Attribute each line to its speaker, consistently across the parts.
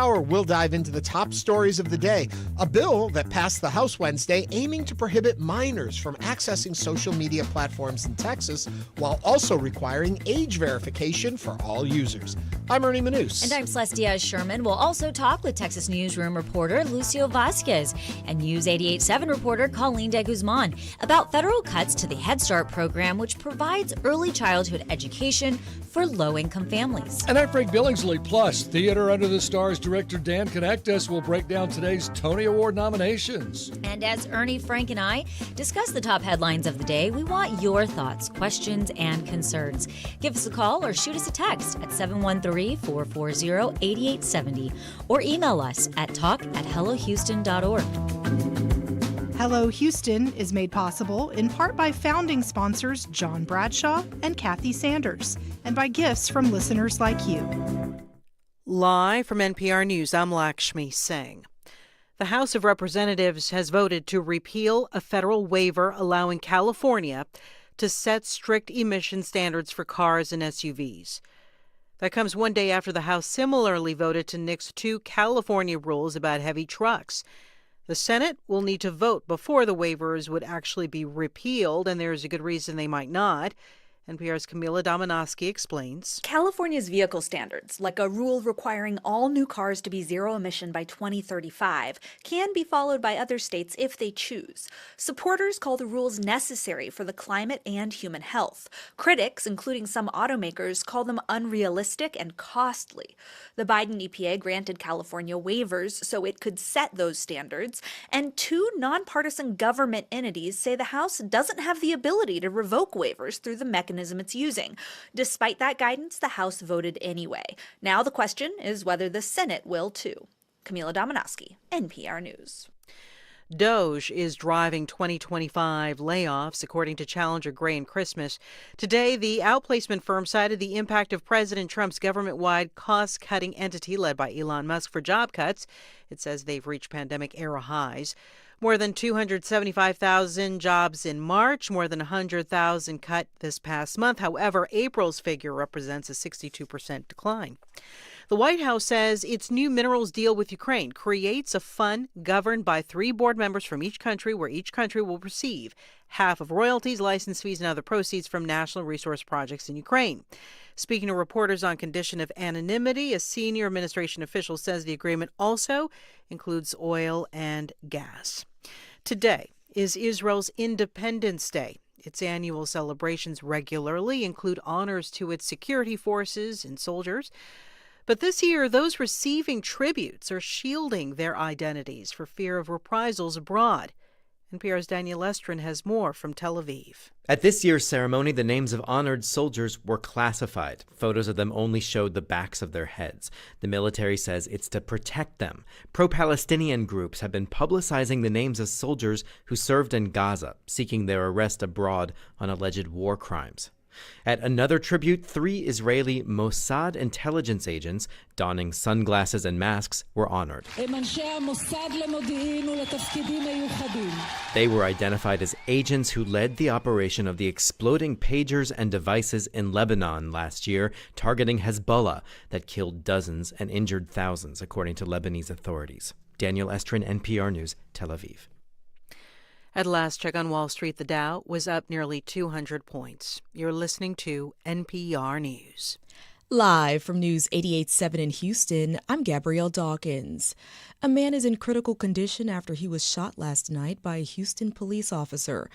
Speaker 1: hour, we'll dive into the top stories of the day. A bill that passed the House Wednesday aiming to prohibit minors from accessing social media platforms in Texas while also requiring age verification for all users. I'm Ernie Manouse.
Speaker 2: And I'm Celeste Díaz Schurman. We'll also talk with Texas Newsroom reporter Lucio Vasquez and News 88.7 reporter Colleen DeGuzman about federal cuts to the Head Start program, which provides early childhood education for low-income families.
Speaker 3: And I'm Frank Billingsley. Plus, Theater Under the Stars director Dan Knechtges will break down today's Tony Award nominations.
Speaker 2: And as Ernie, Frank, and I discuss the top headlines of the day, we want your thoughts, questions, and concerns. Give us a call or shoot us a text at 713-440-8870 or email us at talk@hellohouston.org.
Speaker 4: Hello Houston is made possible in part by founding sponsors John Bradshaw and Kathy Sanders, and by gifts from listeners like you.
Speaker 5: Live from NPR News, I'm Lakshmi Singh. The House of Representatives has voted to repeal a federal waiver allowing California to set strict emission standards for cars and SUVs. That comes one day after the House similarly voted to nix 2 California rules about heavy trucks. The Senate will need to vote before the waivers would actually be repealed, and there's a good reason they might not. NPR's Camila Domonoske explains.
Speaker 6: California's vehicle standards, like a rule requiring all new cars to be zero emission by 2035, can be followed by other states if they choose. Supporters call the rules necessary for the climate and human health. Critics, including some automakers, call them unrealistic and costly. The Biden EPA granted California waivers so it could set those standards, and 2 nonpartisan government entities say the House doesn't have the ability to revoke waivers through the mechanism it's using. Despite that guidance, the House voted anyway. Now the question is whether the Senate will too. Camila Domonoske, NPR News.
Speaker 5: DOGE is driving 2025 layoffs, according to Challenger Gray and Christmas. Today, the outplacement firm cited the impact of President Trump's government-wide cost-cutting entity led by Elon Musk for job cuts. It says they've reached pandemic-era highs. More than 275,000 jobs in March, more than 100,000 cut this past month. However, April's figure represents a 62% decline. The White House says its new minerals deal with Ukraine creates a fund governed by 3 board members from each country, where each country will receive half of royalties, license fees, and other proceeds from national resource projects in Ukraine. Speaking to reporters on condition of anonymity, a senior administration official says the agreement also includes oil and gas. Today is Israel's Independence Day. Its annual celebrations regularly include honors to its security forces and soldiers. But this year, those receiving tributes are shielding their identities for fear of reprisals abroad. NPR's Daniel Estrin has more from Tel Aviv.
Speaker 7: At this year's ceremony, the names of honored soldiers were classified. Photos of them only showed the backs of their heads. The military says it's to protect them. Pro-Palestinian groups have been publicizing the names of soldiers who served in Gaza, seeking their arrest abroad on alleged war crimes. At another tribute, 3 Israeli Mossad intelligence agents, donning sunglasses and masks, were honored. They were identified as agents who led the operation of the exploding pagers and devices in Lebanon last year, targeting Hezbollah, that killed dozens and injured thousands, according to Lebanese authorities. Daniel Estrin, NPR News, Tel Aviv.
Speaker 5: At last check on Wall Street, the Dow was up nearly 200 points. You're listening to NPR News.
Speaker 8: Live from News 88.7 in Houston, I'm Gabrielle Dawkins. A man is in critical condition after he was shot last night by a Houston police officer.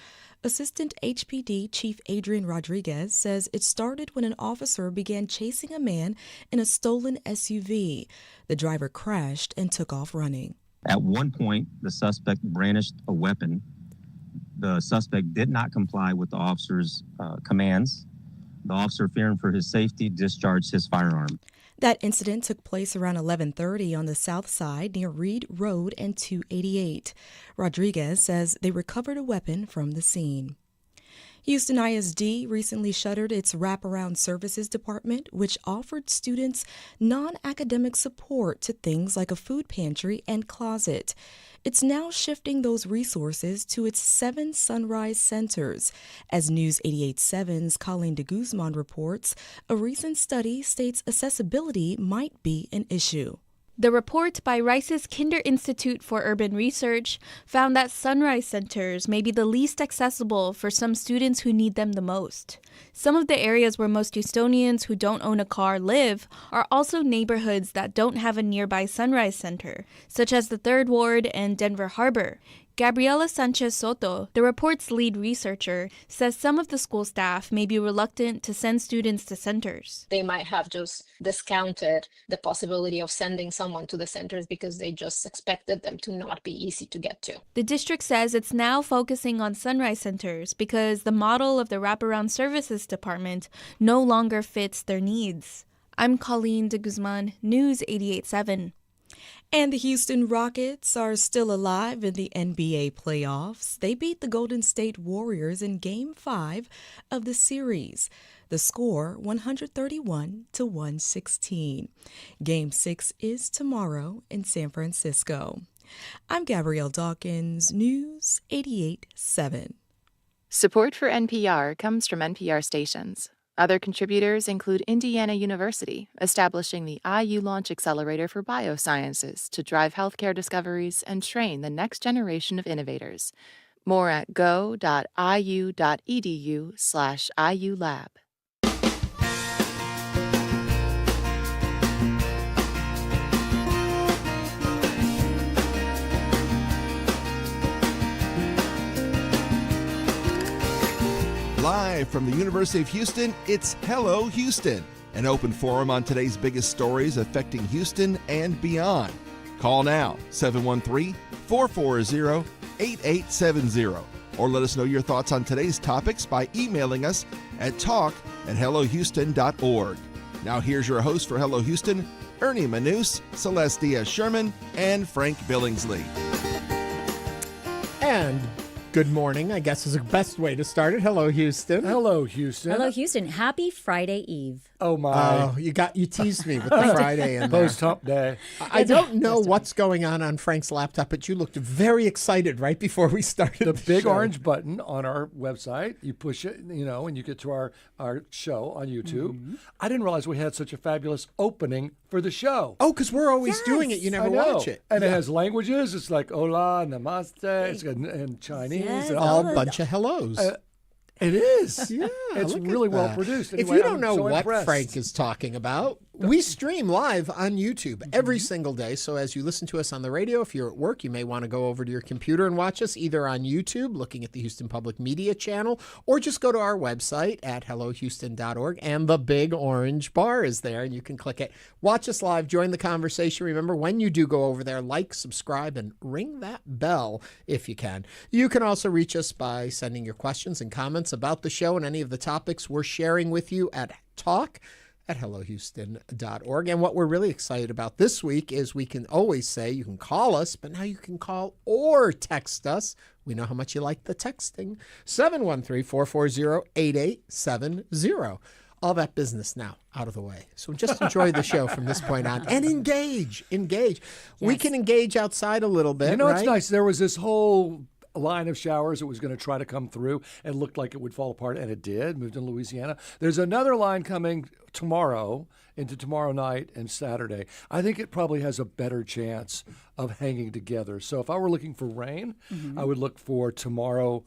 Speaker 8: Assistant HPD Chief Adrian Rodriguez says it started when an officer began chasing a man in a stolen SUV. The driver crashed and took off running.
Speaker 9: At one point, the suspect brandished a weapon. The suspect did not comply with the officer's commands. The officer, fearing for his safety, discharged his firearm.
Speaker 8: That incident took place around 11:30 on the south side near Reed Road and 288. Rodriguez says they recovered a weapon from the scene. Houston ISD recently shuttered its wraparound services department, which offered students non-academic support to things like a food pantry and closet. It's now shifting those resources to its 7 Sunrise centers. As News 88.7's Colleen DeGuzman reports, a recent study states accessibility might be an issue.
Speaker 10: The report by Rice's Kinder Institute for Urban Research found that sunrise centers may be the least accessible for some students who need them the most. Some of the areas where most Houstonians who don't own a car live are also neighborhoods that don't have a nearby sunrise center, such as the 3rd Ward and Denver Harbor. Gabriela Sanchez Soto, the report's lead researcher, says some of the school staff may be reluctant to send students to centers.
Speaker 11: They might have just discounted the possibility of sending someone to the centers because they just expected them to not be easy to get to.
Speaker 10: The district says it's now focusing on sunrise centers because the model of the wraparound services department no longer fits their needs. I'm Colleen DeGuzman, News 88.7.
Speaker 8: And the Houston Rockets are still alive in the NBA playoffs. They beat the Golden State Warriors in Game 5 of the series. The score, 131-116. Game 6 is tomorrow in San Francisco. I'm Gabrielle Dawkins, News 88.7.
Speaker 12: Support for NPR comes from NPR stations. Other contributors include Indiana University, establishing the IU Launch Accelerator for Biosciences to drive healthcare discoveries and train the next generation of innovators. More at go.iu.edu/IULab.
Speaker 13: Live from the University of Houston, it's Hello Houston, an open forum on today's biggest stories affecting Houston and beyond. Call now, 713-440-8870, or let us know your thoughts on today's topics by emailing us at talk@hellohouston.org. Now here's your host for Hello Houston, Ernie Manouse, Celeste Díaz Schurman, and Frank Billingsley.
Speaker 1: And good morning, I guess is the best way to start it. Hello, Houston.
Speaker 3: Hello, Houston.
Speaker 2: Hello, Houston. Happy Friday Eve.
Speaker 3: Oh, my.
Speaker 1: Oh, you teased me with the Friday in there.
Speaker 3: Post-hump day.
Speaker 1: I don't know what's going on Frank's laptop, but you looked very excited right before we started
Speaker 3: the big
Speaker 1: show.
Speaker 3: Orange button on our website. You push it, and you get to our show on YouTube. Mm-hmm. I didn't realize we had such a fabulous opening for the show.
Speaker 1: Oh, because we're always doing it. You never watch it.
Speaker 3: And it has languages. It's like hola, namaste, it's got and Chinese.
Speaker 1: And all a bunch of hellos.
Speaker 3: It is.
Speaker 1: Yeah,
Speaker 3: it's really well produced. Anyway,
Speaker 1: if you don't know
Speaker 3: so
Speaker 1: what
Speaker 3: impressed.
Speaker 1: Frank is talking about, we stream live on YouTube every single day. So as you listen to us on the radio, if you're at work, you may want to go over to your computer and watch us either on YouTube, looking at the Houston Public Media channel, or just go to our website at hellohouston.org, and the big orange bar is there, and you can click it. Watch us live, join the conversation. Remember, when you do go over there, like, subscribe, and ring that bell if you can. You can also reach us by sending your questions and comments about the show and any of the topics we're sharing with you at talk@hellohouston.org. And what we're really excited about this week is we can always say you can call us, but now you can call or text us. We know how much you like the texting. 713-440-8870. All that business now out of the way. So just enjoy the show from this point on and engage. Yes. We can engage outside a little bit.
Speaker 3: You know,
Speaker 1: right?
Speaker 3: It's nice. There was this whole line of showers that was going to try to come through and looked like it would fall apart, and it did. Moved in Louisiana. There's another line coming tomorrow into tomorrow night and Saturday. I think it probably has a better chance of hanging together. So if I were looking for rain, I would look for tomorrow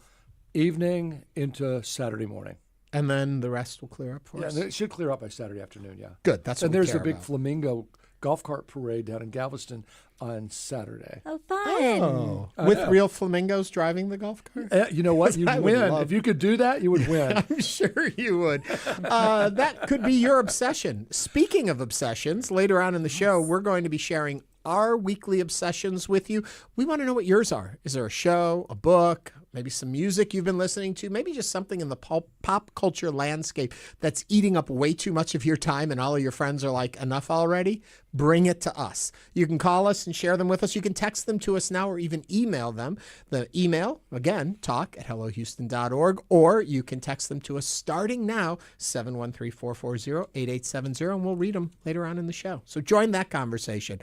Speaker 3: evening into Saturday morning.
Speaker 1: And then the rest will clear up for us?
Speaker 3: Yeah, it should clear up by Saturday afternoon, yeah.
Speaker 1: Good, that's what
Speaker 3: and
Speaker 1: we
Speaker 3: there's
Speaker 1: care
Speaker 3: a big
Speaker 1: about.
Speaker 3: flamingo golf cart parade down in Galveston on Saturday.
Speaker 2: Oh, fun.
Speaker 1: Oh, with real flamingos driving the golf cart?
Speaker 3: You know what? You'd win. If you could do that, you would win.
Speaker 1: I'm sure you would. That could be your obsession. Speaking of obsessions, later on in the show, we're going to be sharing our weekly obsessions with you. We want to know what yours are. Is there a show, a book, maybe some music you've been listening to, maybe just something in the pop culture landscape that's eating up way too much of your time and all of your friends are like, enough already? Bring it to us. You can call us and share them with us. You can text them to us now or even email them. The email, again, talk@hellohouston.org, or you can text them to us starting now, 713-440-8870, and we'll read them later on in the show. So join that conversation.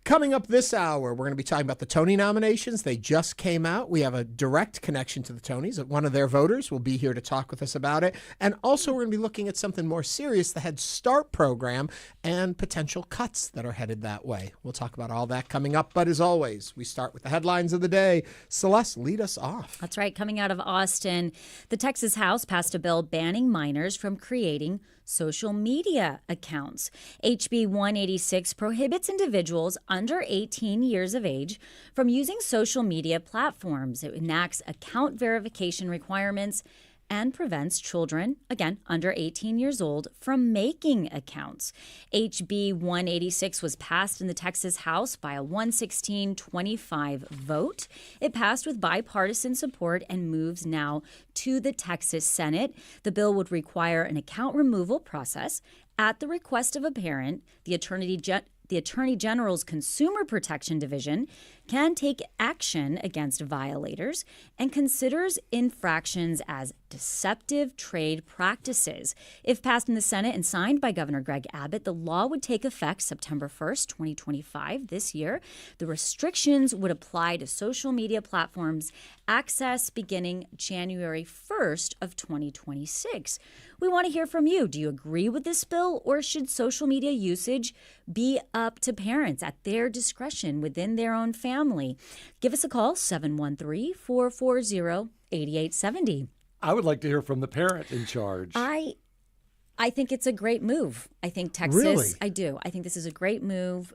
Speaker 1: Coming up this hour, we're going to be talking about the Tony nominations. They just came out. We have a direct connection to the Tonys. One of their voters will be here to talk with us about it. And also, we're going to be looking at something more serious, the Head Start program, and potential cuts that are headed that way. We'll talk about all that coming up. But as always, we start with the headlines of the day. Celeste, lead us off.
Speaker 2: That's right. Coming out of Austin, the Texas House passed a bill banning minors from creating social media accounts. HB 186 prohibits individuals under 18 years of age from using social media platforms. It enacts account verification requirements and prevents children, again, under 18 years old, from making accounts. HB 186 was passed in the Texas House by a 116-25 vote. It passed with bipartisan support and moves now to the Texas Senate. The bill would require an account removal process at the request of a parent. The Attorney General's Consumer Protection Division can take action against violators and considers infractions as deceptive trade practices. If passed in the Senate and signed by Governor Greg Abbott, the law would take effect September 1st, 2025, this year. The restrictions would apply to social media platforms access beginning January 1st of 2026. We want to hear from you. Do you agree with this bill, or should social media usage be up to parents at their discretion within their own family? Give us a call, 713-440-8870.
Speaker 3: I would like to hear from the parent in charge.
Speaker 2: I think it's a great move. I think Texas,
Speaker 1: Really?
Speaker 2: I do. I think this is a great move.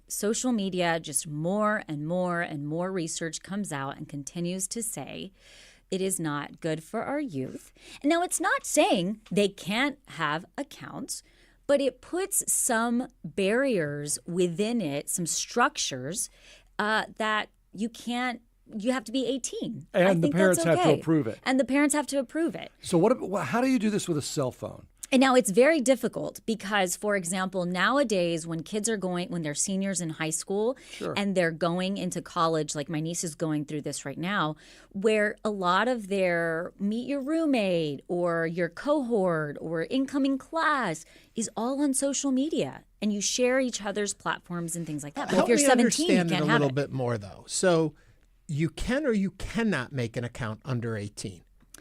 Speaker 2: Social media, just more and more and more research comes out and continues to say it is not good for our youth. Now, it's not saying they can't have accounts, but it puts some barriers within it, some structures that you have to be 18.
Speaker 3: And the parents have to approve it.
Speaker 2: And the parents have to approve it.
Speaker 3: So how do you do this with a cell phone?
Speaker 2: And now it's very difficult because, for example, nowadays when they're seniors in high school and they're going into college, like my niece is going through this right now, where a lot of their meet your roommate or your cohort or incoming class is all on social media. And you share each other's platforms and things like that. But if you're 17, you can't have it.
Speaker 1: Help me understand it a little bit more, though. So you can or you cannot make an account under 18.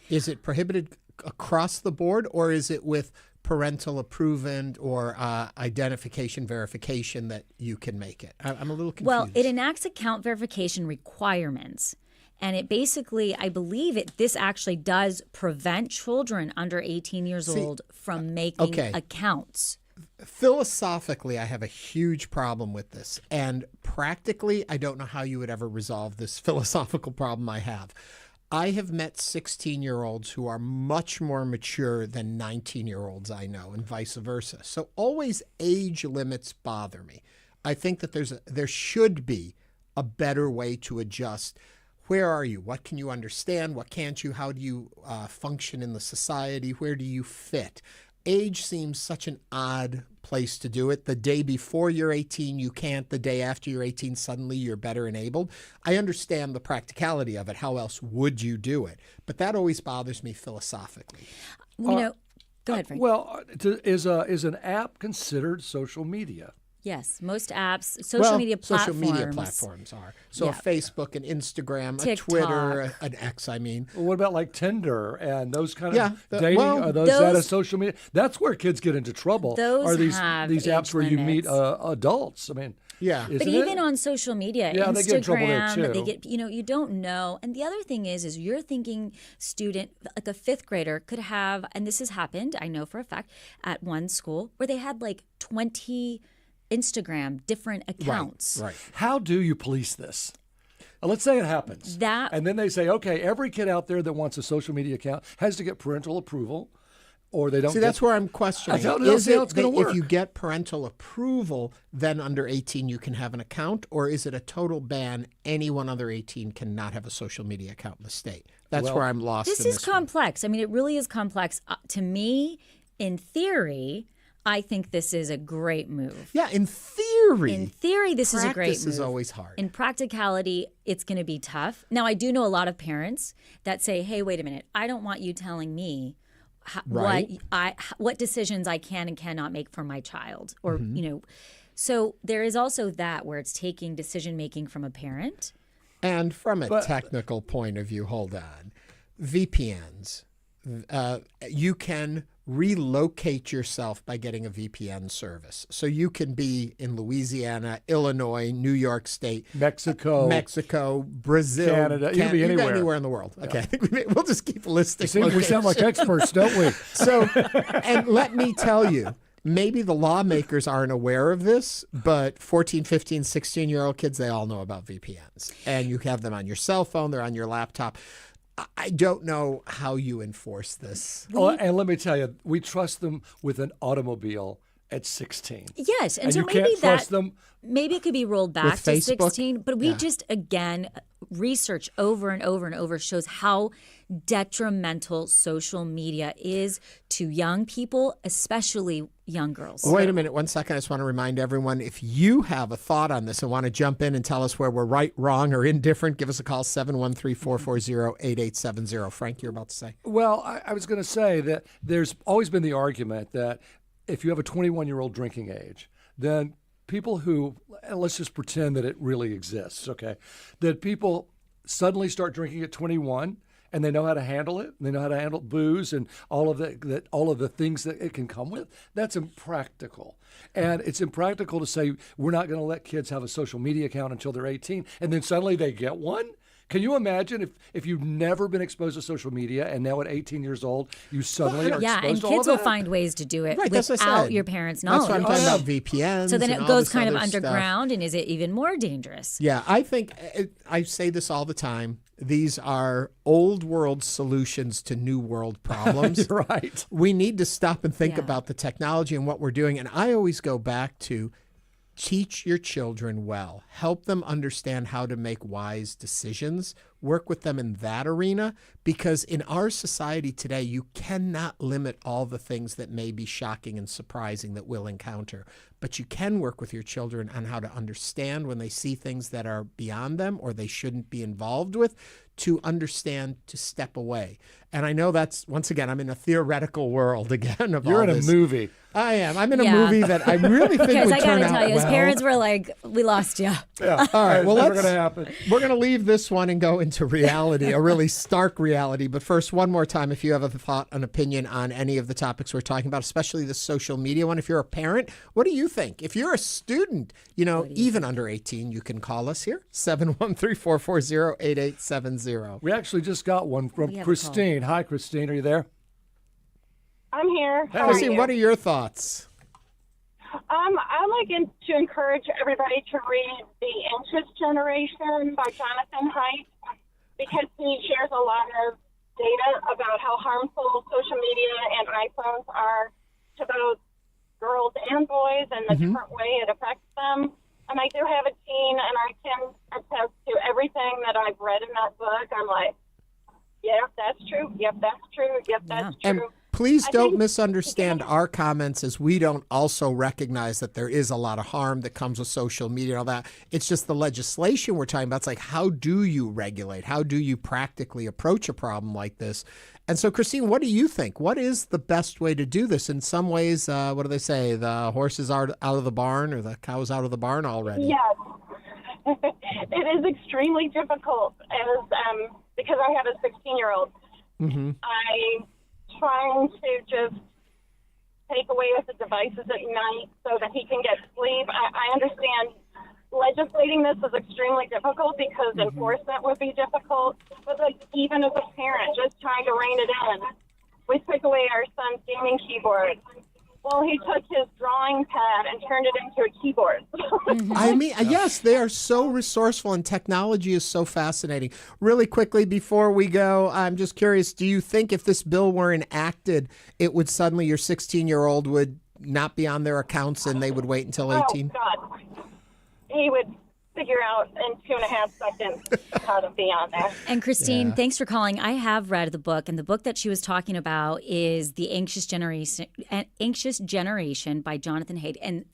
Speaker 1: Is it prohibited across the board, or is it with parental approval or identification verification that you can make it? I'm a little confused.
Speaker 2: Well, it enacts account verification requirements. And it basically, I believe this actually does prevent children under 18 years old from making accounts.
Speaker 1: Philosophically, I have a huge problem with this. And practically, I don't know how you would ever resolve this philosophical problem I have. I have met 16-year-olds who are much more mature than 19-year-olds I know, and vice versa. So always age limits bother me. I think that there should be a better way to adjust. Where are you? What can you understand? What can't you? How do you function in the society? Where do you fit? Age seems such an odd place to do it. The day before you're 18, you can't. The day after you're 18, suddenly you're better enabled. I understand the practicality of it. How else would you do it? But that always bothers me philosophically.
Speaker 2: Go ahead, Frank.
Speaker 3: Well, is an app considered social media?
Speaker 2: Yes, most apps, social media
Speaker 1: platforms are. So a Facebook, an Instagram,
Speaker 2: TikTok.
Speaker 1: A Twitter, an X, I mean.
Speaker 3: Well, what about like Tinder and those kind of dating? Are those that a social media? That's where kids get into trouble.
Speaker 2: Those
Speaker 3: these
Speaker 2: have
Speaker 3: apps where you meet adults. I mean,
Speaker 2: but even on social media,
Speaker 3: Instagram, they get in trouble there too.
Speaker 2: They get, you don't know. And the other thing is you're thinking student, like a fifth grader could have, and this has happened, I know for a fact, at one school where they had like 20 Instagram different accounts.
Speaker 3: Right. How do you police this? Let's say it happens. And then they say, okay, every kid out there that wants a social media account has to get parental approval, or they don't.
Speaker 1: See, that's where I'm questioning.
Speaker 3: Is it that
Speaker 1: if you get parental approval, then under 18 you can have an account, or is it a total ban? Anyone under 18 cannot have a social media account in the state. That's where I'm lost.
Speaker 2: This is complex. I mean, it really is complex. To me, in theory, I think this is a great move.
Speaker 1: Yeah, in theory.
Speaker 2: In theory, this is a great move.
Speaker 1: Practice is always hard.
Speaker 2: In practicality, it's going to be tough. Now, I do know a lot of parents that say, hey, wait a minute, I don't want you telling me what decisions I can and cannot make for my child. Or, So there is also that where it's taking decision-making from a parent.
Speaker 1: And from a technical point of view, hold on. VPNs. You can relocate yourself by getting a VPN service. So you can be in Louisiana, Illinois, New York State,
Speaker 3: Mexico,
Speaker 1: Brazil,
Speaker 3: Canada. You can be anywhere
Speaker 1: in the world. Okay, I think we'll just keep listing.
Speaker 3: We sound like experts, don't we?
Speaker 1: So, and let me tell you, maybe the lawmakers aren't aware of this, but 14, 15, 16-year-old kids, they all know about VPNs. And you have them on your cell phone, they're on your laptop. I don't know how you enforce this.
Speaker 3: And let me tell you, we trust them with an automobile at 16.
Speaker 2: Yes, and so
Speaker 3: you
Speaker 2: maybe
Speaker 3: can't trust them.
Speaker 2: Maybe it could be rolled back to
Speaker 1: Facebook?
Speaker 2: 16, but we just, again, research over and over and over shows how detrimental social media is to young people, especially young girls.
Speaker 1: Wait a minute, 1 second. I just want to remind everyone, if you have a thought on this and want to jump in and tell us where we're right, wrong, or indifferent, give us a call, 713-440-8870. Frank, you're about to say.
Speaker 3: Well, I was going to say that there's always been the argument that if you have a 21-year-old drinking age, then people who, and let's just pretend that it really exists, okay, that people suddenly start drinking at 21 and they know how to handle it. They know how to handle booze and all of the things that it can come with. That's impractical. And it's impractical to say we're not going to let kids have a social media account until they're 18 and then suddenly they get one. Can you imagine if you've never been exposed to social media and now at 18 years old, you suddenly are exposed to all of that?
Speaker 2: Yeah, and kids will find ways to do it without your parents' knowledge.
Speaker 1: That's why I'm talking about VPNs.
Speaker 2: So then
Speaker 1: and
Speaker 2: it
Speaker 1: all
Speaker 2: goes
Speaker 1: this
Speaker 2: kind of
Speaker 1: other
Speaker 2: underground,
Speaker 1: stuff.
Speaker 2: and is it even more dangerous?
Speaker 1: Yeah, I think, I say this all the time, these are old world solutions to new world problems.
Speaker 3: You're right.
Speaker 1: We need to stop and think about the technology and what we're doing. And I always go back to teach your children well, help them understand how to make wise decisions, work with them in that arena, because in our society today, you cannot limit all the things that may be shocking and surprising that we'll encounter. But you can work with your children on how to understand when they see things that are beyond them or they shouldn't be involved with, to understand to step away. And I know that's, once again, I'm in a theoretical world again of
Speaker 3: You're
Speaker 1: all
Speaker 3: in
Speaker 1: this.
Speaker 3: A movie.
Speaker 1: I am. I'm in a movie that I really think
Speaker 2: Because
Speaker 1: would
Speaker 2: I
Speaker 1: turn
Speaker 2: gotta
Speaker 1: out
Speaker 2: tell you,
Speaker 1: well.
Speaker 2: his parents were like, we lost you.
Speaker 3: Yeah.
Speaker 1: All right, well,
Speaker 3: it's never going to happen.
Speaker 1: We're going to leave this one and go into reality, a really stark reality. But first, one more time, if you have a thought, an opinion on any of the topics we're talking about, especially the social media one, if you're a parent, what do you think? If you're a student, even under 18, you can call us here, 713-440-8870.
Speaker 3: We actually just got one from Christine. Hi, Christine. Are you there?
Speaker 14: I'm here.
Speaker 3: Hey.
Speaker 1: Christine, what are your thoughts?
Speaker 14: I like to encourage everybody to read The Anxious Generation by Jonathan Haidt, because he shares a lot of data about how harmful social media and iPhones are to both girls and boys and the different way it affects them. And I do have a teen, and I can attest to everything that I've read in that book. I'm like, yep, that's true. Yep, that's true. Yep, that's true.
Speaker 1: And please don't misunderstand our comments as we don't also recognize that there is a lot of harm that comes with social media and all that. It's just the legislation we're talking about. It's like, how do you regulate? How do you practically approach a problem like this? And so, Christine, what do you think? What is the best way to do this? In some ways, what do they say? The horses are out of the barn, or the cow's out of the barn already?
Speaker 14: Yes. It is extremely difficult because I have a 16-year-old.
Speaker 1: Mm-hmm.
Speaker 14: I'm trying to just take away his devices at night so that he can get sleep. I understand legislating this is extremely difficult because enforcement would be difficult, but like, even as a parent, just trying to rein it in. We took away our son's gaming keyboard. Well, he took his drawing pad and turned it into a keyboard.
Speaker 1: I mean, yes, they are so resourceful, and technology is so fascinating. Really quickly, before we go, I'm just curious, do you think if this bill were enacted, it would suddenly, your 16-year-old would not be on their accounts and they would wait until 18?
Speaker 14: Oh, God. He would figure out in 2.5 seconds how to be on there.
Speaker 2: And Christine, thanks for calling. I have read the book, and the book that she was talking about is The Anxious Generation by Jonathan Haidt, and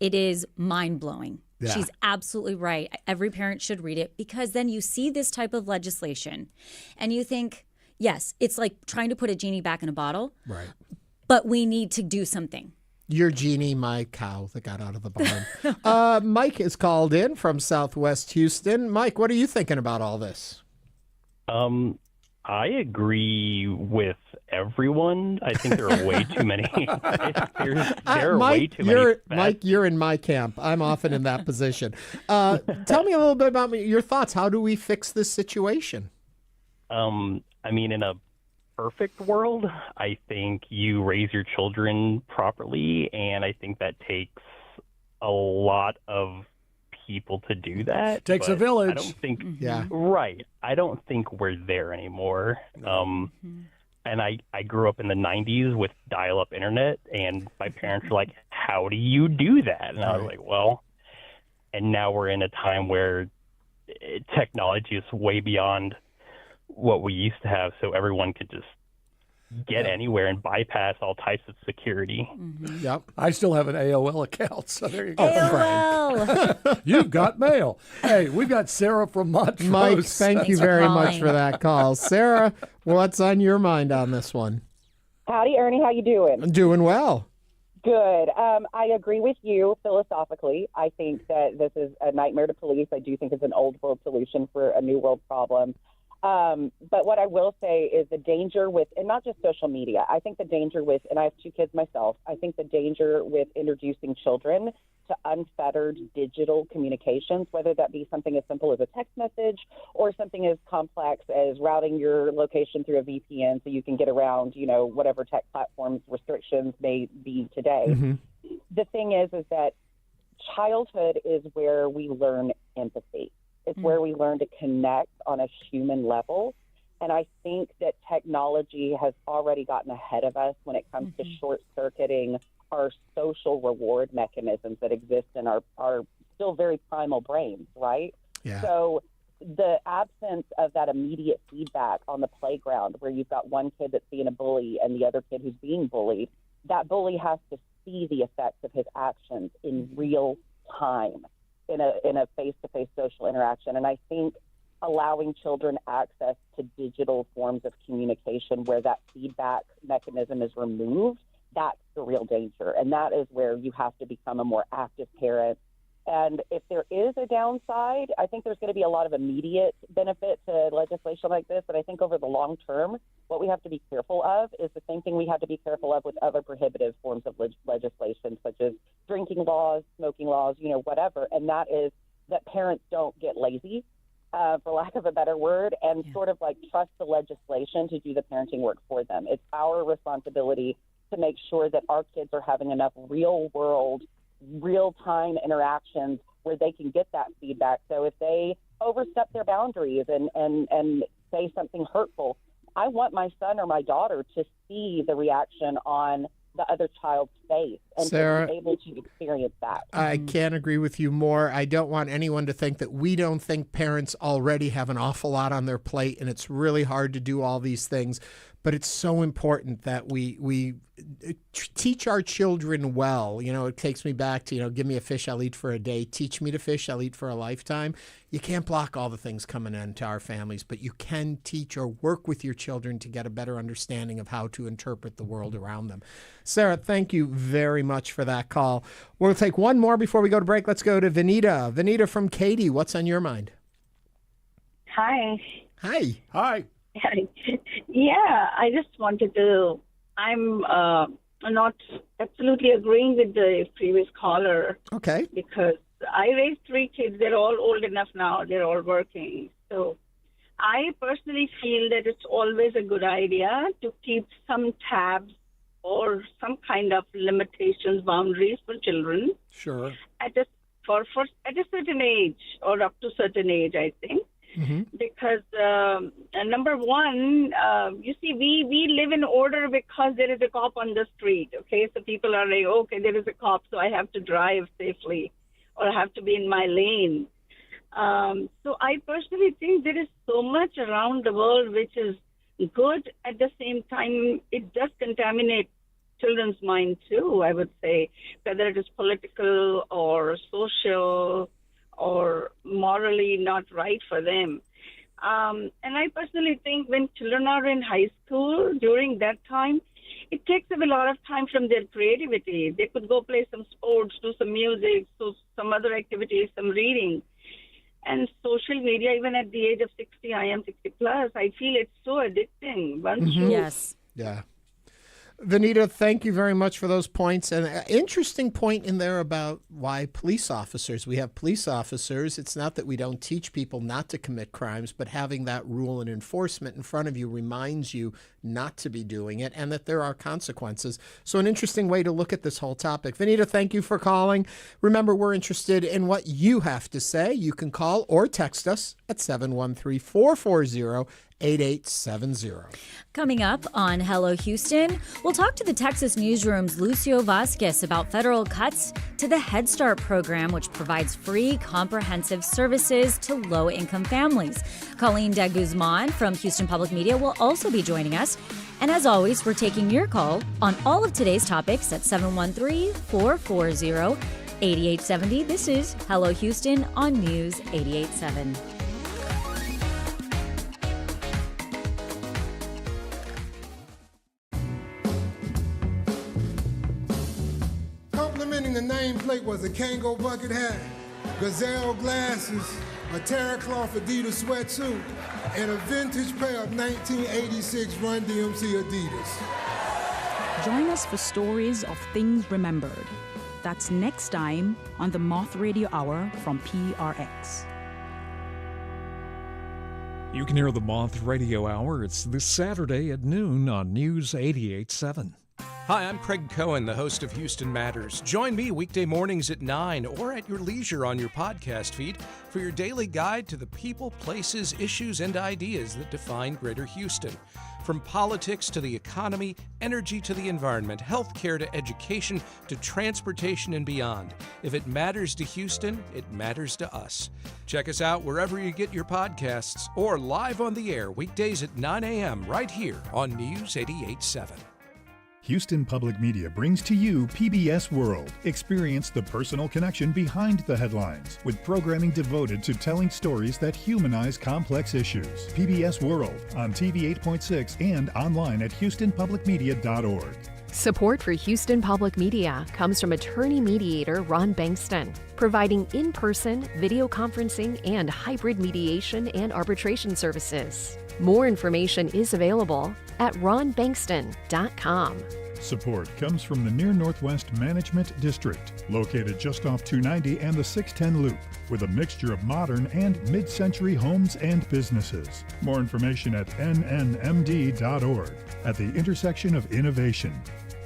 Speaker 2: it is mind-blowing.
Speaker 1: Yeah.
Speaker 2: She's absolutely right. Every parent should read it, because then you see this type of legislation and you think, yes, it's like trying to put a genie back in a bottle.
Speaker 1: Right.
Speaker 2: But we need to do something.
Speaker 1: You're Jeannie, my cow that got out of the barn. Mike is called in from Southwest Houston. Mike, what are you thinking about all this?
Speaker 15: I agree with everyone. I think there are way too many. There are way too many.
Speaker 1: Mike, you're in my camp. I'm often in that position. Tell me a little bit about your thoughts. How do we fix this situation?
Speaker 15: I mean, in a perfect world, I think you raise your children properly, and I think that takes a lot of people to do that.
Speaker 3: Takes a village.
Speaker 15: I don't think, right. I don't think we're there anymore. And I grew up in the 90s with dial-up internet, and my parents were like, how do you do that? And I was like, well, and now we're in a time where technology is way beyond what we used to have, so everyone could just get anywhere and bypass all types of security.
Speaker 3: Yep. I still have an AOL account, so there you go.
Speaker 2: AOL.
Speaker 3: You've got mail. Hey, we've got Sarah from Montrose.
Speaker 1: Mike, thank you very much for that call. Sarah, what's on your mind on this one?
Speaker 16: Howdy, Ernie. How you doing?
Speaker 1: I'm doing well.
Speaker 16: Good. I agree with you philosophically. I think that this is a nightmare to police. I do think it's an old world solution for a new world problem. But what I will say is the danger with, and not just social media, I think the danger with, and I have 2 kids myself, I think the danger with introducing children to unfettered digital communications, whether that be something as simple as a text message or something as complex as routing your location through a VPN so you can get around, whatever tech platforms restrictions may be today.
Speaker 1: Mm-hmm.
Speaker 16: The thing is that childhood is where we learn empathy. It's where we learn to connect on a human level. And I think that technology has already gotten ahead of us when it comes to short-circuiting our social reward mechanisms that exist in our still very primal brains, right?
Speaker 1: Yeah.
Speaker 16: So the absence of that immediate feedback on the playground where you've got one kid that's being a bully and the other kid who's being bullied, that bully has to see the effects of his actions in real time. In a face-to-face social interaction. And I think allowing children access to digital forms of communication where that feedback mechanism is removed, that's the real danger. And that is where you have to become a more active parent. And if there is a downside, I think there's going to be a lot of immediate benefit to legislation like this. But I think over the long term, what we have to be careful of is the same thing we have to be careful of with other prohibitive forms of legislation, such as drinking laws, smoking laws, whatever. And that is that parents don't get lazy, for lack of a better word, and sort of like trust the legislation to do the parenting work for them. It's our responsibility to make sure that our kids are having enough real-world, real-time interactions where they can get that feedback. So if they overstep their boundaries and say something hurtful, I want my son or my daughter to see the reaction on the other child's face and
Speaker 1: Sarah,
Speaker 16: to be able to experience that.
Speaker 1: I can't agree with you more. I don't want anyone to think that we don't think parents already have an awful lot on their plate and it's really hard to do all these things. But it's so important that we teach our children well. It takes me back to, give me a fish, I'll eat for a day. Teach me to fish, I'll eat for a lifetime. You can't block all the things coming into our families, but you can teach or work with your children to get a better understanding of how to interpret the world around them. Sarah, thank you very much for that call. We'll take one more before we go to break. Let's go to Vanita. Vanita from Katy, what's on your mind?
Speaker 17: Hi.
Speaker 1: Hi.
Speaker 3: Hi.
Speaker 17: Yeah, I just wanted to, I'm not absolutely agreeing with the previous caller.
Speaker 1: Okay.
Speaker 17: Because I raised 3 kids. They're all old enough now. They're all working. So I personally feel that it's always a good idea to keep some tabs or some kind of limitations, boundaries for children.
Speaker 3: Sure.
Speaker 17: At a certain age or up to a certain age, I think.
Speaker 1: Mm-hmm.
Speaker 17: Because number one, you see, we live in order because there is a cop on the street. Okay, so people are like, okay, there is a cop, so I have to drive safely, or I have to be in my lane. So I personally think there is so much around the world which is good. At the same time, it does contaminate children's mind too, I would say, whether it is political or social or morally not right for them. And I personally think when children are in high school, during that time, it takes away a lot of time from their creativity. They could go play some sports, do some music, do some other activities, some reading. And social media, even at the age of 60, I am 60 plus, I feel it's so addicting.
Speaker 2: Yes.
Speaker 1: Yeah. Vanita, thank you very much for those points. And an interesting point in there about why police officers. We have police officers. It's not that we don't teach people not to commit crimes, but having that rule and enforcement in front of you reminds you not to be doing it and that there are consequences. So an interesting way to look at this whole topic. Vanita, thank you for calling. Remember, we're interested in what you have to say. You can call or text us at 713-440-8870.
Speaker 2: Coming up on Hello Houston, we'll talk to the Texas Newsroom's Lucio Vasquez about federal cuts to the Head Start program, which provides free comprehensive services to low-income families. Colleen DeGuzman from Houston Public Media will also be joining us. And as always, we're taking your call on all of today's topics at 713-440-8870. This is Hello Houston on News 88.7.
Speaker 18: Complementing the nameplate was a Kango bucket hat, gazelle glasses, a terracloth Adidas sweatsuit, and a vintage pair of 1986 Run DMC Adidas.
Speaker 19: Join us for stories of things remembered. That's next time on the Moth Radio Hour from PRX.
Speaker 20: You can hear the Moth Radio Hour. It's this Saturday at noon on News 88.7.
Speaker 21: Hi, I'm Craig Cohen, the host of Houston Matters. Join me weekday mornings at 9 or at your leisure on your podcast feed for your daily guide to the people, places, issues, and ideas that define Greater Houston. From politics to the economy, energy to the environment, healthcare to education to transportation and beyond. If it matters to Houston, it matters to us. Check us out wherever you get your podcasts or live on the air weekdays at 9 a.m. right here on News 88.7.
Speaker 22: Houston Public Media brings to you PBS World. Experience the personal connection behind the headlines with programming devoted to telling stories that humanize complex issues. PBS World on TV 8.6 and online at houstonpublicmedia.org.
Speaker 23: Support for Houston Public Media comes from attorney mediator Ron Bankston, providing in-person, video conferencing, and hybrid mediation and arbitration services. More information is available at ronbankston.com.
Speaker 22: Support comes from the Near Northwest Management District, located just off 290 and the 610 Loop, with a mixture of modern and mid-century homes and businesses. More information at nnmd.org, at the intersection of innovation.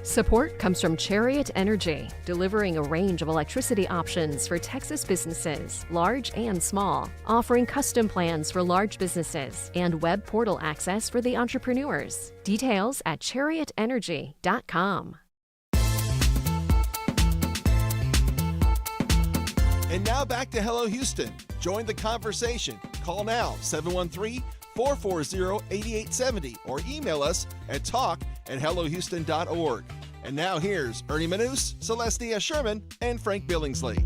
Speaker 23: Support comes from Chariot Energy, delivering a range of electricity options for Texas businesses, large and small, offering custom plans for large businesses and web portal access for the entrepreneurs. Details at chariotenergy.com.
Speaker 13: And now back to Hello Houston. Join the conversation. Call now, 713-440-8870, or email us at talk@hellohouston.org. And now here's Ernie Manouse, Celeste Díaz Schurman, and Frank Billingsley.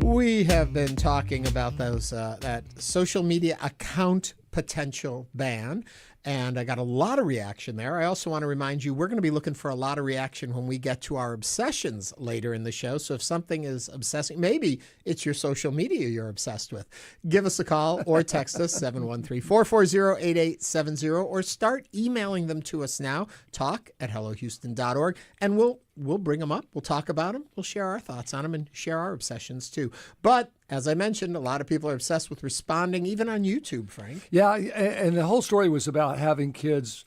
Speaker 1: We have been talking about those that social media account potential ban, and I got a lot of reaction there. I also want to remind you we're going to be looking for a lot of reaction when we get to our obsessions later in the show. So if something is obsessing, maybe it's your social media you're obsessed with. Give us a call or text us 713-440-8870, or start emailing them to us now, talk@hellohouston.org, and we'll bring them up. We'll talk about them. We'll share our thoughts on them and share our obsessions too. But as I mentioned, a lot of people are obsessed with responding, even on YouTube, Frank.
Speaker 3: Yeah, and the whole story was about having kids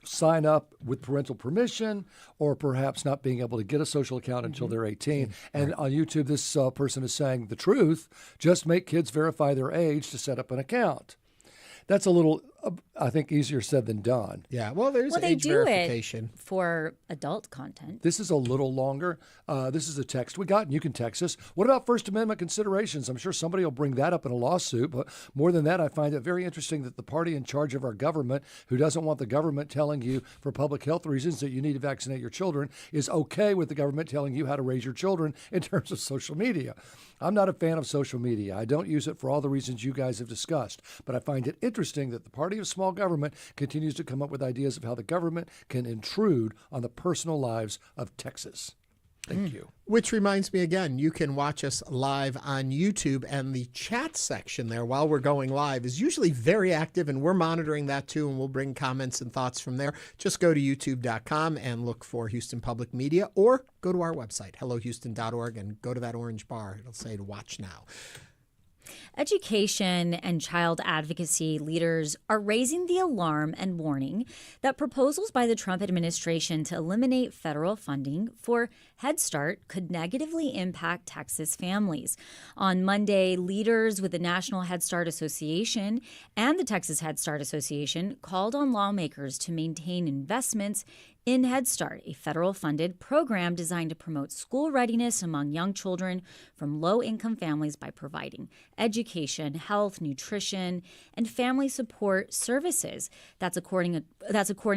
Speaker 3: sign up with parental permission, or perhaps not being able to get a social account until they're 18. And on YouTube, this person is saying the truth: just make kids verify their age to set up an account. That's a little, I think, easier said than done.
Speaker 1: Yeah, well, there's age verification
Speaker 2: for adult content.
Speaker 3: This is a little longer. This is a text we got, and you can text us. What about First Amendment considerations? I'm sure somebody will bring that up in a lawsuit. But more than that, I find it very interesting that the party in charge of our government, who doesn't want the government telling you for public health reasons that you need to vaccinate your children, is okay with the government telling you how to raise your children in terms of social media. I'm not a fan of social media. I don't use it for all the reasons you guys have discussed. But I find it interesting that the party Party of Small Government continues to come up with ideas of how the government can intrude on the personal lives of Texas. Thank you.
Speaker 1: Which reminds me again, you can watch us live on YouTube, and the chat section there while we're going live is usually very active, and we're monitoring that too, and we'll bring comments and thoughts from there. Just go to youtube.com and look for Houston Public Media, or go to our website, hellohouston.org, and go to that orange bar. It'll say to watch now.
Speaker 2: Education and child advocacy leaders are raising the alarm and warning that proposals by the Trump administration to eliminate federal funding for Head Start could negatively impact Texas families. On Monday, leaders with the National Head Start Association and the Texas Head Start Association called on lawmakers to maintain investments in Head Start, a federal-funded program designed to promote school readiness among young children from low-income families by providing education, health, nutrition, and family support services. That's according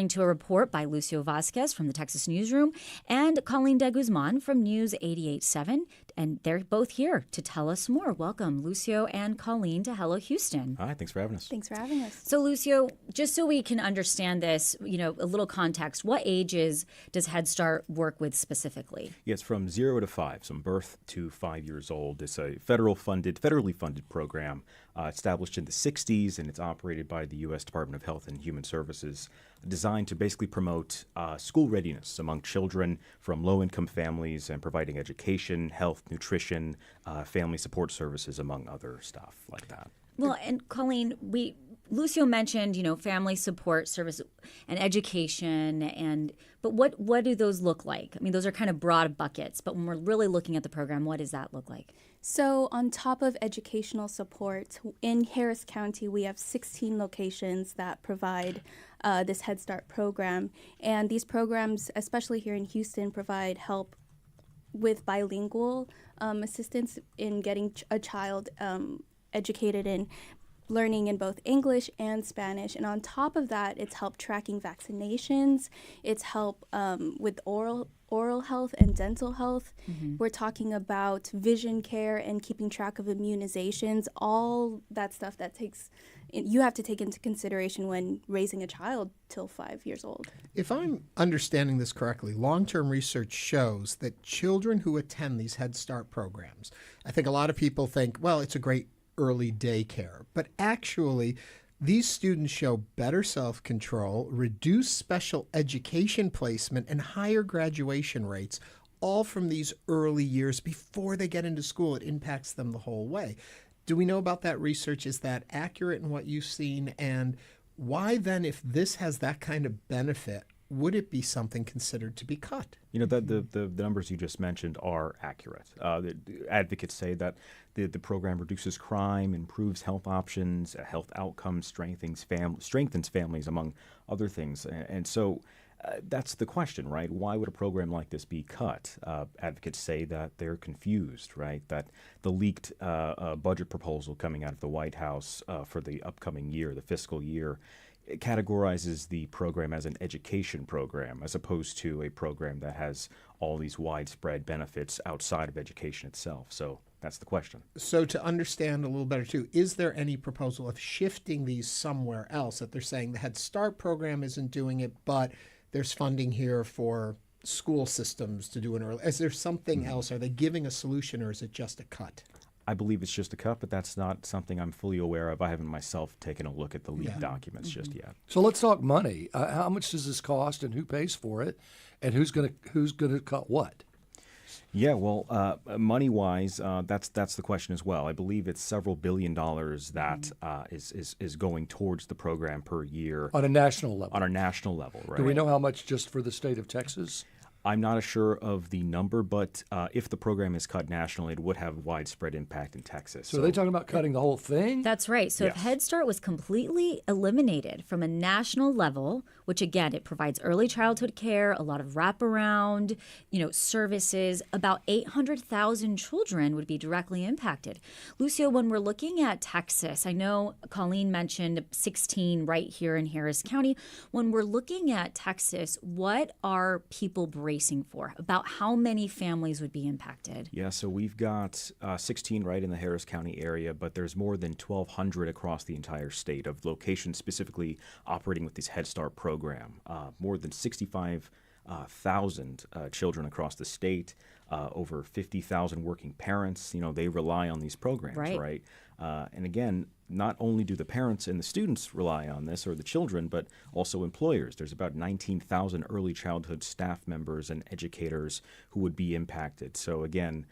Speaker 2: to a report by Lucio Vasquez from the Texas Newsroom and Colleen DeGuzman from News 88.7, and they're both here to tell us more. Welcome, Lucio and Colleen, to Hello Houston.
Speaker 4: Hi, thanks for having us.
Speaker 6: Thanks for having us.
Speaker 2: So, Lucio, just so we can understand this, a little context, what ages does Head Start work with specifically?
Speaker 4: Yeah, it's from 0 to 5, from birth to 5 years old. It's a federally funded program established in the 60s, and it's operated by the U.S. Department of Health and Human Services, designed to basically promote school readiness among children from low-income families and providing education, health, nutrition, family support services, among other stuff like that.
Speaker 2: Well, and Colleen, Lucio mentioned, family support service and education, but what do those look like? I mean, those are kind of broad buckets, but when we're really looking at the program, what does that look like?
Speaker 6: So on top of educational support, in Harris County, we have 16 locations that provide this Head Start program. And these programs, especially here in Houston, provide help with bilingual assistance in getting a child educated in learning in both English and Spanish. And on top of that, it's help tracking vaccinations. It's help with oral health and dental health. Mm-hmm. We're talking about vision care and keeping track of immunizations, all that stuff that you have to take into consideration when raising a child till 5 years old.
Speaker 1: If I'm understanding this correctly, long-term research shows that children who attend these Head Start programs, I think a lot of people think, well, it's a great early daycare, but actually these students show better self-control, reduced special education placement, and higher graduation rates, all from these early years before they get into school. It impacts them the whole way. Do we know about that research? Is that accurate in what you've seen? And why then, if this has that kind of benefit, would it be something considered to be cut?
Speaker 4: The numbers you just mentioned are accurate. The advocates say that the program reduces crime, improves health options, health outcomes, strengthens families, among other things. And so that's the question, right? Why would a program like this be cut? Advocates say that they're confused, right? That the leaked budget proposal coming out of the White House for the upcoming year, the fiscal year, it categorizes the program as an education program as opposed to a program that has all these widespread benefits outside of education itself. So that's the question.
Speaker 1: So to understand a little better too, is there any proposal of shifting these somewhere else, that they're saying the Head Start program isn't doing it, but there's funding here for school systems to do an early? Is there something else? Are they giving a solution, or is it just a cut?
Speaker 4: I believe it's just a cut, but that's not something I'm fully aware of. I haven't myself taken a look at the leaked documents just yet.
Speaker 3: So let's talk money. How much does this cost, and who pays for it, and who's going to cut what?
Speaker 4: Yeah, well, money-wise, that's the question as well. I believe it's several $1 billion that is going towards the program per year
Speaker 3: on a national level.
Speaker 4: On a national level, right?
Speaker 3: Do we know how much just for the state of Texas?
Speaker 4: I'm not sure of the number, but if the program is cut nationally, it would have widespread impact in Texas.
Speaker 3: So are they talking about cutting the whole thing?
Speaker 2: That's right. So
Speaker 4: yes.
Speaker 2: If Head Start was completely eliminated from a national level, which again, it provides early childhood care, a lot of wraparound, services, about 800,000 children would be directly impacted. Lucio, when we're looking at Texas, I know Colleen mentioned 16 right here in Harris County. When we're looking at Texas, what are people bringing bracing for? About how many families would be impacted?
Speaker 4: Yeah, so we've got 16 right in the Harris County area, but there's more than 1,200 across the entire state of locations specifically operating with this Head Start program. More than 65,000 children across the state, over 50,000 working parents. They rely on these programs, right? And again, not only do the parents and the students rely on this, or the children, but also employers. There's about 19,000 early childhood staff members and educators who would be impacted. So again,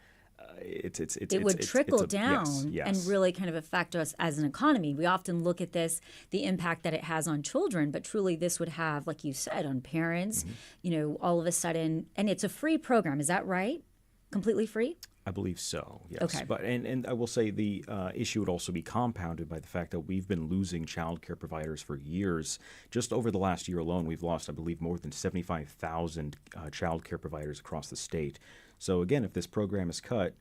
Speaker 2: it would trickle down
Speaker 4: yes.
Speaker 2: and really kind of affect us as an economy. We often look at this, the impact that it has on children, but truly this would have, like you said, on parents, all of a sudden, and it's a free program. Is that right? Completely free?
Speaker 4: I believe so, yes.
Speaker 2: Okay.
Speaker 4: But and I will say the issue would also be compounded by the fact that we've been losing child care providers for years. Just over the last year alone, we've lost, I believe, more than 75,000 child care providers across the state. So again, if this program is cut,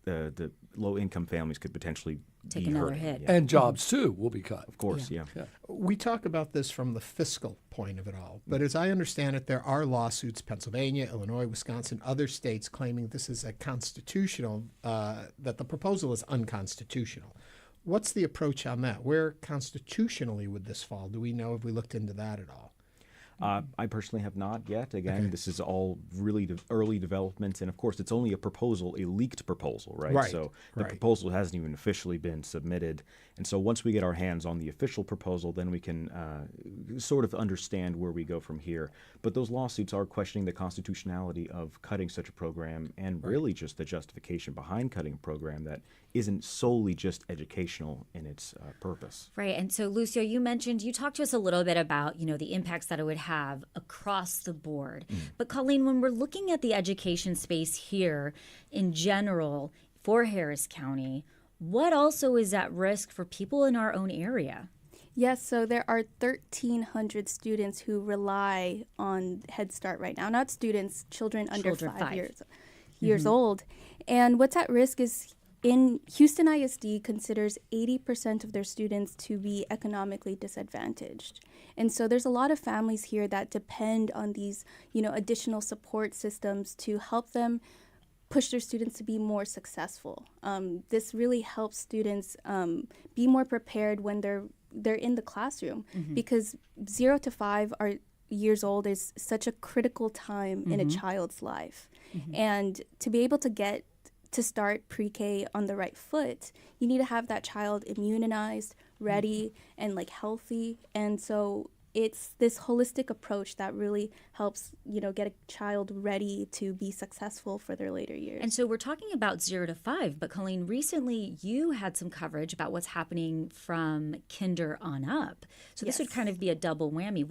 Speaker 4: the low-income families could potentially
Speaker 2: take
Speaker 4: be
Speaker 2: another
Speaker 4: hurting.
Speaker 2: hit.
Speaker 4: Yeah.
Speaker 3: And jobs, too, will be cut.
Speaker 4: Of course, yeah.
Speaker 1: We talk about this from the fiscal point of it all, but as I understand it, there are lawsuits, Pennsylvania, Illinois, Wisconsin, other states claiming this is a constitutional, that the proposal is unconstitutional. What's the approach on that? Where constitutionally would this fall? Do we know if we looked into that at all?
Speaker 4: I personally have not yet. Again, this is all really early developments, and of course, it's only a proposal, a leaked proposal, right? So the proposal hasn't even officially been submitted, and so once we get our hands on the official proposal, then we can sort of understand where we go from here. But those lawsuits are questioning the constitutionality of cutting such a program, and really just the justification behind cutting a program that isn't solely just educational in its purpose.
Speaker 2: Right. And so, Lucio, you talked to us a little bit about, the impacts that it would have across the board. But Colleen, when we're looking at the education space here in general for Harris County, what also is at risk for people in our own area?
Speaker 6: Yes, so there are 1,300 students who rely on Head Start right now. Not students, children under 5 years old. And what's at risk is in Houston ISD considers 80% of their students to be economically disadvantaged. And so there's a lot of families here that depend on these, additional support systems to help them push their students to be more successful. This really helps students be more prepared when they're in the classroom, because 0 to 5 years old is such a critical time in a child's life. And to be able to start pre-K on the right foot, you need to have that child immunized, ready, and healthy. And so it's this holistic approach that really helps, get a child ready to be successful for their later years.
Speaker 2: And so we're talking about 0 to 5, but Colleen, recently you had some coverage about what's happening from kinder on up. So this would kind of be a double whammy.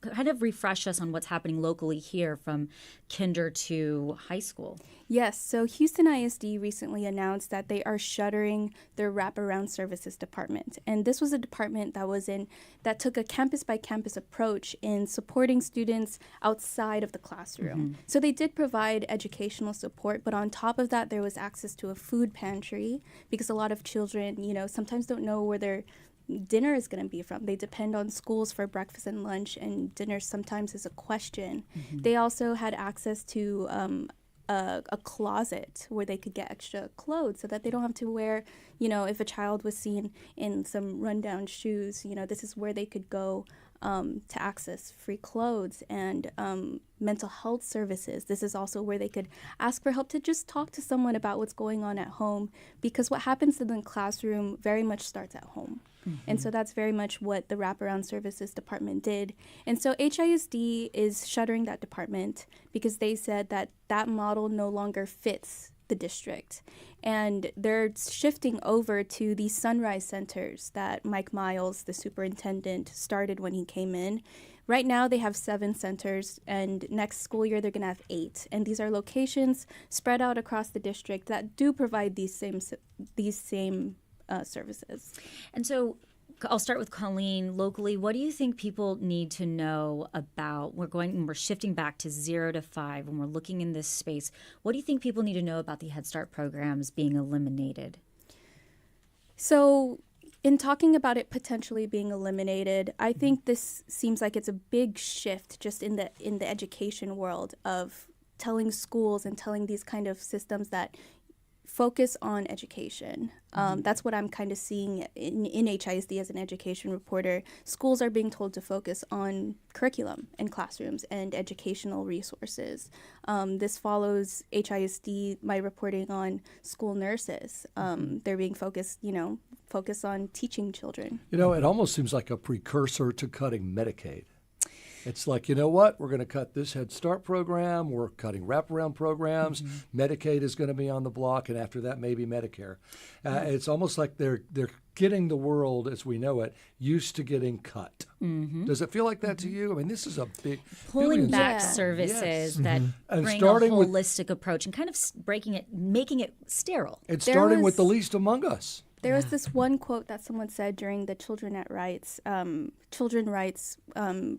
Speaker 2: Kind of refresh us on what's happening locally here from kinder to high school.
Speaker 6: Yes, so Houston ISD recently announced that they are shuttering their wraparound services department. And this was a department that took a campus by campus approach in supporting students outside of the classroom. So they did provide educational support, but on top of that, there was access to a food pantry, because a lot of children, sometimes don't know where their dinner is going to be from. They depend on schools for breakfast and lunch, and dinner sometimes is a question. They also had access to a closet where they could get extra clothes so that they don't have to wear, if a child was seen in some rundown shoes, this is where they could go to access free clothes and mental health services. This is also where they could ask for help to just talk to someone about what's going on at home, because what happens in the classroom very much starts at home. And so that's very much what the Wraparound Services Department did. And so HISD is shuttering that department because they said that that model no longer fits the district. And they're shifting over to these sunrise centers that Mike Miles, the superintendent, started when he came in. Right now they have 7 centers, and next school year they're going to have 8. And these are locations spread out across the district that do provide these same services.
Speaker 2: And so I'll start with Colleen. Locally, what do you think people need to know about, we're shifting back to 0 to 5, when we're looking in this space, what do you think people need to know about the Head Start programs being eliminated?
Speaker 6: So in talking about it potentially being eliminated, I think this seems like it's a big shift just in the education world telling schools and telling these kind of systems that focus on education. That's what I'm kind of seeing in HISD as an education reporter. Schools are being told to focus on curriculum in classrooms and educational resources. This follows HISD, my reporting on school nurses. They're being focus on teaching children.
Speaker 3: It almost seems like a precursor to cutting Medicaid. It's like, you know what? We're going to cut this Head Start program. We're cutting wraparound programs. Medicaid is going to be on the block, and after that, maybe Medicare. It's almost like they're getting the world as we know it used to getting cut. Does it feel like that to you? I mean, this is a big
Speaker 2: pulling back services that bring a holistic approach and kind of making it sterile.
Speaker 3: It's starting with the least among us.
Speaker 6: There was this one quote that someone said during the Children Rights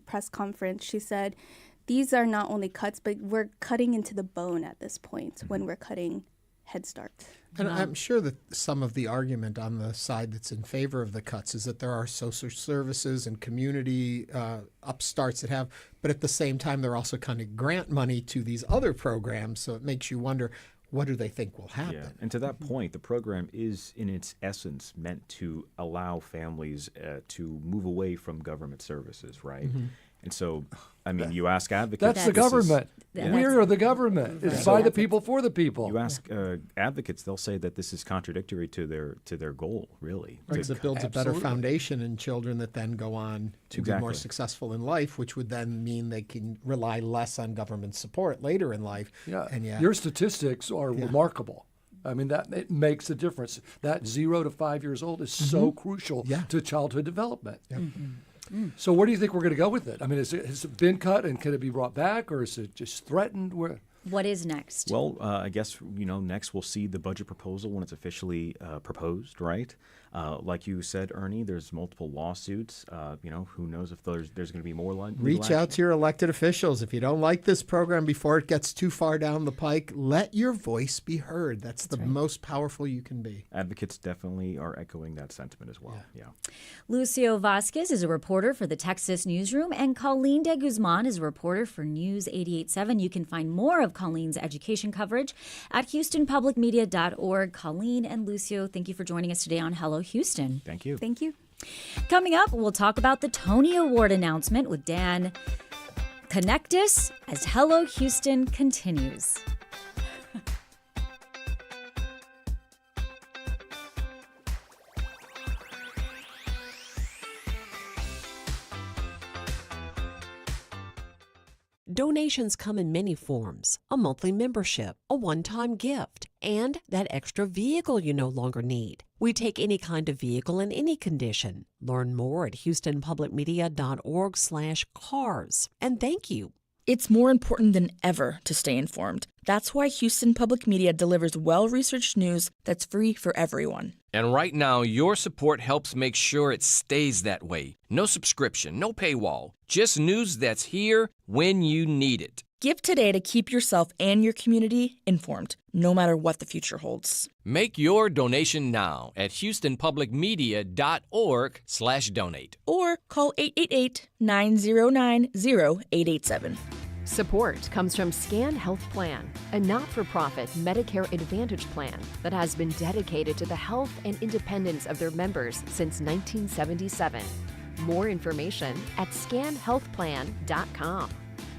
Speaker 6: press conference. She said, "These are not only cuts, but we're cutting into the bone at this point when we're cutting Head Start."
Speaker 1: And I'm sure that some of the argument on the side that's in favor of the cuts is that there are social services and community upstarts that have, but at the same time, they're also kind of grant money to these other programs. So it makes you wonder, what do they think will happen?
Speaker 4: Yeah. And to that point, the program is, in its essence, meant to allow families to move away from government services, right? And so, I mean, you ask advocates.
Speaker 3: That's the government. We are the government. It's by the people, for the people.
Speaker 4: You ask advocates, they'll say that this is contradictory to their goal, really.
Speaker 1: Because it builds a better foundation in children that then go on to be more successful in life, which would then mean they can rely less on government support later in life.
Speaker 3: Yeah. And your statistics are remarkable. I mean, it makes a difference. That 0 to 5 years old is so crucial to childhood development. So where do you think we're going to go with it? I mean, has it been cut, and can it be brought back, or is it just threatened?
Speaker 2: What is next?
Speaker 4: Well, I guess, next we'll see the budget proposal when it's officially proposed, right? Like you said, Ernie, there's multiple lawsuits. Who knows if there's going to be more
Speaker 1: Reach out to your elected officials. If you don't like this program before it gets too far down the pike, let your voice be heard. That's the most powerful you can be.
Speaker 4: Advocates definitely are echoing that sentiment as well. Yeah.
Speaker 2: Lucio Vasquez is a reporter for the Texas Newsroom, and Colleen DeGuzman is a reporter for News 88.7. You can find more of Colleen's education coverage at HoustonPublicMedia.org. Colleen and Lucio, thank you for joining us today on Hello Houston.
Speaker 4: Thank you.
Speaker 6: Thank you.
Speaker 2: Coming up, we'll talk about the Tony Award announcement with Dan Knechtges as Hello Houston continues.
Speaker 5: Donations come in many forms: a monthly membership, a one-time gift, and that extra vehicle you no longer need. We take any kind of vehicle in any condition. Learn more at HoustonPublicMedia.org/cars. And thank you.
Speaker 7: It's more important than ever to stay informed. That's why Houston Public Media delivers well-researched news that's free for everyone.
Speaker 9: And right now, your support helps make sure it stays that way. No subscription, no paywall, just news that's here when you need it.
Speaker 7: Give today to keep yourself and your community informed, no matter what the future holds.
Speaker 9: Make your donation now at HoustonPublicMedia.org/donate.
Speaker 7: Or call 888-909-0887.
Speaker 23: Support comes from Scan Health Plan, a not-for-profit Medicare Advantage plan that has been dedicated to the health and independence of their members since 1977. More information at scanhealthplan.com.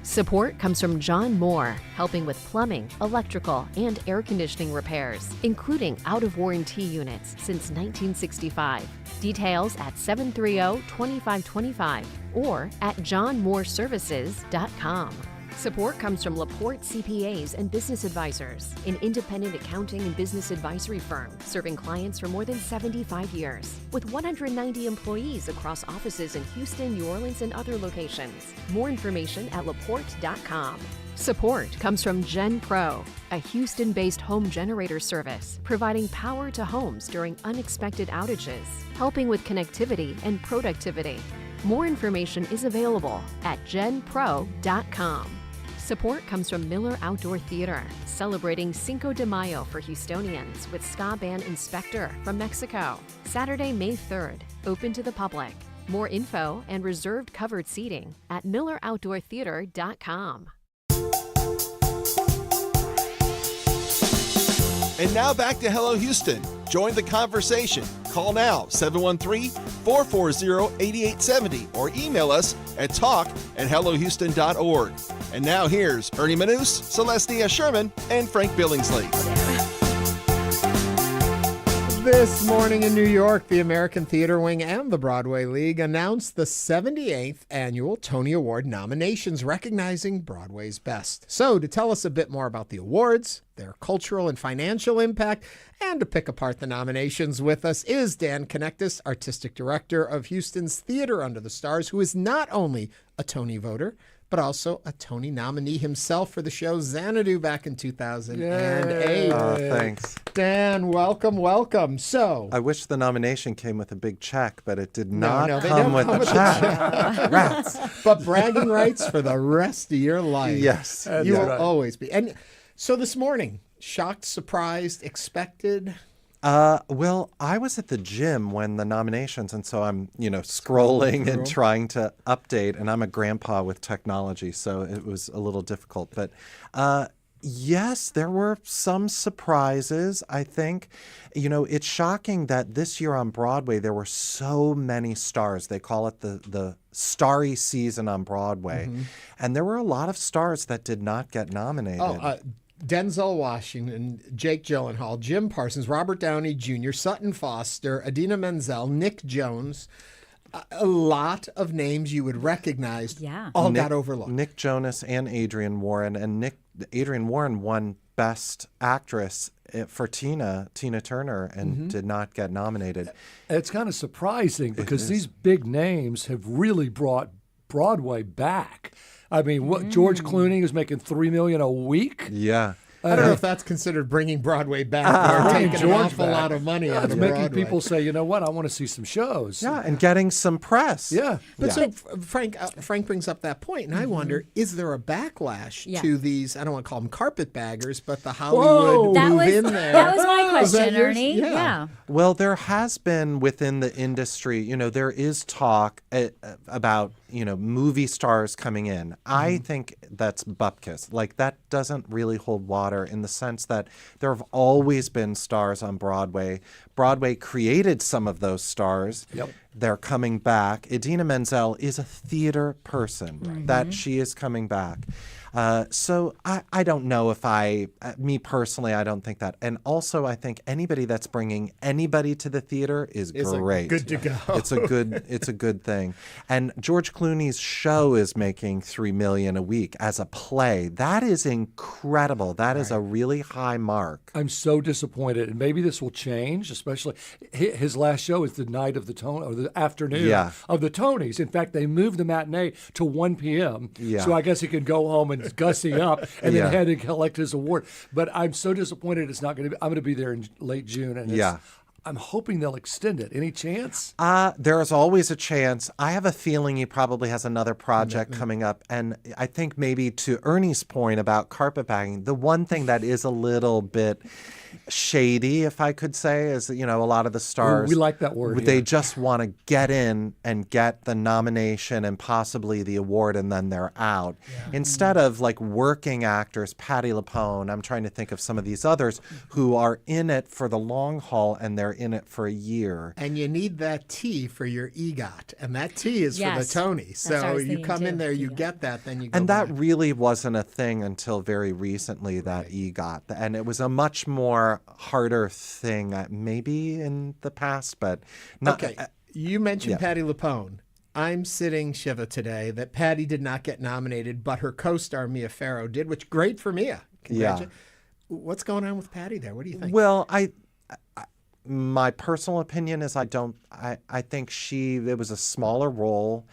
Speaker 23: Support comes from John Moore, helping with plumbing, electrical, and air conditioning repairs, including out-of-warranty units since 1965. Details at 730-2525 or at johnmooreservices.com. Support comes from LaPorte CPAs and Business Advisors, an independent accounting and business advisory firm serving clients for more than 75 years, with 190 employees across offices in Houston, New Orleans, and other locations. More information at laporte.com. Support comes from Gen Pro, a Houston-based home generator service providing power to homes during unexpected outages, helping with connectivity and productivity. More information is available at genpro.com. Support comes from Miller Outdoor Theater, celebrating Cinco de Mayo for Houstonians with ska band Inspector from Mexico. Saturday, May 3rd, open to the public. More info and reserved covered seating at milleroutdoortheater.com.
Speaker 13: And now back to Hello Houston. Join the conversation. Call now, 713-440-8870, or email us at talk@hellohouston.org. And now here's Ernie Manouse, Celeste Díaz Schurman, and Frank Billingsley.
Speaker 1: This morning in New York, the American Theater Wing and the Broadway League announced the 78th Annual Tony Award nominations recognizing Broadway's best. So to tell us a bit more about the awards, their cultural and financial impact, and to pick apart the nominations with us is Dan Knechtges, Artistic Director of Houston's Theater Under the Stars, who is not only a Tony voter, but also a Tony nominee himself for the show Xanadu back in 2008.
Speaker 8: Thanks.
Speaker 1: Dan, welcome. So
Speaker 8: I wish the nomination came with a big check, but it did not
Speaker 1: they
Speaker 8: come
Speaker 1: don't
Speaker 8: with
Speaker 1: come
Speaker 8: a
Speaker 1: with
Speaker 8: check.
Speaker 1: Rats. But bragging rights for the rest of your life.
Speaker 8: Yes.
Speaker 1: You will always be. And so this morning, shocked, surprised, expected?
Speaker 8: Well, I was at the gym when the nominations, and so I'm, scrolling and trying to update, and I'm a grandpa with technology, so it was a little difficult. But yes, there were some surprises, I think. It's shocking that this year on Broadway, there were so many stars. They call it the starry season on Broadway. Mm-hmm. And there were a lot of stars that did not get nominated.
Speaker 1: Denzel Washington, Jake Gyllenhaal, Jim Parsons, Robert Downey Jr., Sutton Foster, Idina Menzel, Nick Jonas. A lot of names you would recognize got overlooked.
Speaker 8: Nick Jonas and Adrienne Warren. And Adrienne Warren won Best Actress for Tina Turner, and did not get nominated.
Speaker 3: It's kind of surprising because these big names have really brought Broadway back. I mean, George Clooney is making $3 million a week.
Speaker 8: Yeah.
Speaker 1: I don't know if that's considered bringing Broadway back or taking an awful lot of money out of Broadway.
Speaker 3: Making people say, you know what, I want to see some shows.
Speaker 8: Yeah, and getting some press.
Speaker 3: Yeah.
Speaker 1: But so Frank brings up that point, and I wonder, is there a backlash to these, I don't want to call them carpetbaggers, but the Hollywood move in there?
Speaker 2: That was my question, Ernie.
Speaker 1: Yeah.
Speaker 8: Well, there has been within the industry, there is talk about, movie stars coming in. I think that's bupkis. Like, that doesn't really hold water in the sense that there have always been stars on Broadway. Broadway created some of those stars.
Speaker 3: Yep.
Speaker 8: They're coming back. Idina Menzel is a theater person, that she is coming back. So I don't know if me personally, I don't think that. And also, I think anybody that's bringing anybody to the theater is great.
Speaker 1: Good to go.
Speaker 8: It's a good thing. And George Clooney's show is making $3 million a week as a play. That is incredible. That is a really high mark.
Speaker 3: I'm so disappointed, and maybe this will change. Especially his last show is the night of the or the afternoon of the Tonys. In fact, they moved the matinee to 1 p.m.
Speaker 8: Yeah.
Speaker 3: So I guess he can go home and gussy up and then head and collect his award. But I'm so disappointed it's not going to be. I'm going to be there in late June, and I'm hoping they'll extend it. Any chance?
Speaker 8: There is always a chance. I have a feeling he probably has another project coming up. And I think maybe to Ernie's point about carpetbagging, the one thing that is a little bit shady, if I could say, is a lot of the stars.
Speaker 3: We like that word.
Speaker 8: They just want to get in and get the nomination and possibly the award, and then they're out. Yeah. Instead of like working actors, Patti LuPone, I'm trying to think of some of these others who are in it for the long haul, and they're in it for a year.
Speaker 1: And you need that T for your EGOT, and that T is for the Tony. So you come in there, you get that, then you go
Speaker 8: And
Speaker 1: back.
Speaker 8: that really wasn't a thing until very recently, that EGOT. And it was a much more harder thing, maybe in the past, but not.
Speaker 1: Okay, you mentioned Patti LuPone. I'm sitting Shiva today that Patti did not get nominated, but her co-star Mia Farrow did, which great for Mia. What's going on with Patti there? What do you think?
Speaker 8: Well, my personal opinion is I think it was a smaller role.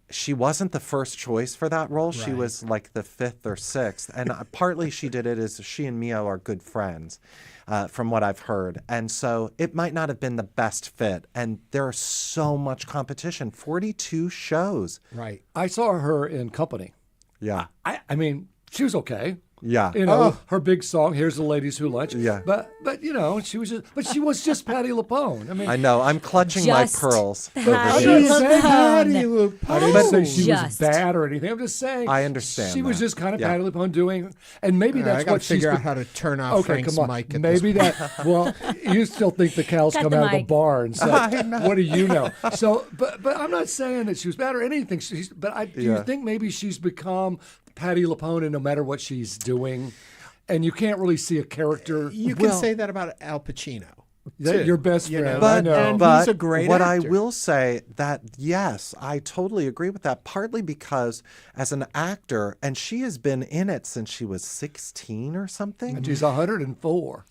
Speaker 8: She wasn't the first choice for that role. Right. She was like the 5th or 6th. And partly she did it as she and Mia are good friends, from what I've heard. And so it might not have been the best fit. And there's so much competition, 42 shows.
Speaker 1: Right.
Speaker 3: I saw her in Company.
Speaker 8: Yeah.
Speaker 3: I mean, she was okay.
Speaker 8: Yeah.
Speaker 3: You know, her big song, Here's the Ladies Who Lunch.
Speaker 8: Yeah.
Speaker 3: But she was just Patti LuPone. I mean,
Speaker 8: I know. I'm clutching my pearls over
Speaker 3: I
Speaker 8: here.
Speaker 3: didn't say
Speaker 1: Patti LuPone.
Speaker 3: I didn't say she was
Speaker 2: Just.
Speaker 3: bad or anything. I'm just saying.
Speaker 8: I understand
Speaker 3: She was
Speaker 8: that.
Speaker 3: just kind of
Speaker 8: Yeah.
Speaker 3: Patti LuPone doing, and maybe
Speaker 1: All right,
Speaker 3: that's
Speaker 1: I gotta
Speaker 3: what she's
Speaker 1: figure out how to turn off Frank's
Speaker 3: come on.
Speaker 1: mic at
Speaker 3: Maybe
Speaker 1: this
Speaker 3: that. Well, you still think the cows
Speaker 2: Cut
Speaker 3: come
Speaker 2: the
Speaker 3: out of the
Speaker 2: mic.
Speaker 3: bar and
Speaker 8: I
Speaker 3: say,
Speaker 8: know.
Speaker 3: "What do you know?" So, but I'm not saying that she was bad or anything. Do you
Speaker 8: Yeah.
Speaker 3: think maybe she's become Patti LuPone, and no matter what she's doing, and you can't really see a character.
Speaker 1: You can say that about Al Pacino.
Speaker 3: That your best friend. I
Speaker 8: But,
Speaker 3: know.
Speaker 1: And
Speaker 8: but
Speaker 1: he's a great
Speaker 8: what
Speaker 1: actor.
Speaker 8: I will say that yes, I totally agree with that. Partly because as an actor, and she has been in it since she was 16 or something.
Speaker 3: And she's 104.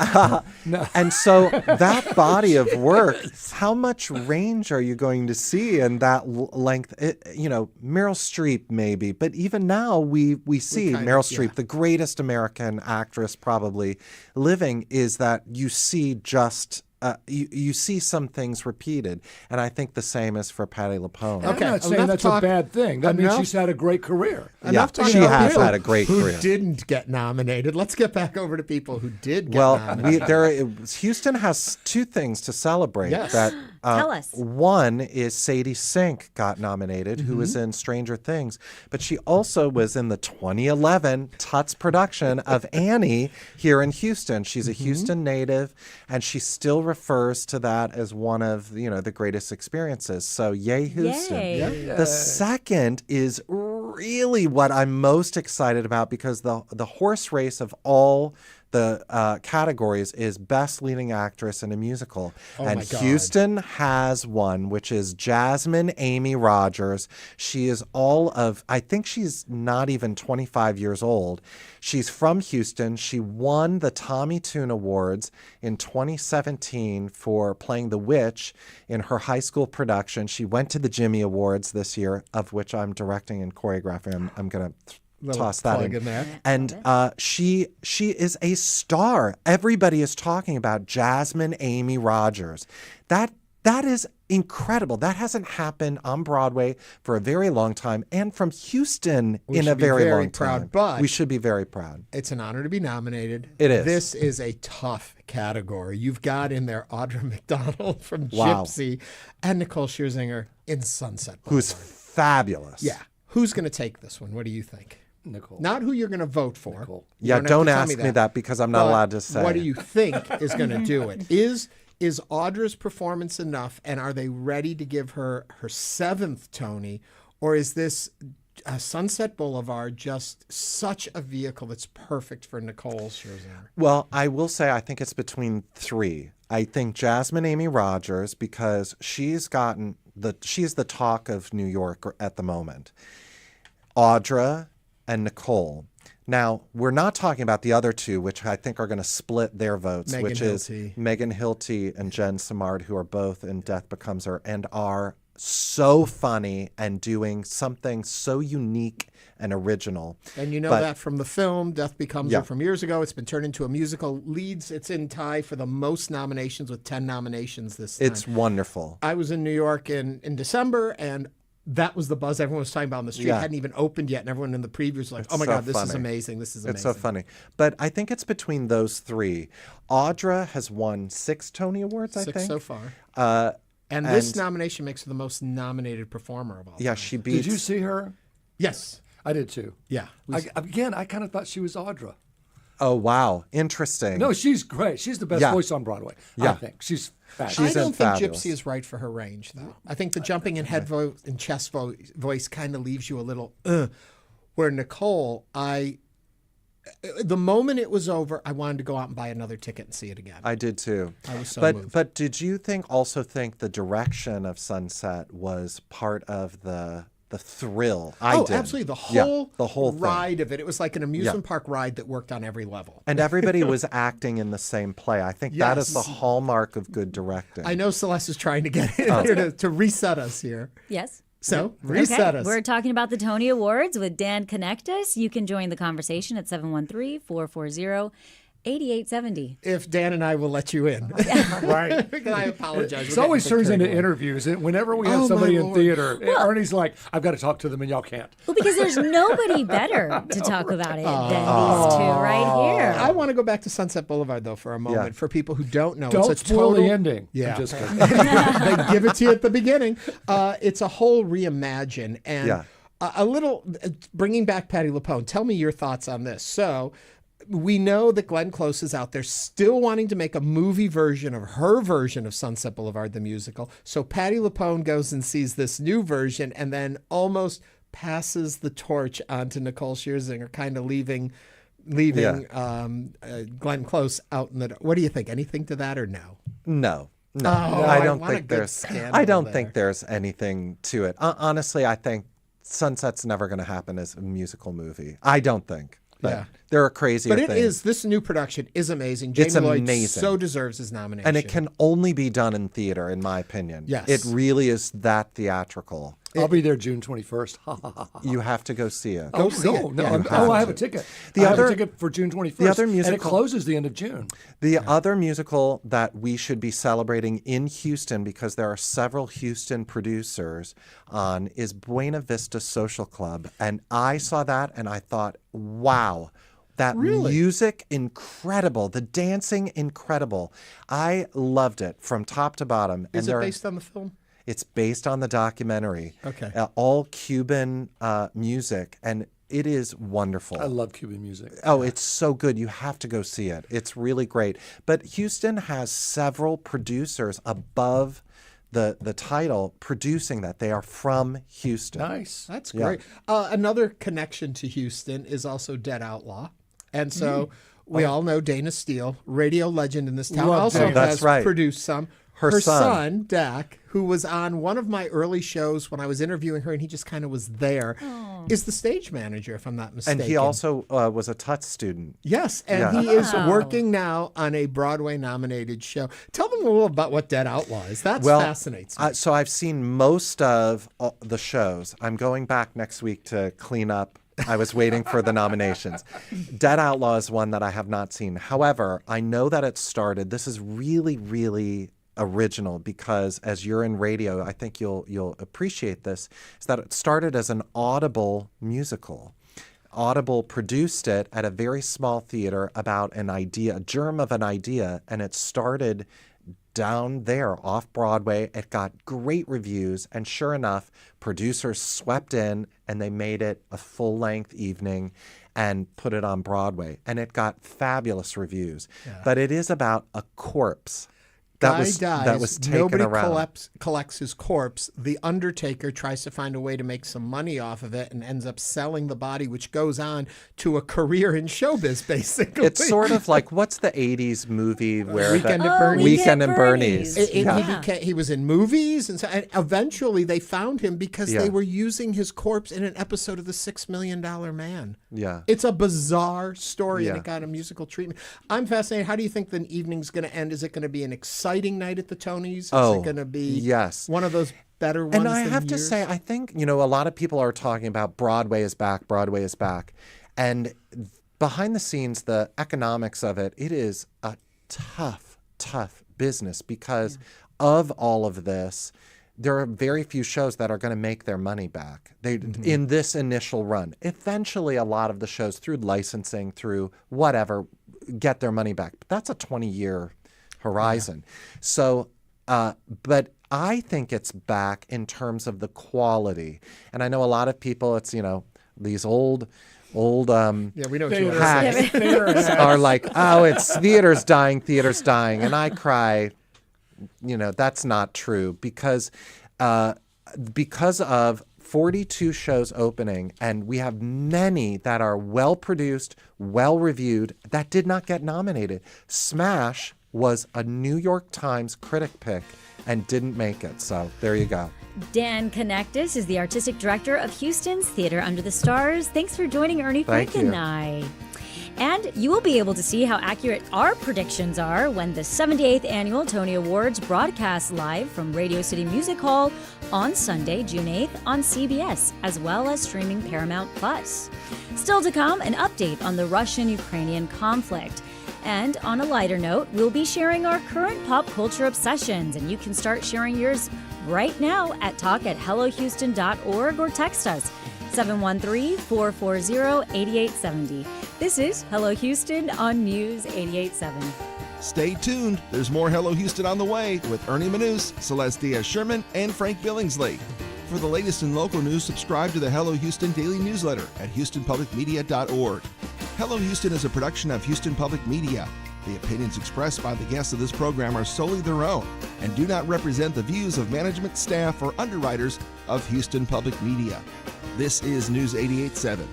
Speaker 3: No.
Speaker 8: And so that body of work, how much range are you going to see in that length? Meryl Streep maybe, but even now we see Meryl Streep, the greatest American actress probably living, is that you see just. You see some things repeated, and I think the same is for Patti LuPone.
Speaker 3: I'm not saying that's a bad thing. That means she's had a great career.
Speaker 1: Enough
Speaker 8: Yeah,
Speaker 1: talking
Speaker 8: she
Speaker 1: about
Speaker 8: has
Speaker 1: people
Speaker 8: had a great
Speaker 1: who
Speaker 8: career.
Speaker 1: didn't get nominated. Let's get back over to people who did get nominated.
Speaker 8: Houston has two things to celebrate.
Speaker 1: Yes.
Speaker 8: That
Speaker 2: Tell us.
Speaker 8: One is Sadie Sink got nominated, who was in Stranger Things, but she also was in the 2011 Tuts production of Annie here in Houston. She's a Houston native, and she still refers to that as one of the greatest experiences. So yay, Houston.
Speaker 2: Yay.
Speaker 8: The second is really what I'm most excited about, because the horse race of all the categories is Best Leading Actress in a Musical.
Speaker 1: Oh
Speaker 8: and
Speaker 1: my God.
Speaker 8: Houston has one, which is Jasmine Amy Rogers. She is I think she's not even 25 years old. She's from Houston. She won the Tommy Tune Awards in 2017 for playing the witch in her high school production. She went to the Jimmy Awards this year, of which I'm directing and choreographing. I'm going to toss that
Speaker 1: plug in there.
Speaker 8: And she is a star. Everybody is talking about Jasmine Amy Rogers. That is incredible. That hasn't happened on Broadway for a very long time, and from Houston
Speaker 1: We
Speaker 8: in a
Speaker 1: should be
Speaker 8: very
Speaker 1: very
Speaker 8: long
Speaker 1: proud,
Speaker 8: time.
Speaker 1: but
Speaker 8: we should be very proud.
Speaker 1: It's an honor to be nominated.
Speaker 8: It is.
Speaker 1: This is a tough category. You've got in there Audra McDonald from
Speaker 8: Wow.
Speaker 1: Gypsy and Nicole Scherzinger in Sunset Boulevard.
Speaker 8: Who's fabulous.
Speaker 1: Yeah. Who's going to take this one? What do you think?
Speaker 3: Nicole.
Speaker 1: Not who you're going to vote for.
Speaker 3: Nicole.
Speaker 8: Yeah,
Speaker 1: have to
Speaker 8: don't
Speaker 1: tell
Speaker 8: ask me that because I'm not
Speaker 1: But
Speaker 8: allowed to say.
Speaker 1: What do you think is going to do it? Is Audra's performance enough, and are they ready to give her her 7th Tony, or is this Sunset Boulevard just such a vehicle that's perfect for Nicole Scherzinger?
Speaker 8: Well, I will say I think it's between 3. I think Jasmine Amy Rogers, because she's the talk of New York at the moment. Audra and Nicole. Now, we're not talking about the other two, which I think are going to split their votes,
Speaker 1: Megan
Speaker 8: which is
Speaker 1: Hilty.
Speaker 8: Megan Hilty and Jen Simard, who are both in Death Becomes Her and are so funny and doing something so unique and original.
Speaker 1: And you know
Speaker 8: But-
Speaker 1: that from the film Death Becomes
Speaker 8: Yeah.
Speaker 1: Her from years ago. It's been turned into a musical. It's in tie for the most nominations with 10 nominations this time.
Speaker 8: It's wonderful.
Speaker 1: I was in New York in December, and that was the buzz everyone was talking about on the street.
Speaker 8: Yeah.
Speaker 1: It hadn't even opened yet, and everyone in the previews was like,
Speaker 8: It's
Speaker 1: oh my
Speaker 8: so
Speaker 1: God, this is
Speaker 8: funny.
Speaker 1: amazing. This is amazing.
Speaker 8: It's so funny. But I think it's between those 3. Audra has won 6 Tony Awards, I
Speaker 1: 6
Speaker 8: think.
Speaker 1: so far.
Speaker 8: Uh,
Speaker 1: And this nomination makes her the most nominated performer of all
Speaker 8: Yeah,
Speaker 1: time.
Speaker 8: she beats...
Speaker 3: Did you see her?
Speaker 1: Yes.
Speaker 3: I did too.
Speaker 1: Yeah.
Speaker 3: I kind of thought she was Audra.
Speaker 8: Oh, wow. Interesting.
Speaker 3: No, she's great. She's the best
Speaker 8: Yeah.
Speaker 3: voice on Broadway.
Speaker 8: Yeah.
Speaker 3: I think she's fabulous.
Speaker 8: She's
Speaker 1: I don't think
Speaker 8: fabulous.
Speaker 1: Gypsy is right for her range, though. I think the jumping in head voice and chest voice kind of leaves you a little, where Nicole, the moment it was over, I wanted to go out and buy another ticket and see it again.
Speaker 8: I did too.
Speaker 1: I was so
Speaker 8: but
Speaker 1: moved.
Speaker 8: But did you also think the direction of Sunset was part of the thrill? I did.
Speaker 1: Absolutely. The whole
Speaker 8: thing.
Speaker 1: ride of it. It was like an amusement
Speaker 8: Yeah.
Speaker 1: park ride that worked on every level.
Speaker 8: And everybody was acting in the same play. I think that is the
Speaker 1: Yes.
Speaker 8: hallmark of good directing.
Speaker 1: I know Celeste is trying to get in here to reset us here.
Speaker 2: Yes.
Speaker 1: So, reset us.
Speaker 2: We're talking about the Tony Awards with Dan Knechtges. You can join the conversation at 713-440 8870.
Speaker 1: If Dan and I will let you in.
Speaker 3: Right.
Speaker 1: I apologize.
Speaker 3: It always turns into interviews. And whenever we have somebody in theater, Ernie's like, I've got to talk to them and y'all can't.
Speaker 2: Well, because there's nobody better to talk about it than these two right here.
Speaker 1: I want to go back to Sunset Boulevard, though, for a moment. For people who don't know.
Speaker 3: Don't
Speaker 1: it's a
Speaker 3: spoil
Speaker 1: total,
Speaker 3: the ending.
Speaker 1: Yeah.
Speaker 3: I'm just kidding.
Speaker 1: They give it to you at the beginning. It's a whole reimagine. And a little, bringing back Patti LuPone. Tell me your thoughts on this. So, we know that Glenn Close is out there still wanting to make a movie version of her version of Sunset Boulevard, the musical. So Patti LuPone goes and sees this new version and then almost passes the torch on to Nicole Scherzinger, kind of leaving Glenn Close out in the... What do you think? Anything to that or no?
Speaker 8: No.
Speaker 1: I
Speaker 8: don't think there's anything to it. Honestly, I think Sunset's never going to happen as a musical movie. I don't think. But there are crazier things.
Speaker 1: But it is. This new production is amazing. Jamie Lloyd so deserves his nomination.
Speaker 8: And it can only be done in theater, in my opinion.
Speaker 1: Yes.
Speaker 8: It really is that theatrical.
Speaker 3: I'll be there June 21st.
Speaker 8: You have to go see it.
Speaker 3: Go see it. I have a ticket. I have a ticket for June 21st.
Speaker 8: The other musical,
Speaker 3: and it closes the end of June.
Speaker 8: The other musical that we should be celebrating in Houston, because there are several Houston producers on, is Buena Vista Social Club. And I saw that and I thought, wow. That music, incredible. The dancing, incredible. I loved it from top to bottom.
Speaker 1: Is it based on the film?
Speaker 8: It's based on the documentary.
Speaker 1: Okay.
Speaker 8: All Cuban music, and it is wonderful.
Speaker 3: I love Cuban music.
Speaker 8: Oh, it's so good. You have to go see it. It's really great. But Houston has several producers above the title producing that. They are from Houston.
Speaker 3: Nice.
Speaker 1: That's great. Another connection to Houston is also Dead Outlaw. And so we all know Dana Steele, radio legend in this town, also has produced some. Her son, Dak, who was on one of my early shows when I was interviewing her, and he just kind of was there, is the stage manager, if I'm not mistaken.
Speaker 8: And he also was a Tuts student.
Speaker 1: Yes, and he is working now on a Broadway-nominated show. Tell them a little about what Dead Outlaw is. That fascinates me.
Speaker 8: So I've seen most of the shows. I'm going back next week to clean up. I was waiting for the nominations. Dead Outlaw is one that I have not seen. However, I know that it started. This is really, really original, because as you're in radio, I think you'll appreciate this, is that it started as an Audible musical. Audible produced it at a very small theater about an idea, a germ of an idea, and it started down there off Broadway. It got great reviews, and sure enough, producers swept in and they made it a full-length evening and put it on Broadway, and it got fabulous reviews. But it is about a corpse that was taken around.
Speaker 1: Nobody collects his corpse. The Undertaker tries to find a way to make some money off of it and ends up selling the body, which goes on to a career in showbiz, basically.
Speaker 8: It's sort of like, what's the 80s movie where
Speaker 1: Weekend at Bernie's.
Speaker 8: Weekend at Bernie's.
Speaker 1: He was in movies, and eventually they found him because they were using his corpse in an episode of The $6 Million Man.
Speaker 8: Yeah.
Speaker 1: It's a bizarre story, and it got a musical treatment. I'm fascinated. How do you think the evening's going to end? Is it going to be an exciting night at the Tonys? Is it going to be one of those better ones?
Speaker 8: And I have to say, I think, a lot of people are talking about Broadway is back, Broadway is back. And behind the scenes, the economics of it, it is a tough, tough business because of all of this. There are very few shows that are going to make their money back in this initial run. Eventually, a lot of the shows, through licensing, through whatever, get their money back. But that's a 20-year horizon. So, but I think it's back in terms of the quality. And I know a lot of people, it's, these old
Speaker 1: we know what you
Speaker 8: hacks are like, oh, it's theater's dying. And I cry, that's not true because of 42 shows opening, and we have many that are well-produced, well-reviewed, that did not get nominated. Smash was a New York Times critic pick and didn't make it. So there you go.
Speaker 2: Dan Knechtges is the artistic director of Houston's Theater Under the Stars. Thanks for joining Ernie, Frank, and I. And you will be able to see how accurate our predictions are when the 78th Annual Tony Awards broadcast live from Radio City Music Hall on Sunday, June 8th on CBS, as well as streaming Paramount+. Still to come, an update on the Russian-Ukrainian conflict. And on a lighter note, we'll be sharing our current pop culture obsessions, and you can start sharing yours right now at talk@hellohouston.org or text us 713-440-8870. This is Hello Houston on News 88.7.
Speaker 13: Stay tuned. There's more Hello Houston on the way with Ernie Manouse, Celeste Díaz Schurman, and Frank Billingsley. For the latest in local news, subscribe to the Hello Houston daily newsletter at houstonpublicmedia.org. Hello Houston is a production of Houston Public Media. The opinions expressed by the guests of this program are solely their own and do not represent the views of management, staff, or underwriters of Houston Public Media. This is News 88.7.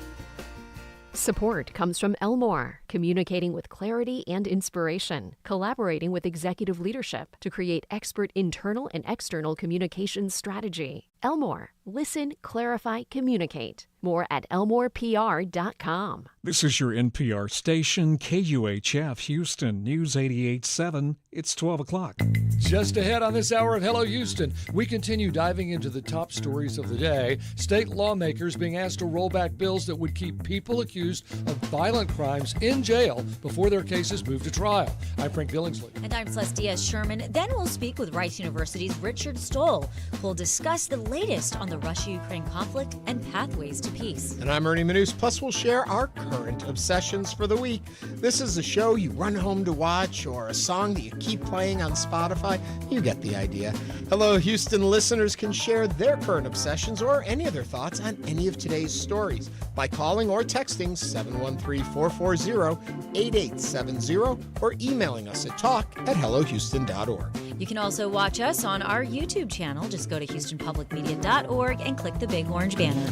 Speaker 23: Support comes from Elmore, communicating with clarity and inspiration, collaborating with executive leadership to create expert internal and external communications strategy. Elmore, listen, clarify, communicate. More at elmorepr.com.
Speaker 20: This is your NPR station, KUHF Houston, News 88.7. It's 12 o'clock.
Speaker 3: Just ahead on this hour of Hello Houston, we continue diving into the top stories of the day. State lawmakers being asked to roll back bills that would keep people accused of violent crimes in jail before their cases move to trial. I'm Frank Billingsley.
Speaker 2: And I'm Celeste Díaz Schurman. Then we'll speak with Rice University's Richard Stoll, who'll discuss the latest on the Russia-Ukraine conflict and pathways to peace.
Speaker 1: And I'm Ernie Manouse. Plus, we'll share our current obsessions for the week. This is a show you run home to watch or a song that you keep playing on Spotify. You get the idea. Hello, Houston listeners can share their current obsessions or any of their thoughts on any of today's stories by calling or texting 713-440-8870 or emailing us at talk@hellohouston.org.
Speaker 2: You can also watch us on our YouTube channel. Just go to houstonpublicmedia.org and click the big orange banner.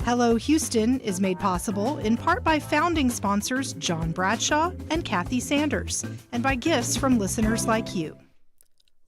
Speaker 10: Hello Houston is made possible in part by founding sponsors John Bradshaw and Kathy Sanders, and by gifts from listeners like you.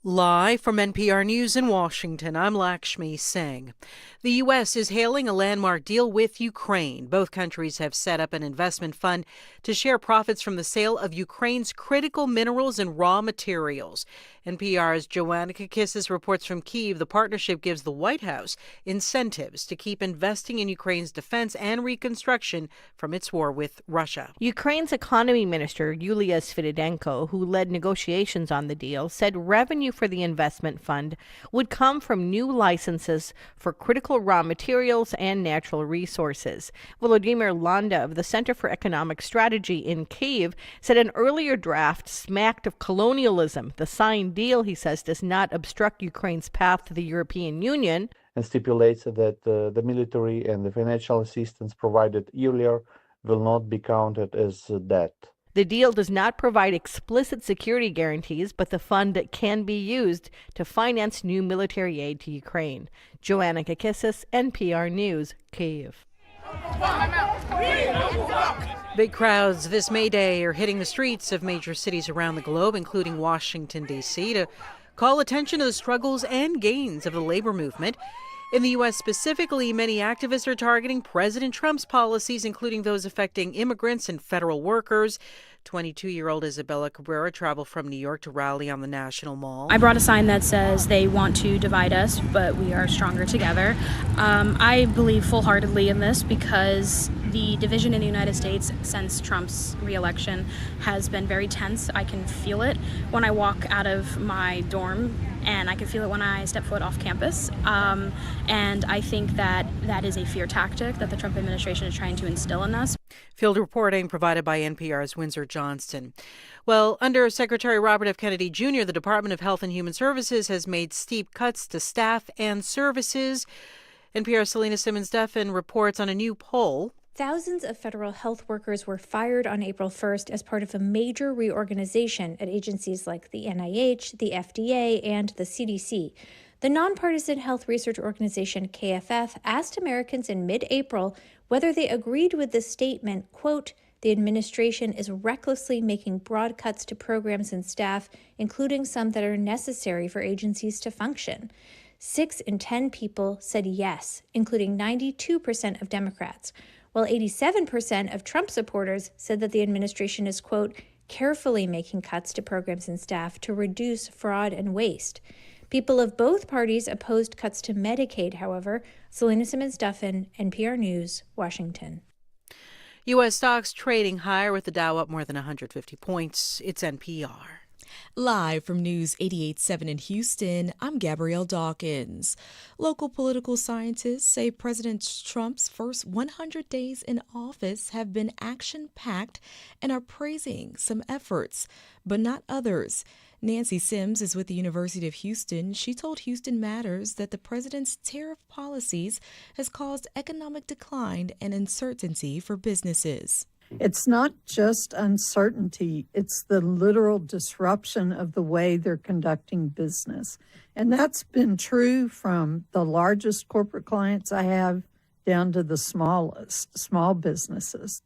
Speaker 11: Live from NPR News in Washington, I'm Lakshmi Singh. The U.S. is hailing a landmark deal with Ukraine. Both countries have set up an investment fund to share profits from the sale of Ukraine's critical minerals and raw materials. NPR's Joanna Kakissis reports from Kyiv the partnership gives the White House incentives to keep investing in Ukraine's defense and reconstruction from its war with Russia.
Speaker 12: Ukraine's economy minister, Yulia Svidenko, who led negotiations on the deal, said revenue for the investment fund would come from new licenses for critical raw materials and natural resources. Volodymyr Landa of the Center for Economic Strategy in Kyiv said an earlier draft smacked of colonialism. The signed deal, he says, does not obstruct Ukraine's path to the European Union.
Speaker 24: And stipulates that the military and the financial assistance provided earlier will not be counted as debt.
Speaker 12: The deal does not provide explicit security guarantees, but the fund can be used to finance new military aid to Ukraine. Joanna Kakissis, NPR News, Kyiv.
Speaker 11: Big crowds this May Day are hitting the streets of major cities around the globe, including Washington, D.C., to call attention to the struggles and gains of the labor movement. In the U.S. specifically, many activists are targeting President Trump's policies, including those affecting immigrants and federal workers. 22-year-old Isabella Cabrera traveled from New York to rally on the National Mall.
Speaker 25: I brought a sign that says they want to divide us, but we are stronger together. I believe full-heartedly in this because the division in the United States since Trump's re-election has been very tense. I can feel it when I walk out of my dorm, and I can feel it when I step foot off campus. And I think that that is a fear tactic that the Trump administration is trying to instill in us.
Speaker 11: Field reporting provided by NPR's Windsor Johnston. Well, under Secretary Robert F. Kennedy Jr., the Department of Health and Human Services has made steep cuts to staff and services. NPR's Selena Simmons-Duffin reports on a new poll.
Speaker 26: Thousands of federal health workers were fired on April 1st as part of a major reorganization at agencies like the NIH, the FDA, and the CDC. The nonpartisan health research organization KFF asked Americans in mid-April whether they agreed with the statement, quote, "The administration is recklessly making broad cuts to programs and staff, including some that are necessary for agencies to function." 6 in 10 people said yes, including 92% of Democrats, while 87% of Trump supporters said that the administration is, quote, "carefully making cuts to programs and staff to reduce fraud and waste." People of both parties opposed cuts to Medicaid, however. Selena Simmons-Duffin, NPR News, Washington.
Speaker 11: U.S. stocks trading higher with the Dow up more than 150 points. It's NPR.
Speaker 14: Live from News 88.7 in Houston, I'm Gabrielle Dawkins. Local political scientists say President Trump's first 100 days in office have been action-packed and are praising some efforts, but not others. Nancy Sims is with the University of Houston. She told Houston Matters that the president's tariff policies has caused economic decline and uncertainty for businesses.
Speaker 15: It's not just uncertainty, it's the literal disruption of the way they're conducting business. And that's been true from the largest corporate clients I have down to the smallest, small businesses.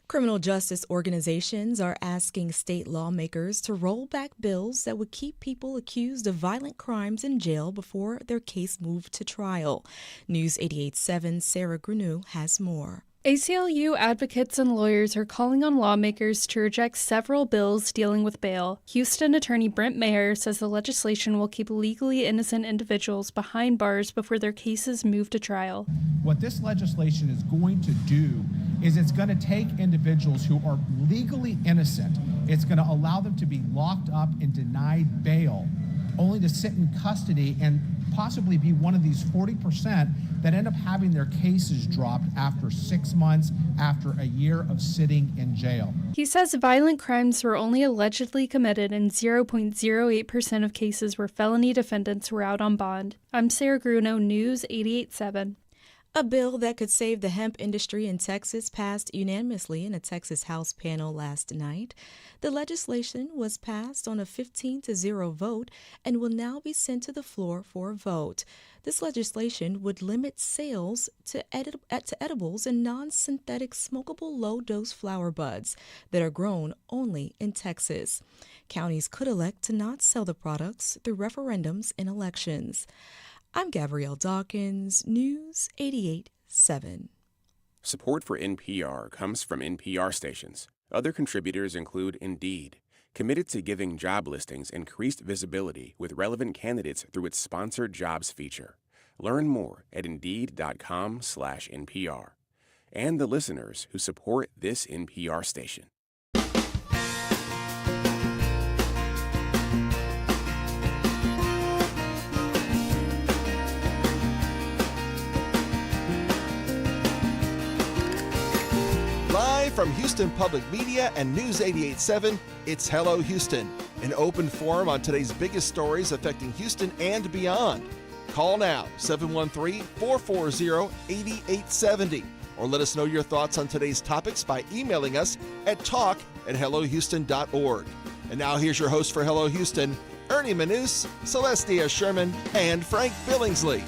Speaker 14: Criminal justice organizations are asking state lawmakers to roll back bills that would keep people accused of violent crimes in jail before their case moved to trial. News 88.7's Sarah Grenou has more.
Speaker 25: ACLU advocates and lawyers are calling on lawmakers to reject several bills dealing with bail. Houston Attorney Brent Mayer says the legislation will keep legally innocent individuals behind bars before their cases move to trial.
Speaker 16: What this legislation is going to do is it's going to take individuals who are legally innocent, it's going to allow them to be locked up and denied bail, only to sit in custody and possibly be one of these 40% that end up having their cases dropped after 6 months, after a year of sitting in jail.
Speaker 25: He says violent crimes were only allegedly committed in 0.08% of cases where felony defendants were out on bond. I'm Sarah Gruno, News 88.7.
Speaker 14: A bill that could save the hemp industry in Texas passed unanimously in a Texas House panel last night. The legislation was passed on a 15-0 vote and will now be sent to the floor for a vote. This legislation would limit sales to edibles and non-synthetic smokable low-dose flower buds that are grown only in Texas. Counties could elect to not sell the products through referendums and elections. I'm Gabrielle Dawkins, News 88.7.
Speaker 17: Support for NPR comes from NPR stations. Other contributors include Indeed, committed to giving job listings increased visibility with relevant candidates through its sponsored jobs feature. Learn more at Indeed.com/NPR. And the listeners who support this NPR station.
Speaker 13: From Houston Public Media and News 88.7, it's Hello Houston, an open forum on today's biggest stories affecting Houston and beyond. Call now, 713-440-8870, or let us know your thoughts on today's topics by emailing us at talk@hellohouston.org. And now here's your host for Hello Houston, Ernie Manouse, Celeste Díaz Schurman, and Frank Billingsley.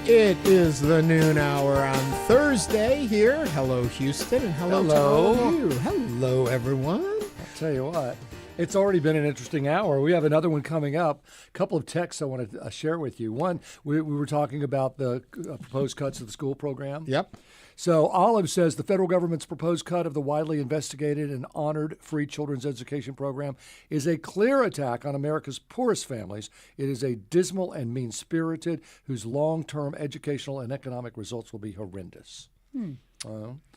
Speaker 1: It is the noon hour on Thursday here. Hello, Houston, and hello to all of you. Hello, everyone.
Speaker 3: I'll tell you what, it's already been an interesting hour. We have another one coming up. A couple of texts I want to share with you. One, we were talking about the proposed cuts to the school program.
Speaker 1: Yep.
Speaker 3: So Olive says the federal government's proposed cut of the widely investigated and honored free children's education program is a clear attack on America's poorest families. It is a dismal and mean-spirited whose long-term educational and economic results will be horrendous.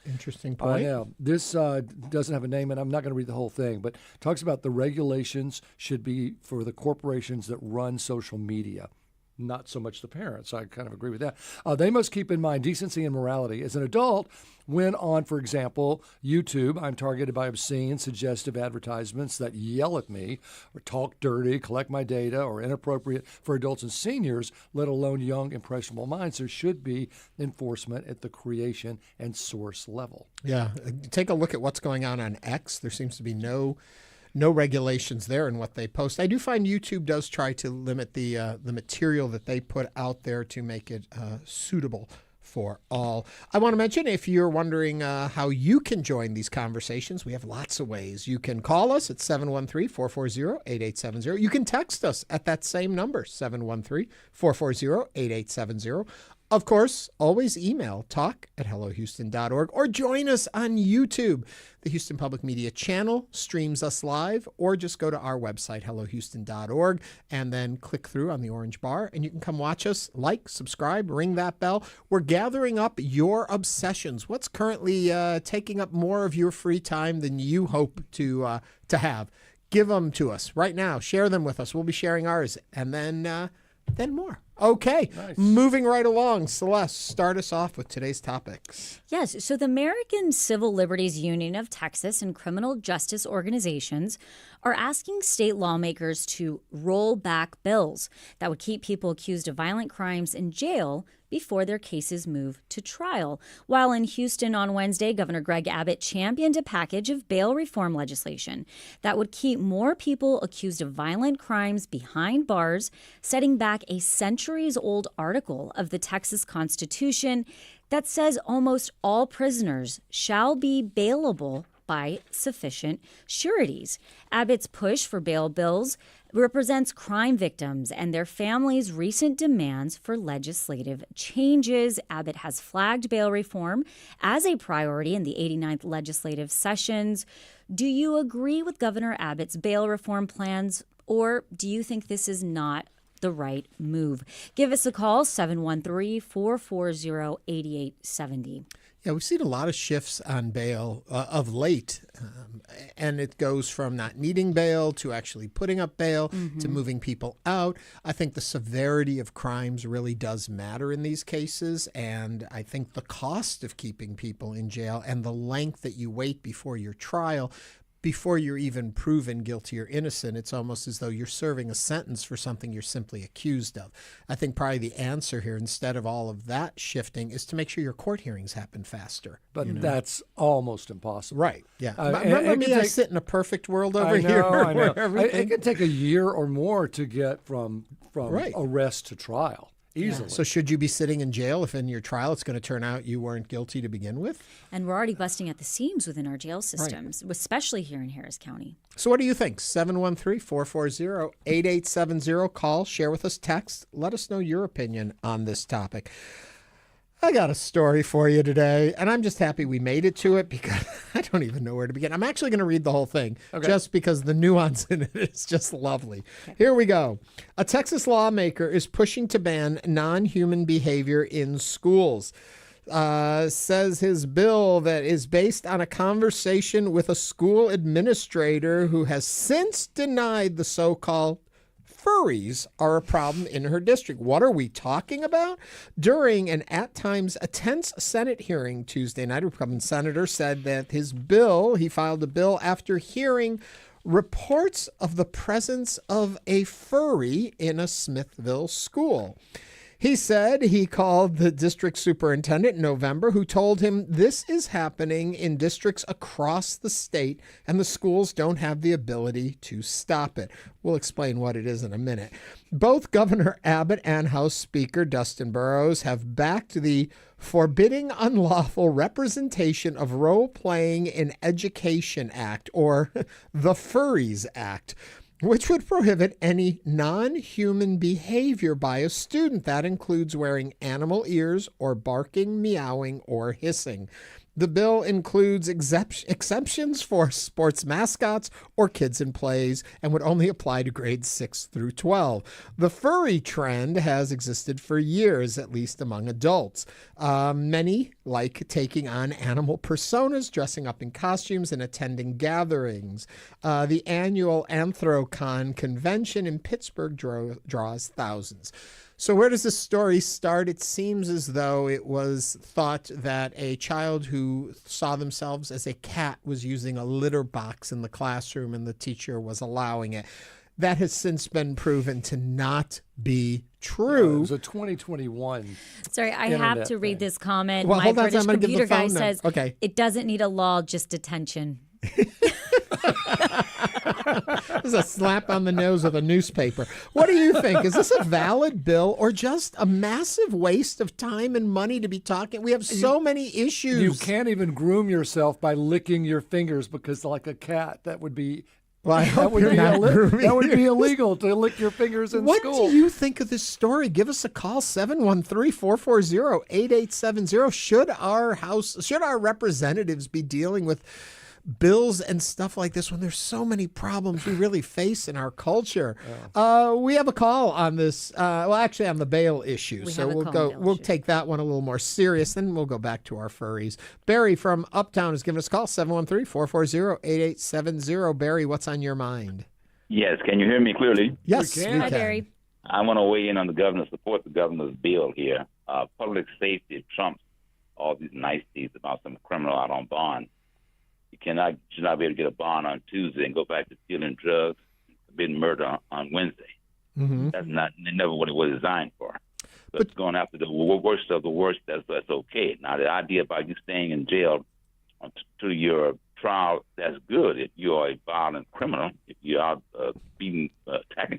Speaker 1: Interesting point.
Speaker 3: I know. This doesn't have a name, and I'm not going to read the whole thing, but talks about the regulations should be for the corporations that run social media. Not so much the parents. I kind of agree with that. They must keep in mind decency and morality. As an adult, when on, for example, YouTube, I'm targeted by obscene, suggestive advertisements that yell at me or talk dirty, collect my data, or inappropriate for adults and seniors, let alone young, impressionable minds. There should be enforcement at the creation and source level.
Speaker 1: Yeah. Take a look at what's going on X. There seems to be no regulations there in what they post. I do find YouTube does try to limit the material that they put out there to make it suitable for all. I want to mention, if you're wondering how you can join these conversations, we have lots of ways. You can call us at 713-440-8870. You can text us at that same number, 713-440-8870. Of course, always email talk@hellohouston.org or join us on YouTube. The Houston Public Media channel streams us live, or just go to our website, hellohouston.org, and then click through on the orange bar, and you can come watch us, like, subscribe, ring that bell. We're gathering up your obsessions. What's currently taking up more of your free time than you hope to have? Give them to us right now. Share them with us. We'll be sharing ours, and then more. Okay, nice. Moving right along. Celeste, start us off with today's topics.
Speaker 2: Yes, so the American Civil Liberties Union of Texas and criminal justice organizations are asking state lawmakers to roll back bills that would keep people accused of violent crimes in jail before their cases move to trial. While in Houston on Wednesday, Governor Greg Abbott championed a package of bail reform legislation that would keep more people accused of violent crimes behind bars, setting back a centuries-old article of the Texas Constitution that says almost all prisoners shall be bailable by sufficient sureties. Abbott's push for bail bills represents crime victims and their families' recent demands for legislative changes. Abbott has flagged bail reform as a priority in the 89th legislative sessions. Do you agree with Governor Abbott's bail reform plans, or do you think this is not the right move? Give us a call, 713-440-8870.
Speaker 1: Yeah, we've seen a lot of shifts on bail of late, and it goes from not needing bail to actually putting up bail to moving people out. I think the severity of crimes really does matter in these cases, and I think the cost of keeping people in jail and the length that you wait before your trial, before you're even proven guilty or innocent, it's almost as though you're serving a sentence for something you're simply accused of. I think probably the answer here, instead of all of that shifting, is to make sure your court hearings happen faster.
Speaker 3: But that's almost impossible.
Speaker 1: Right, yeah. Remember me, I sit in a perfect world over here.
Speaker 3: I know. It can take a year or more to get from arrest to trial. Easily.
Speaker 1: Yeah. So should you be sitting in jail if in your trial it's going to turn out you weren't guilty to begin with?
Speaker 2: And we're already busting at the seams within our jail systems, especially here in Harris County.
Speaker 1: So what do you think? 713-440-8870. Call, share with us, text. Let us know your opinion on this topic. I got a story for you today, and I'm just happy we made it to it because I don't even know where to begin. I'm actually going to read the whole thing just because the nuance in it is just lovely. Okay. Here we go. A Texas lawmaker is pushing to ban non-human behavior in schools. Says his bill that is based on a conversation with a school administrator who has since denied the so-called furries are a problem in her district. What are we talking about? During an at times a tense Senate hearing Tuesday night, a Republican senator said that he filed a bill after hearing reports of the presence of a furry in a Smithville school. He said he called the district superintendent in November, who told him this is happening in districts across the state and the schools don't have the ability to stop it. We'll explain what it is in a minute. Both Governor Abbott and House Speaker Dustin Burrows have backed the Forbidding Unlawful Representation of Role-Playing in Education Act, or the Furries Act, which would prohibit any non-human behavior by a student. That includes wearing animal ears or barking, meowing, or hissing. The bill includes exceptions for sports mascots or kids in plays and would only apply to grades 6 through 12. The furry trend has existed for years, at least among adults. Many like taking on animal personas, dressing up in costumes, and attending gatherings. The annual Anthrocon convention in Pittsburgh draws thousands. So where does this story start? It seems as though it was thought that a child who saw themselves as a cat was using a litter box in the classroom and the teacher was allowing it. That has since been proven to not be true.
Speaker 3: It was a 2021.
Speaker 2: Sorry, I have to read this comment.
Speaker 1: Well,
Speaker 2: My
Speaker 1: hold on,
Speaker 2: British
Speaker 1: I'm gonna give the
Speaker 2: computer guy
Speaker 1: phone
Speaker 2: says,
Speaker 1: okay.
Speaker 2: It doesn't need a law, just detention.
Speaker 1: This is a slap on the nose of a newspaper. What do you think? Is this a valid bill or just a massive waste of time and money to be talking? We have so many issues.
Speaker 3: You can't even groom yourself by licking your fingers because, like a cat, that would be
Speaker 1: Well, I hope you're not grooming.
Speaker 3: That would be illegal to lick your fingers in
Speaker 1: What
Speaker 3: school.
Speaker 1: do you think of this story? Give us a call, 713-440-8870. Should our representatives be dealing with bills and stuff like this when there's so many problems we really face in our culture? We have a call on this. Actually, on the bail issue. So we'll take that one a little more serious. Then we'll go back to our furries. Barry from Uptown has given us a call, 713-440-8870. Barry, what's on your mind?
Speaker 4: Yes, can you hear me clearly?
Speaker 1: Yes, we can.
Speaker 4: Hi, Barry. I want to weigh in on support the governor's bill here. Public safety trumps all these niceties about some criminal out on bond. You should not be able to get a bond on Tuesday and go back to stealing drugs, committing murder on Wednesday.
Speaker 1: Mm-hmm.
Speaker 4: That's never what it was designed for. But going after the worst of the worst, that's okay. Now, the idea about you staying in jail to your trial, that's good if you are a violent criminal, if you're out attacking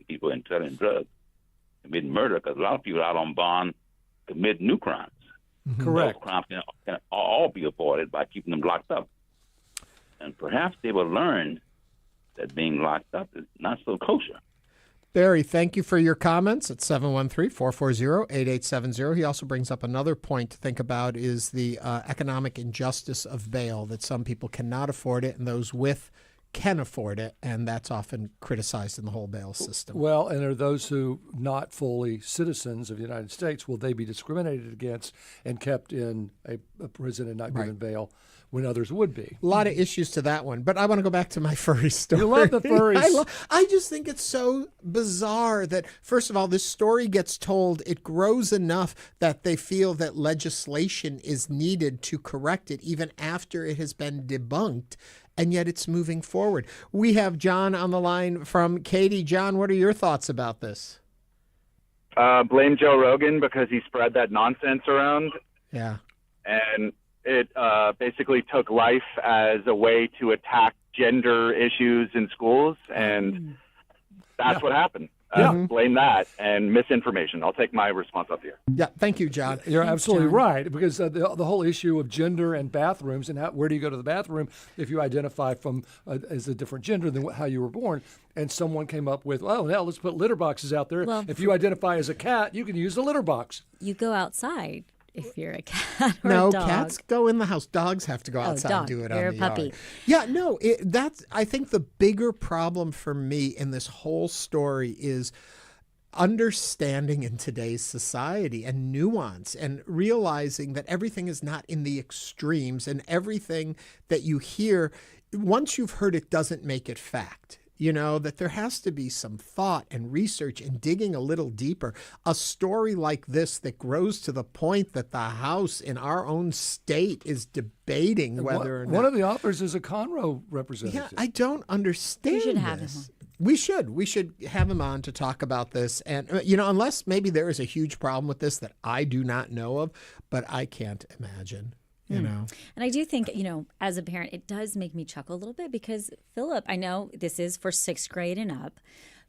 Speaker 4: people and selling drugs, committing murder, because a lot of people out on bond commit new crimes.
Speaker 3: Mm-hmm. Correct.
Speaker 4: Those crimes can all be avoided by keeping them locked up. And perhaps they will learn that being locked up is not so kosher.
Speaker 1: Barry, thank you for your comments at 713-440-8870. He also brings up another point to think about is the economic injustice of bail, that some people cannot afford it and those with can afford it, and that's often criticized in the whole bail system.
Speaker 3: Well, and are those who not fully citizens of the United States, will they be discriminated against and kept in a prison and not given bail when others would be?
Speaker 1: A lot of issues to that one, but I want to go back to my furry story.
Speaker 3: You love the furries.
Speaker 1: I just think it's so bizarre that, first of all, this story gets told, it grows enough that they feel that legislation is needed to correct it even after it has been debunked, and yet it's moving forward. We have John on the line from Katy. John, what are your thoughts about this?
Speaker 6: Blame Joe Rogan because he spread that nonsense around.
Speaker 1: Yeah.
Speaker 6: And it basically took life as a way to attack gender issues in schools, and that's what happened. Blame that and misinformation. I'll take my response up here.
Speaker 1: Yeah, thank you, John.
Speaker 3: You're absolutely right, because the whole issue of gender and bathrooms and where do you go to the bathroom if you identify as a different gender than how you were born. And someone came up with, let's put litter boxes out there.
Speaker 2: Well,
Speaker 3: if you identify as a cat, you can use the litter box.
Speaker 2: You go outside if you're a cat or
Speaker 1: no,
Speaker 2: a dog.
Speaker 1: Cats go in the house. Dogs have to go outside and do it
Speaker 2: you're
Speaker 1: on the
Speaker 2: a puppy.
Speaker 1: yard. Yeah, no, that's, I think the bigger problem for me in this whole story is understanding in today's society and nuance and realizing that everything is not in the extremes, and everything that you hear, once you've heard it, doesn't make it fact. You know, that there has to be some thought and research and digging a little deeper. A story like this that grows to the point that the House in our own state is debating whether or not.
Speaker 3: One of the authors is a Conroe representative.
Speaker 1: Yeah, I don't understand.
Speaker 2: We should have him
Speaker 1: this. We should have him on to talk about this. And, unless maybe there is a huge problem with this that I do not know of, but I can't imagine. You know.
Speaker 2: And I do think, as a parent, it does make me chuckle a little bit because Philip, I know this is for 6th grade and up,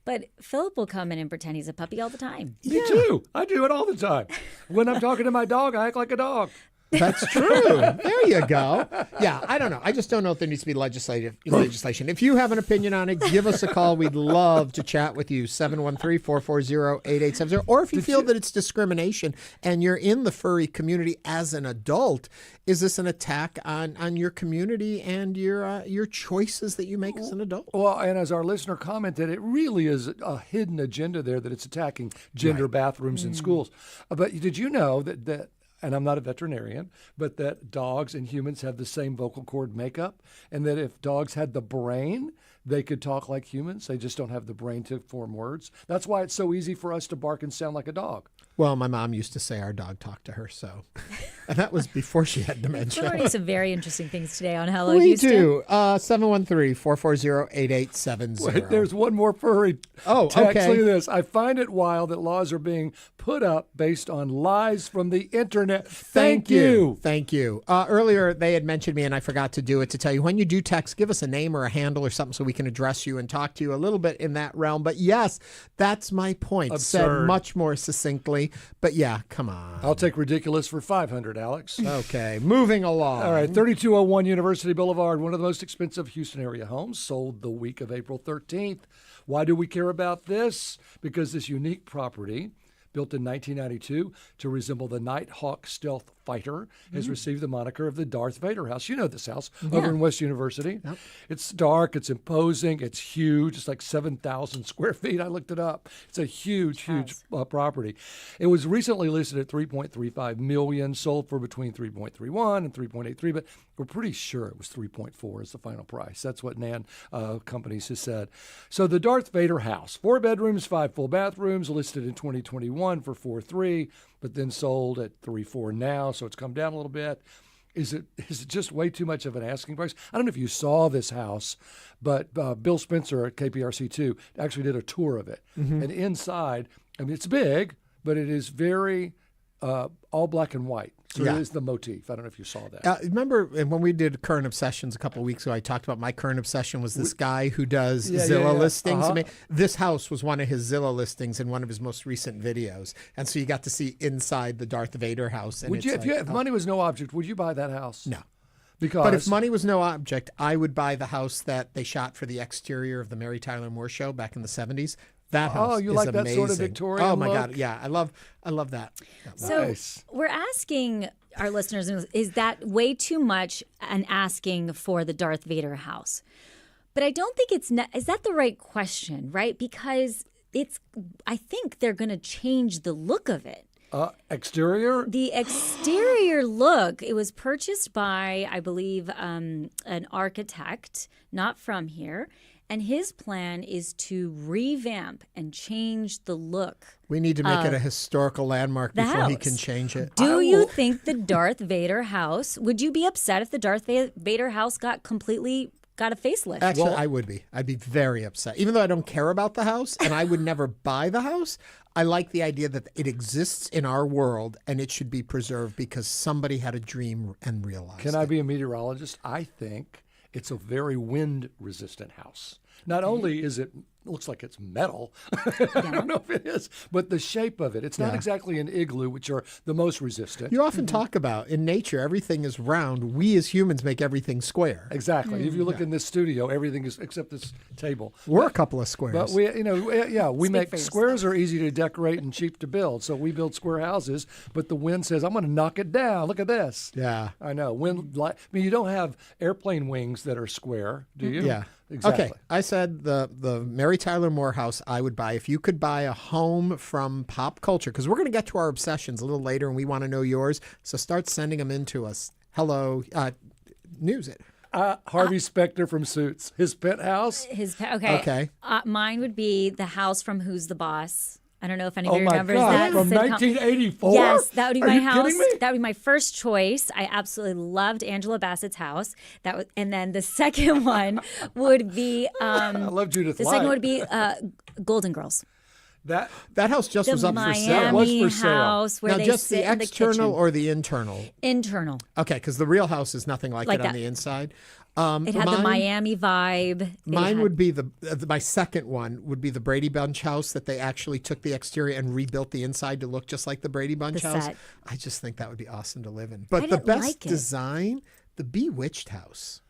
Speaker 2: but Philip will come in and pretend he's a puppy all the time.
Speaker 3: Me too. I do it all the time. When I'm talking to my dog, I act like a dog.
Speaker 1: That's true. There you go. Yeah, I don't know. I just don't know if there needs to be legislation. If you have an opinion on it, give us a call. We'd love to chat with you, 713-440-8870. Or if you feel that it's discrimination and you're in the furry community as an adult, is this an attack on your community and your choices that you make as an adult?
Speaker 3: Well, and as our listener commented, it really is a hidden agenda there that it's attacking gender bathrooms in schools. But did you know that and I'm not a veterinarian, but that dogs and humans have the same vocal cord makeup, and that if dogs had the brain, they could talk like humans. They just don't have the brain to form words. That's why it's so easy for us to bark and sound like a dog.
Speaker 1: Well, my mom used to say our dog talked to her, and that was before she had dementia.
Speaker 2: We're learning some very interesting things today on Hello
Speaker 1: Houston.
Speaker 2: We
Speaker 1: do. 713-440-8870.
Speaker 3: Wait, there's one more furry text.
Speaker 1: Okay.
Speaker 3: Look at this. I find it wild that laws are being put up based on lies from the internet. Thank you.
Speaker 1: Thank you. Earlier, they had mentioned me, and I forgot to do it, to tell you, when you do text, give us a name or a handle or something so we can address you and talk to you a little bit in that realm. But yes, that's my point.
Speaker 3: Absurd.
Speaker 1: Said much more succinctly. silly. But yeah, come on.
Speaker 3: I'll take ridiculous for $500, Alex.
Speaker 1: Okay, moving along.
Speaker 3: All right, 3201 University Boulevard, one of the most expensive Houston area homes, sold the week of April 13th. Why do we care about this? Because this unique property, built in 1992 to resemble the Nighthawk stealth fighter, has received the moniker of the Darth Vader house. You know this house over in West University. Yep. It's dark, it's imposing, it's huge. It's like 7,000 square feet. I looked it up. It's a huge property. It was recently listed at $3.35 million, sold for between $3.31 and $3.83, but we're pretty sure it was $3.4 is the final price. That's what Nan Companies has said. So the Darth Vader house, 4 bedrooms, 5 full bathrooms, listed in 2021 for $4.3, but then sold at $3.4 now, so it's come down a little bit. Is it just way too much of an asking price? I don't know if you saw this house, but Bill Spencer at KPRC2 actually did a tour of it. And inside, I mean, it's big, but it is very all black and white. So it is the motif. I don't know if you saw that.
Speaker 1: Remember when we did Current Obsessions a couple of weeks ago, I talked about my current obsession was this guy who does Zillow listings. I mean, this house was one of his Zillow listings in one of his most recent videos. And so you got to see inside the Darth Vader house. And
Speaker 3: Would you, if money was no object, would you buy that house?
Speaker 1: No.
Speaker 3: But
Speaker 1: if money was no object, I would buy the house that they shot for the exterior of the Mary Tyler Moore show back in the 70s. That house
Speaker 3: you
Speaker 1: is
Speaker 3: like
Speaker 1: amazing.
Speaker 3: that sort of Victorian
Speaker 1: Oh my
Speaker 3: look?
Speaker 1: God, yeah, I love that.
Speaker 2: So we're asking our listeners, is that way too much an asking for the Darth Vader house? But I don't think is that the right question, right? Because I think they're going to change the look of it.
Speaker 3: Exterior?
Speaker 2: The exterior look, it was purchased by, I believe, an architect, not from here. And his plan is to revamp and change the look.
Speaker 1: We need to make it a historical landmark before he can change it.
Speaker 2: Do you think the Darth Vader house, would you be upset if the Darth Vader house got a facelift?
Speaker 1: Actually, I would be. I'd be very upset. Even though I don't care about the house and I would never buy the house, I like the idea that it exists in our world and it should be preserved because somebody had a dream and realized
Speaker 3: Can I be a meteorologist? I think it's a very wind-resistant house. Not only looks like it's metal. I don't know if it is, but the shape of it. It's not exactly an igloo, which are the most resistant.
Speaker 1: You often talk about in nature, everything is round. We as humans make everything square.
Speaker 3: Exactly. If you look in this studio, everything is except this table.
Speaker 1: We're a couple of squares.
Speaker 3: But we make squares are easy to decorate and cheap to build. So we build square houses, but the wind says, I'm going to knock it down. Look at this.
Speaker 1: Yeah.
Speaker 3: I know. You don't have airplane wings that are square, do you?
Speaker 1: Yeah.
Speaker 3: Exactly.
Speaker 1: Okay, I said the Mary Tyler Moore house I would buy. If you could buy a home from pop culture, because we're going to get to our obsessions a little later and we want to know yours, so start sending them in to us. Hello, news it.
Speaker 3: Harvey Specter from Suits. His penthouse?
Speaker 1: Okay.
Speaker 2: Mine would be the house from Who's the Boss. I don't know if anybody remembers
Speaker 3: God,
Speaker 2: that.
Speaker 3: From 1984?
Speaker 2: Yes, that would be my house.
Speaker 3: Kidding me?
Speaker 2: That would be my first choice. I absolutely loved Angela Bassett's house. And then the second one would be
Speaker 3: I love Judith
Speaker 2: The
Speaker 3: Light.
Speaker 2: second would be Golden Girls.
Speaker 1: That house just was up for sale.
Speaker 2: Miami house where
Speaker 1: now,
Speaker 2: they
Speaker 1: just
Speaker 2: sit
Speaker 1: the
Speaker 2: in the
Speaker 1: external
Speaker 2: kitchen.
Speaker 1: or the internal?
Speaker 2: Internal.
Speaker 1: Okay, because the real house is nothing like it
Speaker 2: that.
Speaker 1: on the inside.
Speaker 2: It had the Miami vibe.
Speaker 1: Mine would be my second one would be the Brady Bunch house that they actually took the exterior and rebuilt the inside to look just like the Brady Bunch house.
Speaker 2: Set.
Speaker 1: I just think that would be awesome to live in. But
Speaker 2: I
Speaker 1: the
Speaker 2: didn't
Speaker 1: best
Speaker 2: like it.
Speaker 1: design, the Bewitched house,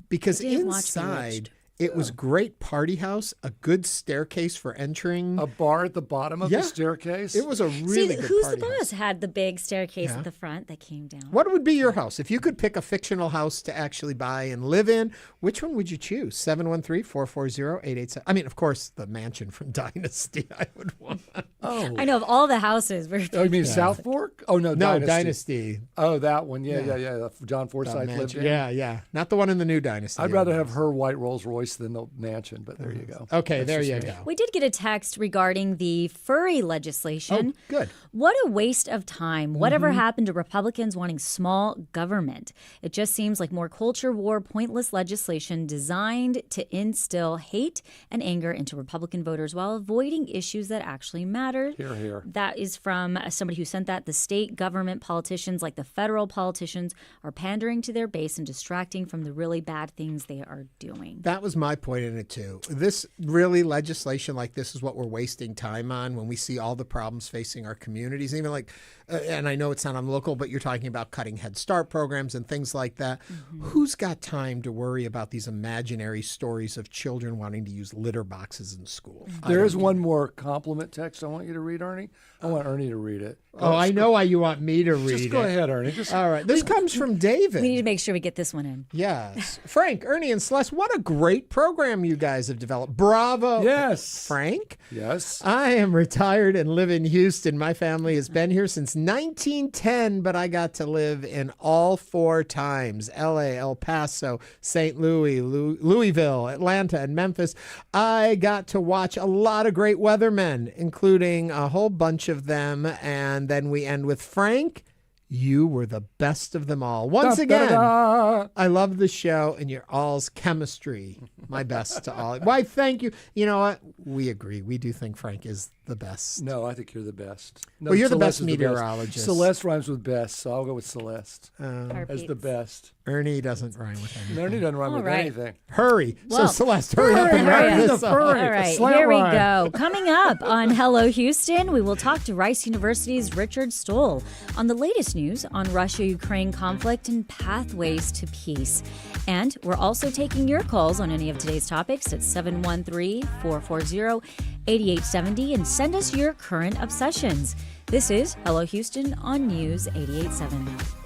Speaker 1: because
Speaker 2: I didn't watch
Speaker 1: inside
Speaker 2: Bewitched.
Speaker 1: it was great party house, a good staircase for entering,
Speaker 3: a bar at the bottom of the staircase.
Speaker 1: It was a really good
Speaker 2: Who's
Speaker 1: party
Speaker 2: the Boss
Speaker 1: house.
Speaker 2: had the big staircase at the front that came down.
Speaker 1: What would be your house? If you could pick a fictional house to actually buy and live in, which one would you choose? 713-440-887. I mean, of course, the mansion from Dynasty I would want.
Speaker 3: Oh.
Speaker 2: I know of all the houses.
Speaker 3: You mean South Fork? Oh, no,
Speaker 1: Dynasty.
Speaker 3: Oh, that one. Yeah. John Forsythe lived in.
Speaker 1: Yeah. Not the one in the new Dynasty.
Speaker 3: I'd rather have her white Rolls Royce than the mansion, but there you go.
Speaker 1: Okay,
Speaker 3: That's
Speaker 1: there
Speaker 3: just
Speaker 1: you
Speaker 3: me.
Speaker 1: go.
Speaker 2: We did get a text regarding the furry legislation.
Speaker 1: Oh, good.
Speaker 2: What a waste of time. Whatever happened to Republicans wanting small government? It just seems like more culture war, pointless legislation designed to instill hate and anger into Republican voters while avoiding issues that actually matter.
Speaker 3: Hear, hear.
Speaker 2: That is from somebody who sent that. The state government politicians, like the federal politicians, are pandering to their base and distracting from the really bad things they are doing.
Speaker 1: That was was my point in it too. This really legislation like this is what we're wasting time on when we see all the problems facing our communities. Even like, and I know it's not on local, but you're talking about cutting Head Start programs and things like that. Who's got time to worry about these imaginary stories of children wanting to use litter boxes in school?
Speaker 3: There is one more compliment text I want you to read, Ernie. I want Ernie to read it.
Speaker 1: I know why you want me to read it.
Speaker 3: Just go ahead, Ernie.
Speaker 1: All right. This comes from David.
Speaker 2: We need to make sure we get this one in.
Speaker 1: Yes. Frank, Ernie, and Celeste, what a great program you guys have developed. Bravo.
Speaker 3: Yes.
Speaker 1: Frank?
Speaker 3: Yes.
Speaker 1: I am retired and live in Houston. My family has been here since 1910, but I got to live in all 4 times: L.A., El Paso, St. Louis, Louisville, Atlanta, and Memphis. I got to watch a lot of great weathermen, including a whole bunch of them. And then we end with Frank. You were the best of them all. Once again, I love the show and your all's chemistry. My best to all. Why, thank you. You know what? We agree. We do think Frank is the best.
Speaker 3: No, I think you're the best. No,
Speaker 1: well, you're the
Speaker 3: Celeste
Speaker 1: best
Speaker 3: is
Speaker 1: meteorologist.
Speaker 3: Celeste rhymes with best, so I'll go with Celeste as the best.
Speaker 1: Ernie doesn't rhyme with anything.
Speaker 3: Ernie doesn't rhyme with anything.
Speaker 1: Hurry.
Speaker 2: Well,
Speaker 1: so Celeste, hurry up and wrap this up.
Speaker 2: All right, here we go. Coming up on Hello Houston, we will talk to Rice University's Richard Stoll on the latest news on Russia-Ukraine conflict and pathways to peace. And we're also taking your calls on any of today's topics at 713-440-8870 and send us your current obsessions. This is Hello Houston on News 88.7.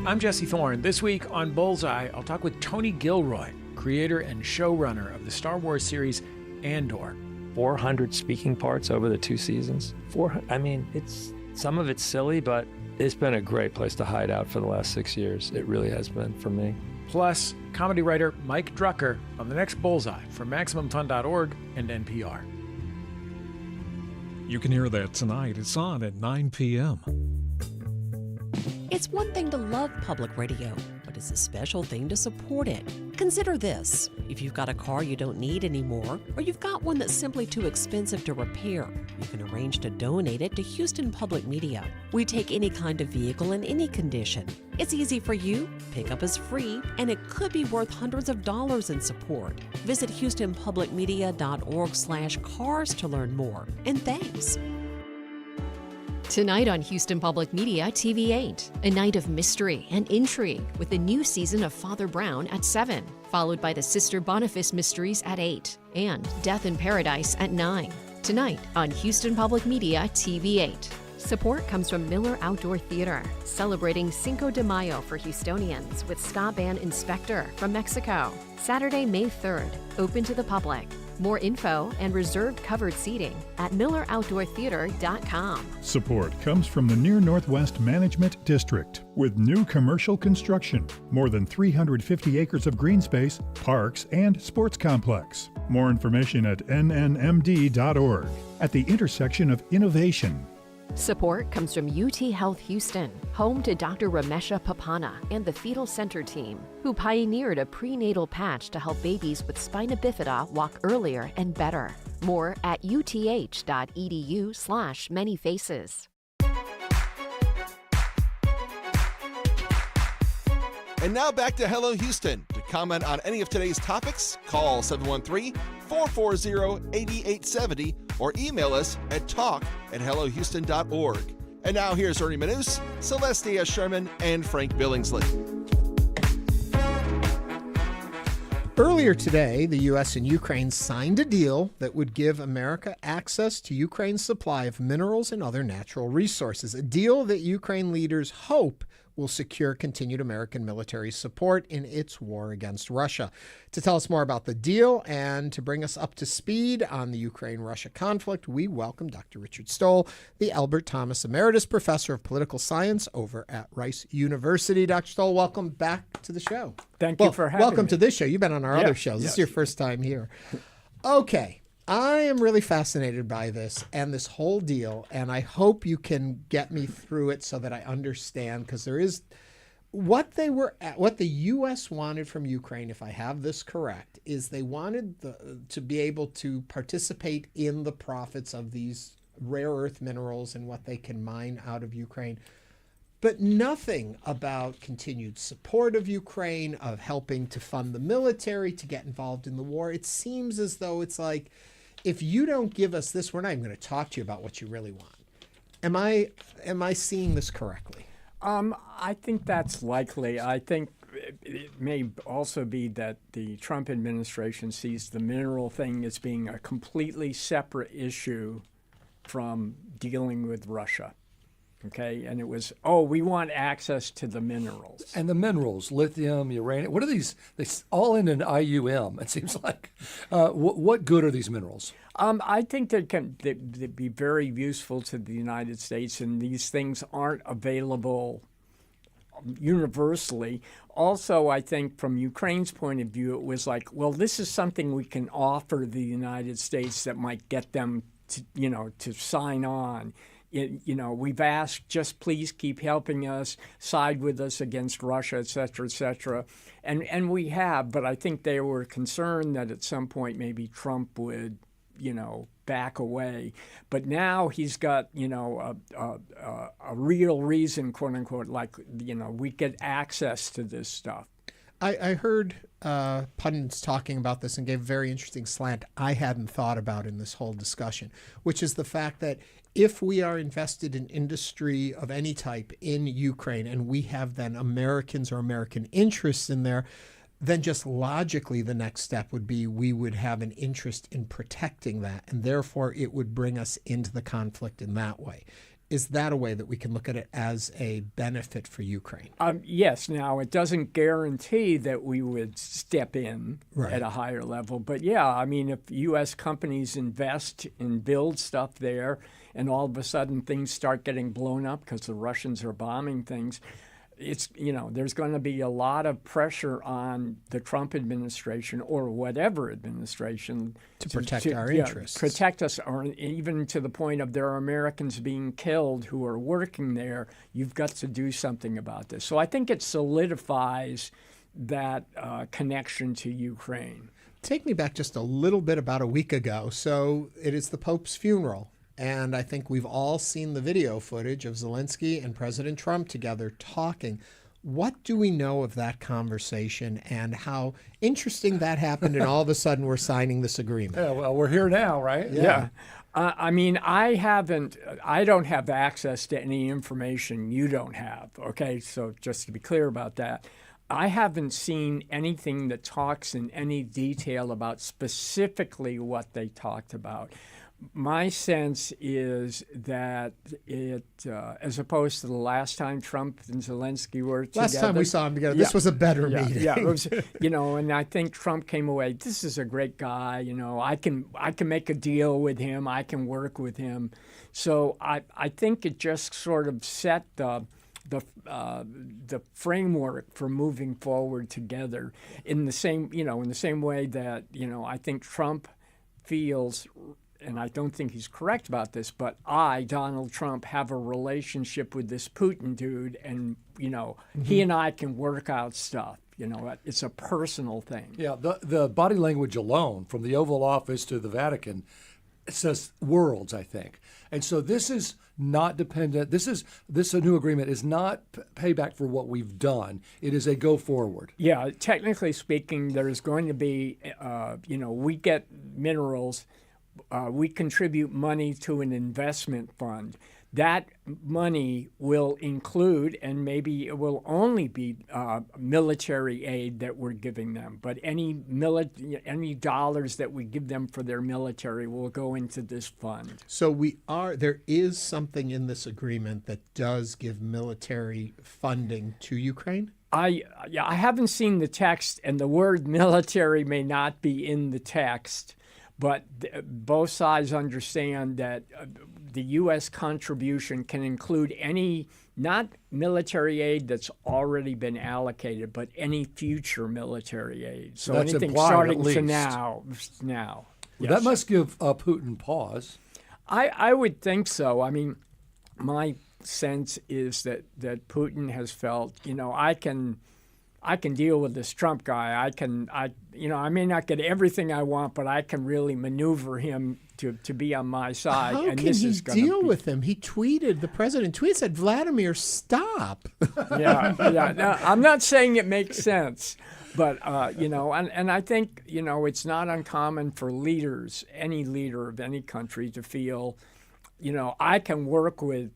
Speaker 5: I'm Jesse Thorne. This week on Bullseye, I'll talk with Tony Gilroy, creator and showrunner of the Star Wars series Andor.
Speaker 9: 400 speaking parts over the 2 seasons. It's some of it's silly, but it's been a great place to hide out for the last 6 years. It really has been for me.
Speaker 5: Plus, comedy writer Mike Drucker on the next Bullseye from MaximumFun.org and NPR.
Speaker 20: You can hear that tonight. It's on at 9 p.m.
Speaker 18: It's one thing to love public radio, but it's a special thing to support it. Consider this. If you've got a car you don't need anymore, or you've got one that's simply too expensive to repair, you can arrange to donate it to Houston Public Media. We take any kind of vehicle in any condition. It's easy for you, pickup is free, and it could be worth hundreds of dollars in support. Visit HoustonPublicMedia.org/cars to learn more. And thanks.
Speaker 23: Tonight on Houston Public Media TV8, a night of mystery and intrigue with the new season of Father Brown at 7, followed by the Sister Boniface mysteries at 8, and Death in Paradise at 9. Tonight on Houston Public Media TV8. Support comes from Miller Outdoor Theater, celebrating Cinco de Mayo for Houstonians with ska band Inspector from Mexico. Saturday, May 3rd, open to the public. More info and reserved covered seating at MillerOutdoorTheater.com.
Speaker 19: Support comes from the Near Northwest Management District with new commercial construction, more than 350 acres of green space, parks, and sports complex. More information at nnmd.org. At the intersection of innovation.
Speaker 23: Support comes from UT Health Houston, home to Dr. Ramesha Papana and the Fetal Center team, who pioneered a prenatal patch to help babies with spina bifida walk earlier and better. More at uth.edu/manyfaces.
Speaker 13: And now back to Hello Houston. To comment on any of today's topics, call 713-440-8870 or email us at talk@hellohouston.org. And now here's Ernie Manouse, Celeste Díaz Schurman, and Frank Billingsley.
Speaker 1: Earlier today, the U.S. and Ukraine signed a deal that would give America access to Ukraine's supply of minerals and other natural resources, a deal that Ukraine leaders hope will secure continued American military support in its war against Russia. To tell us more about the deal and to bring us up to speed on the Ukraine-Russia conflict, we welcome Dr. Richard Stoll, the Albert Thomas Emeritus Professor of Political Science over at Rice University. Dr. Stoll, welcome back to the show.
Speaker 21: Thank you for having
Speaker 1: welcome
Speaker 21: me.
Speaker 1: to this show. You've been on our other shows. This is your first time here. Okay. I am really fascinated by this and this whole deal, and I hope you can get me through it so that I understand, because there is what the U.S. wanted from Ukraine, if I have this correct, is they wanted to be able to participate in the profits of these rare earth minerals and what they can mine out of Ukraine, but nothing about continued support of Ukraine, of helping to fund the military, to get involved in the war. It seems as though it's like, if you don't give us this, we're not even going to talk to you about what you really want. Am I seeing this correctly?
Speaker 7: I think that's likely. I think it may also be that the Trump administration sees the mineral thing as being a completely separate issue from dealing with Russia. Okay, and it was, we want access to the minerals.
Speaker 3: And the minerals, lithium, uranium, what are these? They all end in IUM, it seems like. What good are these minerals?
Speaker 7: I think they'd be very useful to the United States, and these things aren't available universally. Also, I think from Ukraine's point of view, it was like, well, this is something we can offer the United States that might get them to sign on. We've asked, just please keep helping us, side with us against Russia, et cetera, and we have. But I think they were concerned that at some point maybe Trump would, back away. But now he's got, a real reason, quote unquote, like, we get access to this stuff.
Speaker 1: I heard pundits talking about this and gave a very interesting slant I hadn't thought about in this whole discussion, which is the fact that if we are invested in industry of any type in Ukraine and we have then Americans or American interests in there, then just logically the next step would be we would have an interest in protecting that, and therefore it would bring us into the conflict in that way. Is that a way that we can look at it as a benefit for Ukraine?
Speaker 7: Yes. Now, it doesn't guarantee that we would step in at a higher level. But, yeah, I mean, if U.S. companies invest and build stuff there and all of a sudden things start getting blown up because the Russians are bombing things, it's, there's going to be a lot of pressure on the Trump administration or whatever administration
Speaker 1: to protect our interests.
Speaker 7: Protect us, or even to the point of there are Americans being killed who are working there. You've got to do something about this. So I think it solidifies that connection to Ukraine.
Speaker 1: Take me back just a little bit about a week ago. So it is the Pope's funeral. And I think we've all seen the video footage of Zelensky and President Trump together talking. What do we know of that conversation and how interesting that happened, and all of a sudden we're signing this agreement?
Speaker 3: Yeah, well, we're here now, right?
Speaker 7: Yeah. I mean, I don't have access to any information you don't have, okay? So just to be clear about that, I haven't seen anything that talks in any detail about specifically what they talked about. My sense is that it, as opposed to the last time Trump and Zelensky were together.
Speaker 1: Last time we saw them together, this was a better meeting.
Speaker 7: Yeah, it was, and I think Trump came away, this is a great guy, I can make a deal with him, I can work with him. So I think it just sort of set the framework for moving forward together in the same way that, I think Trump feels, and I don't think he's correct about this, but I, Donald Trump, have a relationship with this Putin dude, and, he and I can work out stuff. It's a personal thing.
Speaker 3: Yeah, the body language alone, from the Oval Office to the Vatican, it says worlds, I think. And so this is not dependent. This new agreement is not payback for what we've done. It is a go forward.
Speaker 7: Yeah, technically speaking, there's going to be, we get minerals. We contribute money to an investment fund. That money will include, and maybe it will only be, military aid that we're giving them. But any dollars that we give them for their military will go into this fund.
Speaker 1: So there is something in this agreement that does give military funding to Ukraine?
Speaker 7: I haven't seen the text, and the word military may not be in the text. But both sides understand that the U.S. contribution can include any, not military aid that's already been allocated, but any future military aid. So
Speaker 3: that's
Speaker 7: anything
Speaker 3: implied,
Speaker 7: starting to
Speaker 3: now.
Speaker 7: Well,
Speaker 3: yes. That must give Putin pause.
Speaker 7: I would think so. I mean, my sense is that Putin has felt, I can deal with this Trump guy. I may not get everything I want, but I can really maneuver him to be on my side.
Speaker 1: How
Speaker 7: and
Speaker 1: can
Speaker 7: this
Speaker 1: he
Speaker 7: is
Speaker 1: deal with him? He tweeted, the president tweeted, said, Vladimir, stop.
Speaker 7: Yeah. No, I'm not saying it makes sense, but, and I think, it's not uncommon for leaders, any leader of any country, to feel, I can work with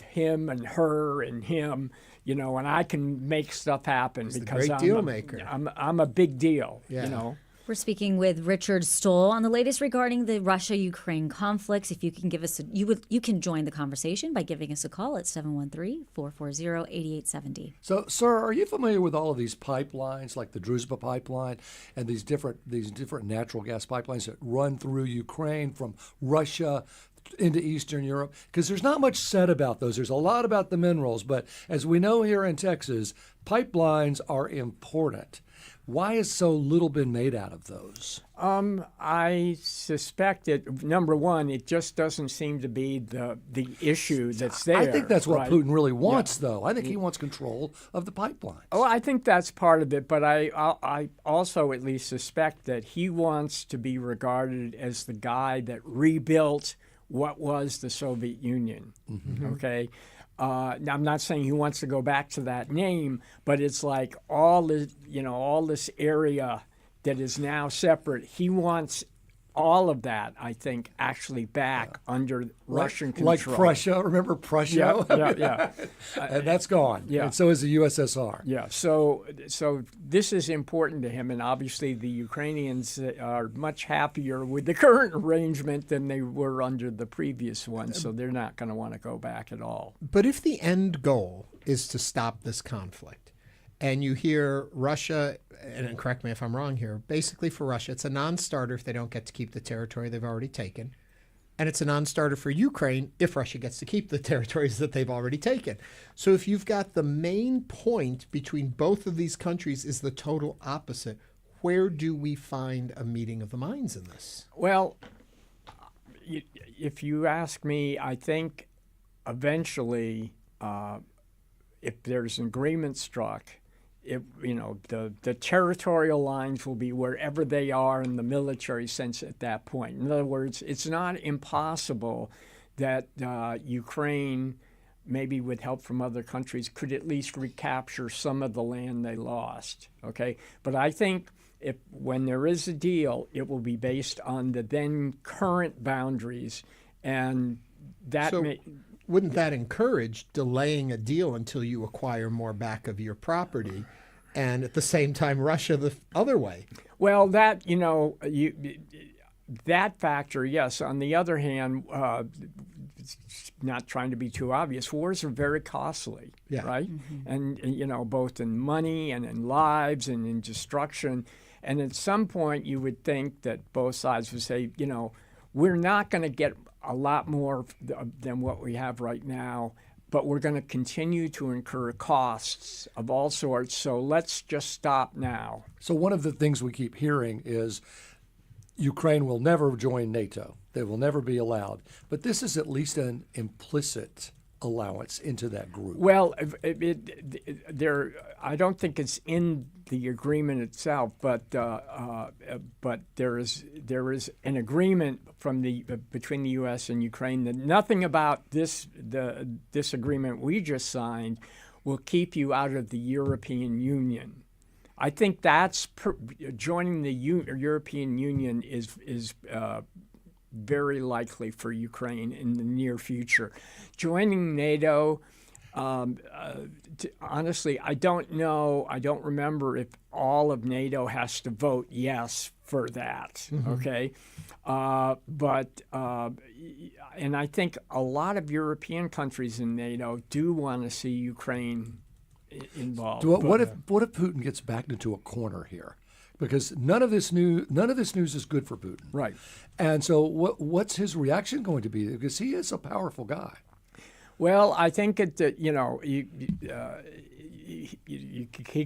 Speaker 7: him and her and him, and I can make stuff happen because
Speaker 1: great deal maker.
Speaker 7: I'm a big deal,
Speaker 2: We're speaking with Richard Stoll on the latest regarding the Russia-Ukraine conflicts. If you can give us, you can join the conversation by giving us a call at 713-440-8870.
Speaker 3: So, sir, are you familiar with all of these pipelines, like the Druzhba pipeline, and these different natural gas pipelines that run through Ukraine from Russia into Eastern Europe? Because there's not much said about those. There's a lot about the minerals, but as we know here in Texas, pipelines are important. Why has so little been made out of those?
Speaker 7: I suspect that, number one, it just doesn't seem to be the issue that's there.
Speaker 3: I think that's what
Speaker 7: right?
Speaker 3: Putin really wants, though. I think he wants control of the pipelines.
Speaker 7: Oh, I think that's part of it, but I also at least suspect that he wants to be regarded as the guy that rebuilt what was the Soviet Union, okay? Now, I'm not saying he wants to go back to that name, but it's like all this area that is now separate. He wants all of that, I think, actually back under Russian control.
Speaker 3: Like Prussia. Remember Prussia?
Speaker 7: Yeah.
Speaker 3: And that's gone.
Speaker 7: Yeah.
Speaker 3: And so is the USSR.
Speaker 7: Yeah. So this is important to him, and obviously the Ukrainians are much happier with the current arrangement than they were under the previous one, so they're not going to want to go back at all.
Speaker 1: But if the end goal is to stop this conflict, and you hear Russia, and correct me if I'm wrong here, basically for Russia, it's a non-starter if they don't get to keep the territory they've already taken. And it's a non-starter for Ukraine if Russia gets to keep the territories that they've already taken. So if you've got the main point between both of these countries is the total opposite, where do we find a meeting of the minds in this?
Speaker 7: Well, if you ask me, I think eventually, if there's an agreement struck, the territorial lines will be wherever they are in the military sense at that point. In other words, it's not impossible that Ukraine, maybe with help from other countries, could at least recapture some of the land they lost. Okay, but I think when there is a deal, it will be based on the then current boundaries, and that
Speaker 1: wouldn't that encourage delaying a deal until you acquire more back of your property, and at the same time Russia the other way?
Speaker 7: Well, that that factor, yes. On the other hand, not trying to be too obvious, wars are very costly, right? And both in money and in lives and in destruction. And at some point, you would think that both sides would say, we're not going to get a lot more than what we have right now, but we're going to continue to incur costs of all sorts, so let's just stop now.
Speaker 3: So one of the things we keep hearing is Ukraine will never join NATO. They will never be allowed. But this is at least an implicit allowance into that group.
Speaker 7: Well, I don't think it's in the agreement itself, but there is an agreement between the U.S. and Ukraine that nothing about this agreement we just signed will keep you out of the European Union. I think that's joining the European Union is very likely for Ukraine in the near future. Joining NATO, honestly, I don't know. I don't remember if all of NATO has to vote yes for that, okay? And I think a lot of European countries in NATO do want to see Ukraine involved.
Speaker 3: What if Putin gets backed into a corner here? Because none of this news is good for Putin.
Speaker 7: Right.
Speaker 3: And so what's his reaction going to be? Because he is a powerful guy.
Speaker 7: Well, I think he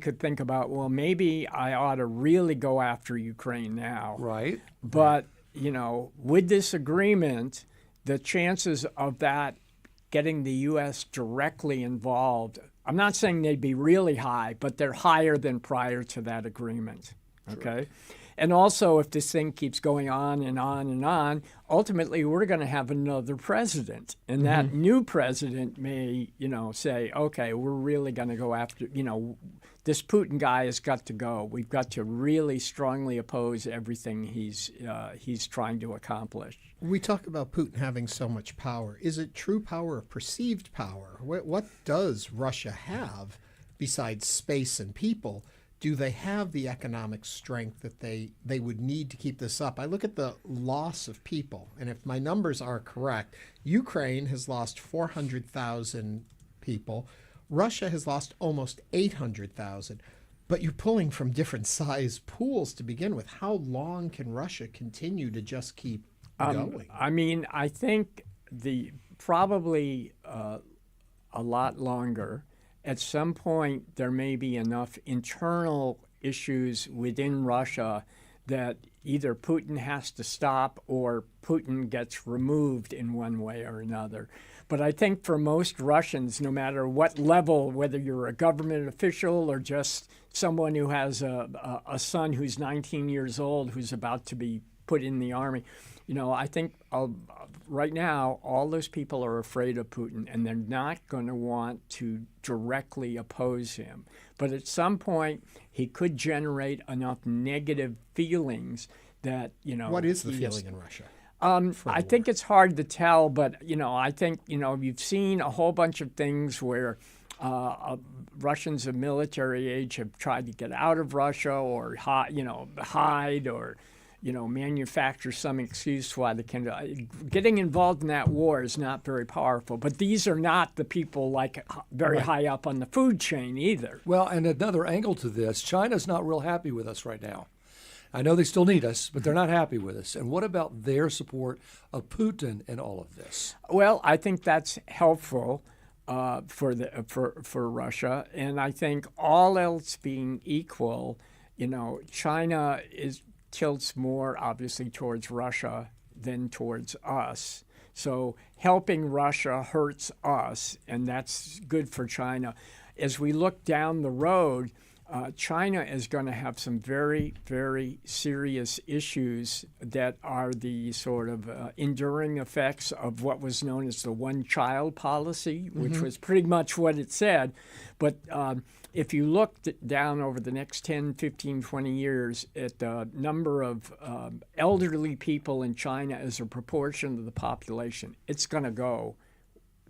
Speaker 7: could think about, well, maybe I ought to really go after Ukraine now.
Speaker 3: Right.
Speaker 7: But, with this agreement, the chances of that getting the U.S. directly involved I'm not saying they'd be really high, but they're higher than prior to that agreement. Okay? And also, if this thing keeps going on and on and on, ultimately we're going to have another president. And that new president may, say, okay, we're really going to go after, this Putin guy has got to go. We've got to really strongly oppose everything he's trying to accomplish.
Speaker 1: We talk about Putin having so much power. Is it true power or perceived power? What does Russia have besides space and people? Do they have the economic strength that they would need to keep this up? I look at the loss of people, and if my numbers are correct, Ukraine has lost 400,000 people. Russia has lost almost 800,000. But you're pulling from different size pools to begin with. How long can Russia continue to just keep going?
Speaker 7: I think probably a lot longer. At some point, there may be enough internal issues within Russia that either Putin has to stop or Putin gets removed in one way or another. But I think for most Russians, no matter what level, whether you're a government official or just someone who has a son who's 19 years old who's about to be put in the army, I think right now all those people are afraid of Putin and they're not going to want to directly oppose him. But at some point, he could generate enough negative feelings that,
Speaker 1: What is the feeling in Russia?
Speaker 7: I think it's hard to tell, but, I think, you've seen a whole bunch of things where Russians of military age have tried to get out of Russia or, hide or manufacture some excuse why they can. Getting involved in that war is not very powerful. But these are not the people very high up on the food chain either.
Speaker 3: Well, and another angle to this, China's not real happy with us right now. I know they still need us, but they're not happy with us. And what about their support of Putin in all of this?
Speaker 7: Well, I think that's helpful for Russia. And I think all else being equal, China tilts more obviously towards Russia than towards us. So helping Russia hurts us, and that's good for China. As we look down the road, China is going to have some very, very serious issues that are the sort of enduring effects of what was known as the one-child policy, which was pretty much what it said. But if you look down over the next 10, 15, 20 years at the number of elderly people in China as a proportion of the population, it's going to go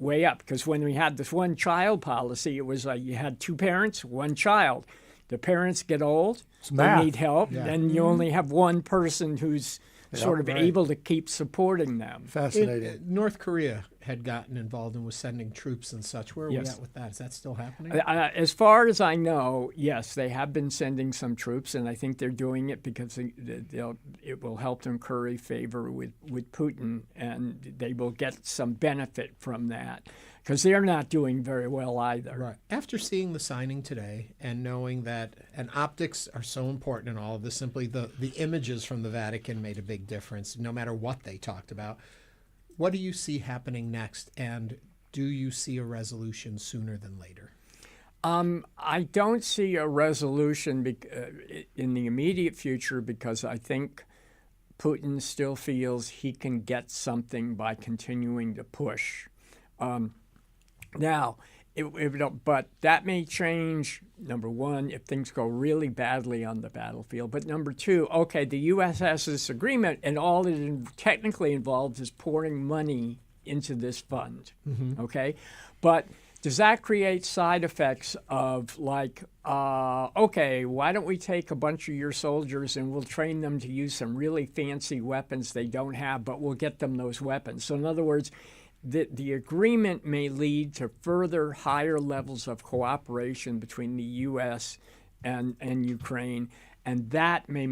Speaker 7: way up. Because when we had this one-child policy, it was like you had two parents, one child. The parents get old, they need help, then you only have one person who's sort of able to keep supporting them.
Speaker 3: Fascinating.
Speaker 1: North Korea had gotten involved and was sending troops and such. Where are we at with that? Is that still happening?
Speaker 7: As far as I know, yes, they have been sending some troops, and I think they're doing it because it will help them curry favor with Putin, and they will get some benefit from that. Because they're not doing very well either.
Speaker 1: Right. After seeing the signing today and knowing that, and optics are so important in all of this, simply the images from the Vatican made a big difference, no matter what they talked about. What do you see happening next, and do you see a resolution sooner than later?
Speaker 7: I don't see a resolution in the immediate future because I think Putin still feels he can get something by continuing to push. Now, but that may change, number one, if things go really badly on the battlefield. But number two, okay, the U.S. has this agreement, and all it technically involves is pouring money into this fund, okay? But does that create side effects of okay, why don't we take a bunch of your soldiers and we'll train them to use some really fancy weapons they don't have, but we'll get them those weapons. So in other words, the agreement may lead to further higher levels of cooperation between the U.S. and Ukraine, and that may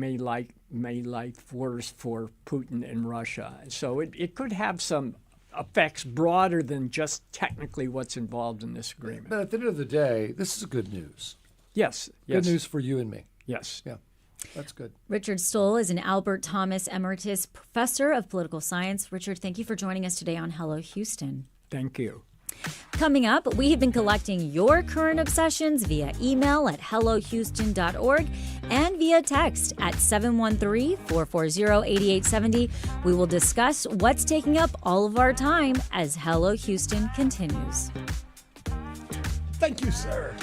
Speaker 7: worse for Putin and Russia. So it could have some effects broader than just technically what's involved in this agreement.
Speaker 3: But at the end of the day, this is good news.
Speaker 7: Yes.
Speaker 3: Good news for you and me.
Speaker 7: Yes.
Speaker 3: Yeah. That's good.
Speaker 2: Richard Stoll is an Albert Thomas Emeritus Professor of Political Science. Richard, thank you for joining us today on Hello Houston.
Speaker 7: Thank you.
Speaker 2: Coming up, we have been collecting your current obsessions via email at hellohouston.org and via text at 713-440-8870. We will discuss what's taking up all of our time as Hello Houston continues.
Speaker 1: Thank you, sir.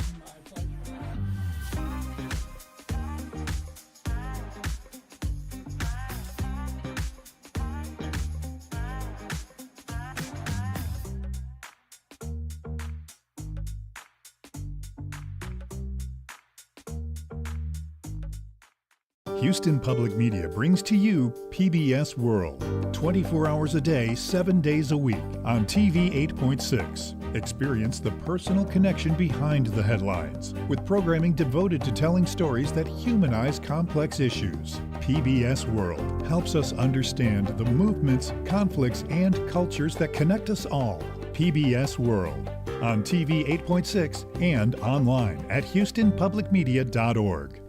Speaker 19: Houston Public Media brings to you PBS World, 24 hours a day, 7 days a week on TV 8.6. Experience the personal connection behind the headlines with programming devoted to telling stories that humanize complex issues. PBS World helps us understand the movements, conflicts, and cultures that connect us all. PBS World on TV 8.6 and online at houstonpublicmedia.org.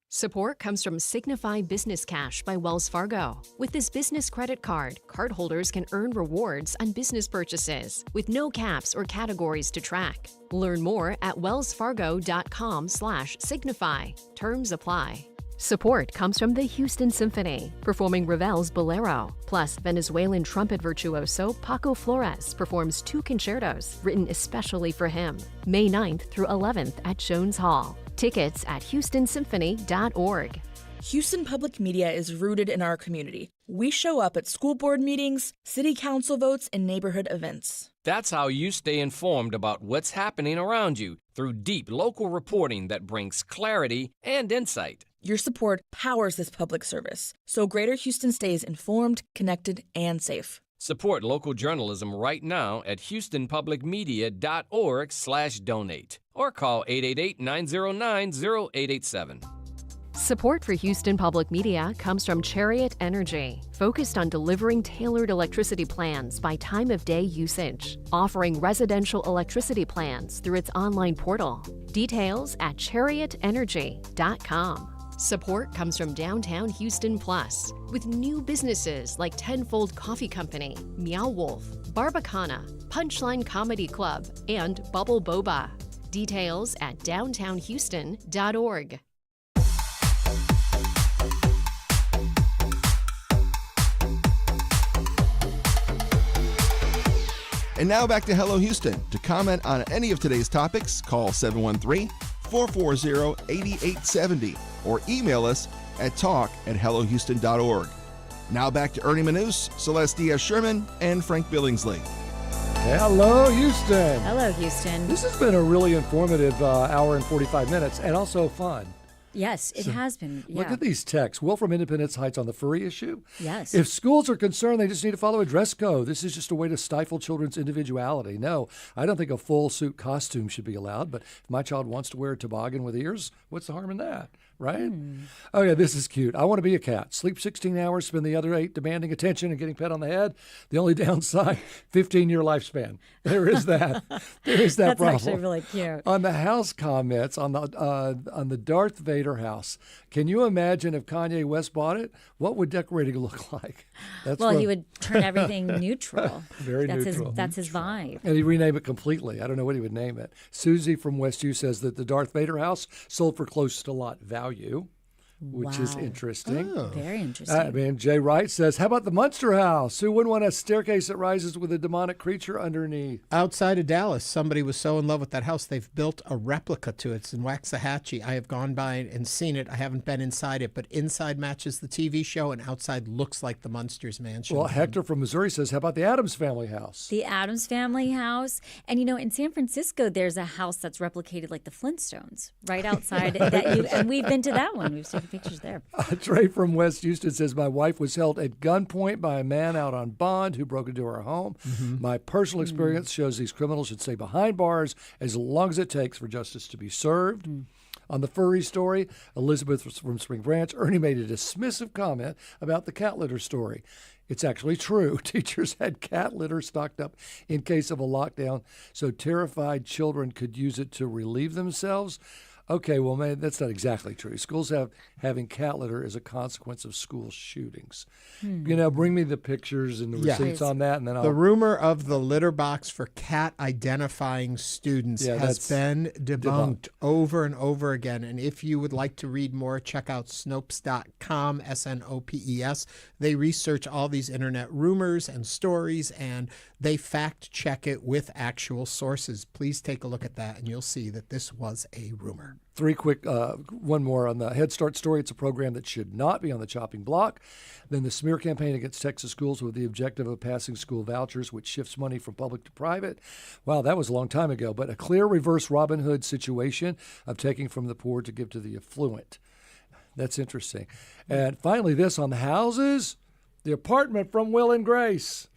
Speaker 23: Support comes from Signify Business Cash by Wells Fargo. With this business credit card, cardholders can earn rewards on business purchases with no caps or categories to track. Learn more at wellsfargo.com/signify. Terms apply. Support comes from the Houston Symphony, performing Ravel's Bolero. Plus, Venezuelan trumpet virtuoso Paco Flores performs 2 concertos written especially for him. May 9th through 11th at Jones Hall. Tickets at houstonsymphony.org.
Speaker 8: Houston Public Media is rooted in our community. We show up at school board meetings, city council votes, and neighborhood events.
Speaker 10: That's how you stay informed about what's happening around you through deep local reporting that brings clarity and insight.
Speaker 8: Your support powers this public service, so Greater Houston stays informed, connected, and safe.
Speaker 10: Support local journalism right now at houstonpublicmedia.org/donate or call 888-909-0887.
Speaker 23: Support for Houston Public Media comes from Chariot Energy, focused on delivering tailored electricity plans by time of day usage, offering residential electricity plans through its online portal. Details at chariotenergy.com. Support comes from Downtown Houston Plus, with new businesses like Tenfold Coffee Company, Meow Wolf, Barbacana, Punchline Comedy Club, and Bubble Boba. Details at downtownhouston.org.
Speaker 13: And now back to Hello Houston. To comment on any of today's topics, call 713-440-8870 or email us at talk@hellohouston.org. Now back to Ernie Manouse, Celeste Díaz Schurman, and Frank Billingsley.
Speaker 3: Hello, Houston.
Speaker 2: Hello, Houston.
Speaker 3: This has been a really informative hour and 45 minutes and also fun.
Speaker 2: Yes, it has been. Yeah.
Speaker 3: Look at these texts. Will from Independence Heights on the furry issue.
Speaker 2: Yes.
Speaker 3: If schools are concerned, they just need to follow a dress code. This is just a way to stifle children's individuality. No, I don't think a full suit costume should be allowed, but if my child wants to wear a toboggan with ears, what's the harm in that? Right? Okay, this is cute. I want to be a cat. Sleep 16 hours, spend the other 8 demanding attention and getting pet on the head. The only downside, 15-year lifespan. There is that. There is that problem.
Speaker 2: That's actually really cute.
Speaker 3: On the house comments, on the Darth Vader house, can you imagine if Kanye West bought it? What would decorating look like?
Speaker 2: He would turn everything neutral.
Speaker 3: Very neutral.
Speaker 2: That's his vibe.
Speaker 3: And he'd rename it completely. I don't know what he would name it. Susie from West U says that the Darth Vader house sold for close to lot value, which is interesting.
Speaker 2: Oh, very interesting.
Speaker 3: Jay Wright says, how about the Munster house? Who wouldn't want a staircase that rises with a demonic creature underneath?
Speaker 1: Outside of Dallas, somebody was so in love with that house, they've built a replica to it. It's in Waxahachie. I have gone by and seen it. I haven't been inside it, but inside matches the TV show and outside looks like the Munsters mansion.
Speaker 3: Well, Hector from Missouri says, how about the Addams family house?
Speaker 2: The Addams family house. And, in San Francisco, there's a house that's replicated like the Flintstones right outside. And we've been to that one. We've seen pictures there.
Speaker 3: Trey from West Houston says, my wife was held at gunpoint by a man out on bond who broke into her home. My personal experience shows these criminals should stay behind bars as long as it takes for justice to be served. On the furry story, Elizabeth from Spring Branch, Ernie made a dismissive comment about the cat litter story. It's actually true. Teachers had cat litter stocked up in case of a lockdown, so terrified children could use it to relieve themselves. Okay, well, man, that's not exactly true. Schools having cat litter is a consequence of school shootings. Bring me the pictures and the receipts on that, and then
Speaker 1: The rumor of the litter box for cat identifying students has been debunked over and over again. And if you would like to read more, check out Snopes.com, SNOPES. They research all these internet rumors and stories, and they fact check it with actual sources. Please take a look at that, and you'll see that this was a rumor.
Speaker 3: One more on the Head Start story. It's a program that should not be on the chopping block. Then the smear campaign against Texas schools with the objective of passing school vouchers, which shifts money from public to private. Wow, that was a long time ago, but a clear reverse Robin Hood situation of taking from the poor to give to the affluent. That's interesting. And finally, this on the houses, the apartment from Will and Grace.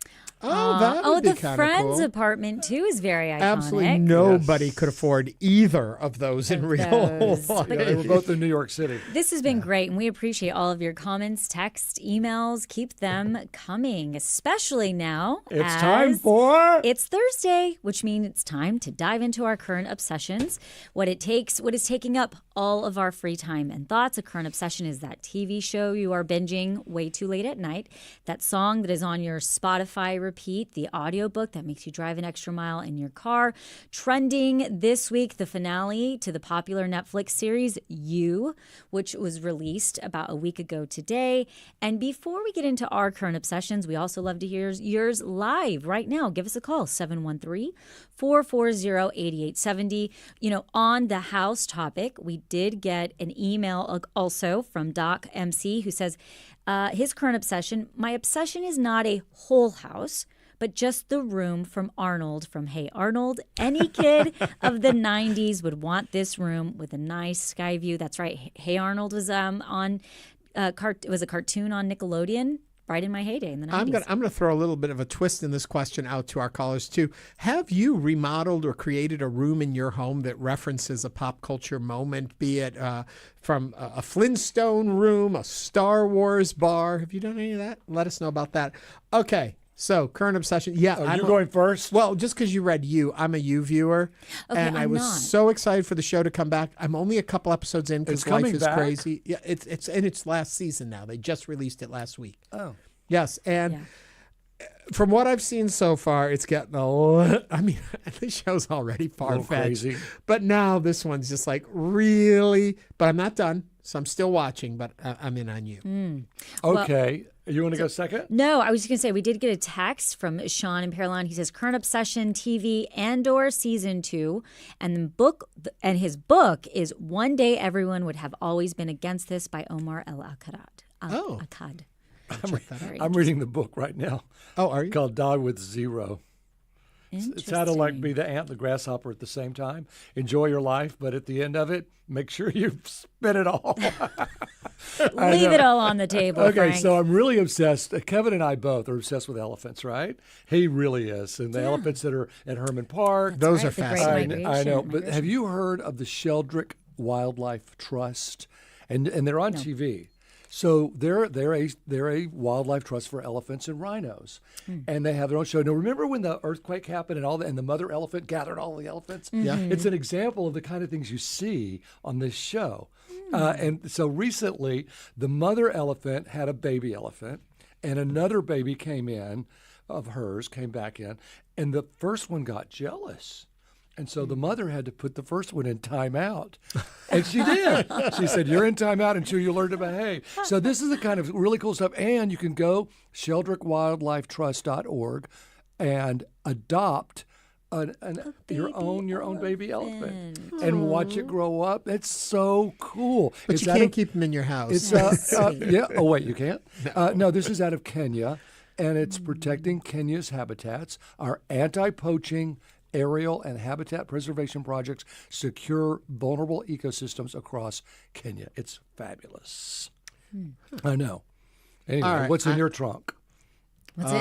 Speaker 1: That would be
Speaker 2: the
Speaker 1: kinda
Speaker 2: Friends
Speaker 1: cool.
Speaker 2: apartment too is very iconic.
Speaker 1: Absolutely nobody could afford either of those in real life.
Speaker 3: They were both in New York City.
Speaker 2: This has been great, and we appreciate all of your comments, texts, emails. Keep them coming, especially now.
Speaker 3: It's time for...
Speaker 2: It's Thursday, which means it's time to dive into our current obsessions. What is taking up all of our free time and thoughts. A current obsession is that TV show you are binging way too late at night, that song that is on your Spotify repeat, the audiobook that makes you drive an extra mile in your car. Trending this week, the finale to the popular Netflix series You, which was released about a week ago today. And before we get into our current obsessions, we also love to hear yours live right now. Give us a call, 713-440-8870. On the house topic, we did get an email also from Doc MC who says, his current obsession, my obsession is not a whole house, but just the room from Arnold from Hey Arnold. Any kid of the 90s would want this room with a nice sky view. That's right. Hey Arnold was was a cartoon on Nickelodeon. Right in my heyday in the 90s.
Speaker 1: I'm going to throw a little bit of a twist in this question out to our callers, too. Have you remodeled or created a room in your home that references a pop culture moment, be it from a Flintstone room, a Star Wars bar? Have you done any of that? Let us know about that. Okay. So, current obsession. Yeah.
Speaker 3: Are you going first?
Speaker 1: Well, just because you read You, I'm a You viewer.
Speaker 2: Okay,
Speaker 1: and I was so excited for the show to come back. I'm only a couple episodes in because life is crazy. Yeah, it's in its last season now. They just released it last week.
Speaker 3: Oh.
Speaker 1: Yes. And from what I've seen so far, it's getting a lot. I mean, the show's already far-fetched. But now this one's just like really. But I'm not done. So I'm still watching, but I'm in on You.
Speaker 3: Okay. You want to go second?
Speaker 2: No, I was just going to say, we did get a text from Sean in Pearland. He says, current obsession, TV, Andor Season 2. And his book is One Day Everyone Would Have Always Been Against This by Omar El-Akkad. Akkad.
Speaker 3: I'm reading the book right now.
Speaker 1: Oh, are you?
Speaker 3: Called Die with Zero. It's how to be the ant and the grasshopper at the same time. Enjoy your life, but at the end of it, make sure you spit it all.
Speaker 2: Leave it all on the table,
Speaker 3: Okay,
Speaker 2: Frank.
Speaker 3: so I'm really obsessed. Kevin and I both are obsessed with elephants, right? He really is. And the elephants that are at Herman Park.
Speaker 1: Those are fascinating.
Speaker 3: I know. But have you heard of the Sheldrick Wildlife Trust? And they're on TV. So they're a wildlife trust for elephants and rhinos, and they have their own show. Now, remember when the earthquake happened and the mother elephant gathered all the elephants?
Speaker 1: Yeah,
Speaker 3: it's an example of the kind of things you see on this show. And so recently, the mother elephant had a baby elephant, and another baby came back in, and the first one got jealous. And so the mother had to put the first one in timeout. And she did. She said, you're in timeout until you learn to behave. So this is the kind of really cool stuff. And you can go sheldrickwildlifetrust.org and adopt your own baby elephant and watch it grow up. It's so cool.
Speaker 1: But you can't keep them in your house.
Speaker 3: Yeah. Oh, wait, you can't? No, this is out of Kenya, and it's protecting Kenya's habitats. Our anti-poaching aerial and habitat preservation projects secure vulnerable ecosystems across Kenya. It's fabulous. I know. Anyway, what's in your trunk?
Speaker 2: What's it?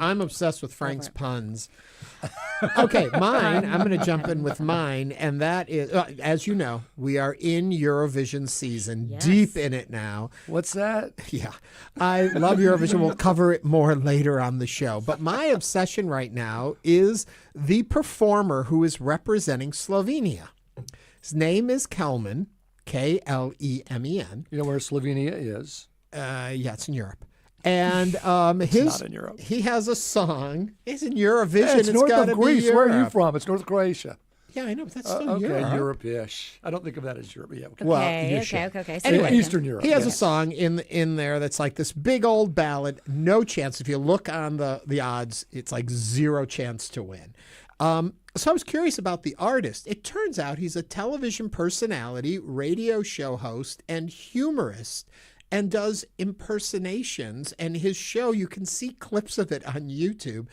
Speaker 1: I'm obsessed with Frank's puns. Okay, mine, I'm going to jump in with mine, and that is, as you know, we are in Eurovision season, deep in it now.
Speaker 3: What's that?
Speaker 1: Yeah, I love Eurovision. We'll cover it more later on the show. But my obsession right now is the performer who is representing Slovenia. His name is Kelman, Klemen.
Speaker 3: You know where Slovenia is?
Speaker 1: Yeah, it's in Europe. And
Speaker 3: It's not in Europe.
Speaker 1: He has a song. It's in Eurovision.
Speaker 3: Yeah, it's north
Speaker 1: gotta
Speaker 3: of Greece.
Speaker 1: be
Speaker 3: Where are you
Speaker 1: Europe.
Speaker 3: from? It's North Croatia.
Speaker 1: Yeah, I know, but that's still
Speaker 3: Okay,
Speaker 1: Europe.
Speaker 3: Europe-ish. I don't think of that as Europe. Yeah, okay.
Speaker 1: Well,
Speaker 2: Okay,
Speaker 1: you
Speaker 2: okay,
Speaker 1: should.
Speaker 2: okay. So
Speaker 1: Anyway,
Speaker 3: Eastern Europe.
Speaker 1: He has
Speaker 3: yeah.
Speaker 1: a song in there that's like this big old ballad. No chance. If you look on the odds, it's like 0 chance to win. So I was curious about the artist. It turns out he's a television personality, radio show host, and humorist, and does impersonations. And his show, you can see clips of it on YouTube.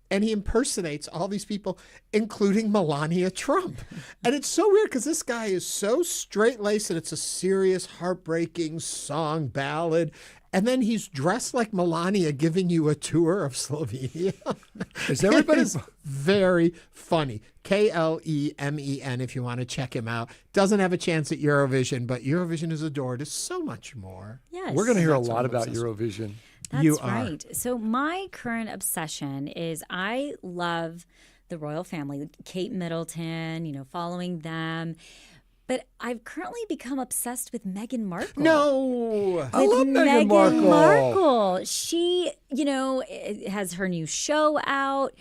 Speaker 1: And he impersonates all these people, including Melania Trump. And it's so weird because this guy is so straight-laced, and it's a serious, heartbreaking song ballad. And then he's dressed like Melania giving you a tour of Slovenia.
Speaker 3: Is everybody...
Speaker 1: It is very funny. Klemen, if you want to check him out. Doesn't have a chance at Eurovision, but Eurovision is adored as so much more.
Speaker 2: Yes.
Speaker 3: We're going to hear a
Speaker 1: That's what
Speaker 3: lot
Speaker 1: I'm
Speaker 3: about
Speaker 1: obsessed with.
Speaker 3: Eurovision.
Speaker 2: That's
Speaker 1: You are.
Speaker 2: right. So my current obsession is I love the royal family, Kate Middleton, following them. But I've currently become obsessed with Meghan Markle.
Speaker 1: No!
Speaker 3: I love Meghan Markle.
Speaker 2: Markle. She, has her new show out.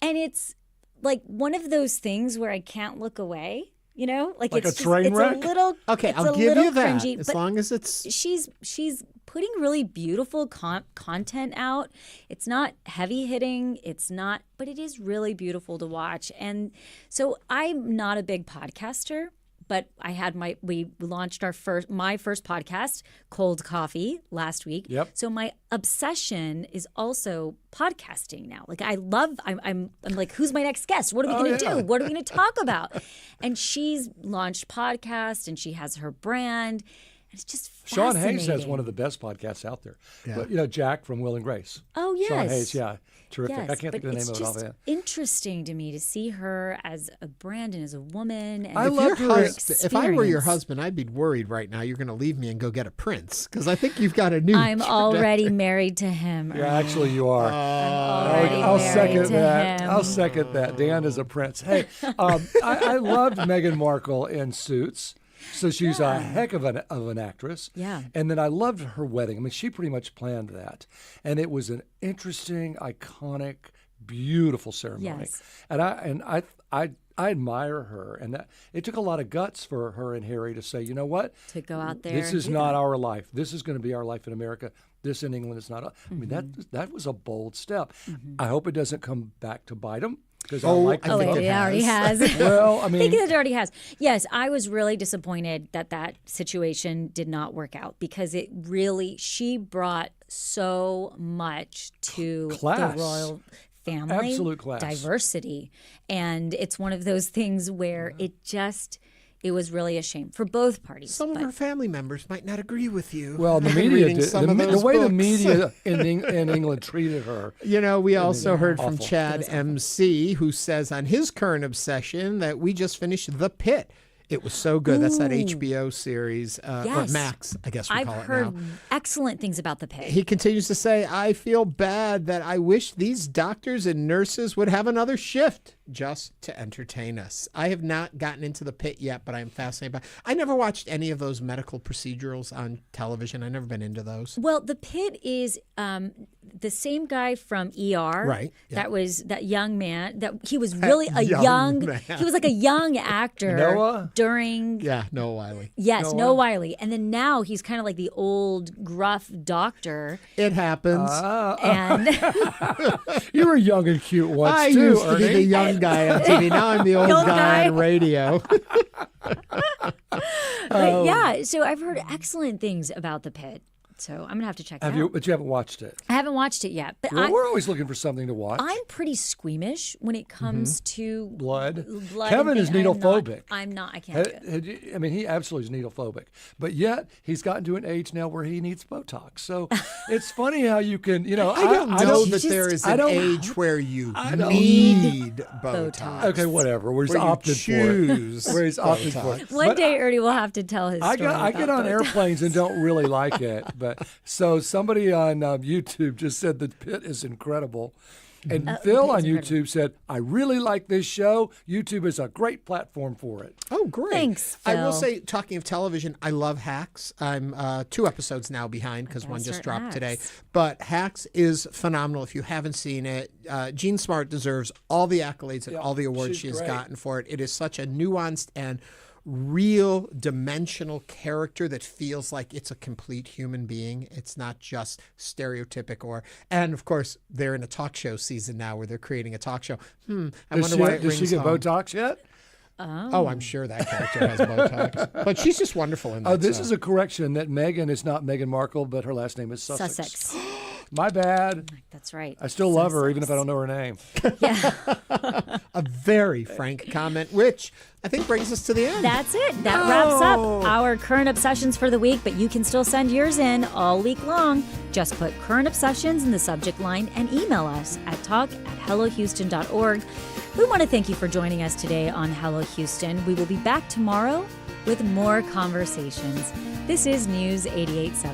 Speaker 2: And it's like one of those things where I can't look away. Like
Speaker 3: Like
Speaker 2: it's
Speaker 3: a train wreck?
Speaker 2: It's a little.
Speaker 1: Okay,
Speaker 2: it's
Speaker 1: I'll
Speaker 2: a
Speaker 1: give
Speaker 2: little
Speaker 1: you that.
Speaker 2: cringy,
Speaker 1: As
Speaker 2: but
Speaker 1: long as it's...
Speaker 2: she's putting really beautiful content out. It's not heavy hitting. It's not, but it is really beautiful to watch. And so I'm not a big podcaster, but we launched my first podcast, Cold Coffee, last week.
Speaker 3: Yep.
Speaker 2: So my obsession is also podcasting now. Like I'm like, who's my next guest? What are we going to do? What are we going to talk about? And she's launched podcasts, and she has her brand. It's just
Speaker 3: Sean
Speaker 2: fascinating.
Speaker 3: Hayes has one of the best podcasts out there.
Speaker 1: Yeah.
Speaker 3: But, Jack from Will and Grace.
Speaker 2: Oh, yes.
Speaker 3: Sean Hayes, yeah. Terrific.
Speaker 2: Yes,
Speaker 3: I can't think of the name
Speaker 2: but
Speaker 3: of it
Speaker 2: it's
Speaker 3: offhand.
Speaker 2: just interesting to me to see her as a brand and as a woman. And
Speaker 3: I
Speaker 1: If,
Speaker 3: love
Speaker 1: your
Speaker 3: her
Speaker 1: husband, if I were your
Speaker 2: experience.
Speaker 1: husband, I'd be worried right now you're going to leave me and go get a prince, because I think you've got a new...
Speaker 2: I'm already married to him.
Speaker 3: Yeah, actually you are.
Speaker 2: already
Speaker 3: I'll
Speaker 2: married
Speaker 3: second
Speaker 2: to
Speaker 3: that.
Speaker 2: him.
Speaker 3: I'll second that. Dan is a prince. Hey, I loved Meghan Markle in Suits. So she's a heck of an actress.
Speaker 2: Yeah.
Speaker 3: And then I loved her wedding. I mean, she pretty much planned that. And it was an interesting, iconic, beautiful ceremony.
Speaker 2: Yes.
Speaker 3: And I admire her. And that it took a lot of guts for her and Harry to say, you know what?
Speaker 2: To go out there.
Speaker 3: This
Speaker 2: and
Speaker 3: is
Speaker 2: do
Speaker 3: not
Speaker 2: that.
Speaker 3: our life. This is going to be our life in America. This in England is not. I mean, that was a bold step. I hope it doesn't come back to bite them. Because I like the
Speaker 2: it already has.
Speaker 3: Well, I mean,
Speaker 2: I think it already has. Yes, I was really disappointed that situation did not work out, because she brought so much to
Speaker 3: Class.
Speaker 2: the royal family.
Speaker 3: Absolute class.
Speaker 2: Diversity. And it's one of those things where it was really a shame for both parties.
Speaker 1: Some of her family members might not agree with you.
Speaker 3: well, the
Speaker 1: I'm
Speaker 3: media
Speaker 1: reading
Speaker 3: did.
Speaker 1: some of
Speaker 3: The
Speaker 1: those
Speaker 3: way the
Speaker 1: books.
Speaker 3: media in England treated her.
Speaker 1: We also heard from
Speaker 3: Awful.
Speaker 1: Chad MC, who says on his current obsession that we just finished The Pit. It was so good. That's that HBO series, or
Speaker 2: Yes.
Speaker 1: Max, I guess we
Speaker 2: I've
Speaker 1: call it
Speaker 2: heard
Speaker 1: now.
Speaker 2: excellent things about the pit.
Speaker 1: He continues to say, I feel bad that I wish these doctors and nurses would have another shift just to entertain us. I have not gotten into The Pit yet, but I am fascinated by it. I never watched any of those medical procedurals on television. I've never been into those.
Speaker 2: Well, the pit is the same guy from ER.
Speaker 1: Right, yeah.
Speaker 2: That was that young man. That he was really a
Speaker 1: young man.
Speaker 2: He was like a young actor.
Speaker 3: Noah?
Speaker 2: During.
Speaker 1: Yeah, Noah Wiley.
Speaker 2: Yes, Noah Wiley. And then now he's kind of like the old gruff doctor.
Speaker 1: It happens.
Speaker 2: And
Speaker 3: You were young and cute once
Speaker 1: I
Speaker 3: too,
Speaker 1: used to
Speaker 3: Ernie.
Speaker 1: be the young guy on TV. Now I'm the old
Speaker 2: Old
Speaker 1: guy
Speaker 2: guy.
Speaker 1: on radio.
Speaker 2: But yeah, so I've heard excellent things about the pit. So I'm gonna have to check it out.
Speaker 3: But you haven't watched it.
Speaker 2: I haven't watched it yet, but
Speaker 3: We're always looking for something to watch.
Speaker 2: I'm pretty squeamish when it comes to
Speaker 3: Blood.
Speaker 2: blood.
Speaker 3: Kevin
Speaker 2: and
Speaker 3: is
Speaker 2: things.
Speaker 3: needlephobic.
Speaker 2: I'm not. I can't do it.
Speaker 3: I mean, he absolutely is needlephobic. But yet, he's gotten to an age now where he needs Botox. So it's funny how you can,
Speaker 1: I don't know that there is an age where you need Botox.
Speaker 3: Okay, whatever. Where he's
Speaker 1: Where you
Speaker 3: opted for
Speaker 1: choose
Speaker 3: it. Where he's opted for
Speaker 1: Botox.
Speaker 3: it.
Speaker 2: One
Speaker 3: But
Speaker 2: day Ernie will have to tell his story.
Speaker 3: I get
Speaker 2: about
Speaker 3: on
Speaker 2: Botox.
Speaker 3: airplanes and don't really like it. But so somebody on YouTube just said the pit is incredible. And Phil on YouTube said, I really like this show. YouTube is a great platform for it.
Speaker 1: Oh, great.
Speaker 2: Thanks,
Speaker 1: I will
Speaker 2: Phil.
Speaker 1: say, talking of television, I love Hacks. I'm 2 episodes now behind because one just dropped today. But Hacks is phenomenal. If you haven't seen it, Jean Smart deserves all the accolades and all the awards she has gotten for it. It is such a nuanced and real dimensional character that feels like it's a complete human being. It's not just stereotypic and of course they're in a talk show season now where they're creating a talk show. I wonder why it
Speaker 3: Does she
Speaker 1: rings
Speaker 3: get
Speaker 1: home.
Speaker 3: Botox yet?
Speaker 1: Oh, I'm sure that character has Botox. But she's just wonderful in that.
Speaker 3: Oh, this is a correction that Meghan is not Meghan Markle, but her last name is Sussex. My bad.
Speaker 2: That's right.
Speaker 3: I still love her, even if I don't know her name.
Speaker 1: A very frank comment, which I think brings us to the end.
Speaker 2: That's it. That wraps up our current obsessions for the week, but you can still send yours in all week long. Just put current obsessions in the subject line and email us at talk@hellohouston.org. We want to thank you for joining us today on Hello Houston. We will be back tomorrow with more conversations. This is News 88.7.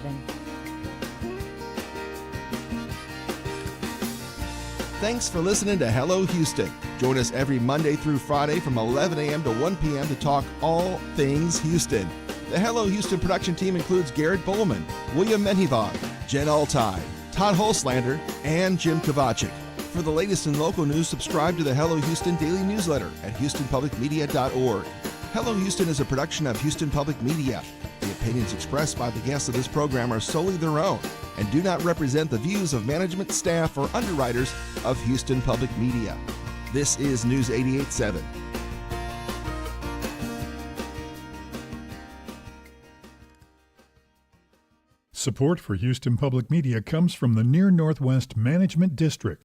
Speaker 13: Thanks for listening to Hello Houston. Join us every Monday through Friday from 11 a.m. to 1 p.m. to talk all things Houston. The Hello Houston production team includes Garrett Bowman, William Menhivog, Jen Altai, Todd Holslander, and Jim Kovacic. For the latest in local news, subscribe to the Hello Houston daily newsletter at houstonpublicmedia.org. Hello Houston is a production of Houston Public Media. The opinions expressed by the guests of this program are solely their own and do not represent the views of management, staff, or underwriters of Houston Public Media. This is News 88.7.
Speaker 19: Support for Houston Public Media comes from the Near Northwest Management District.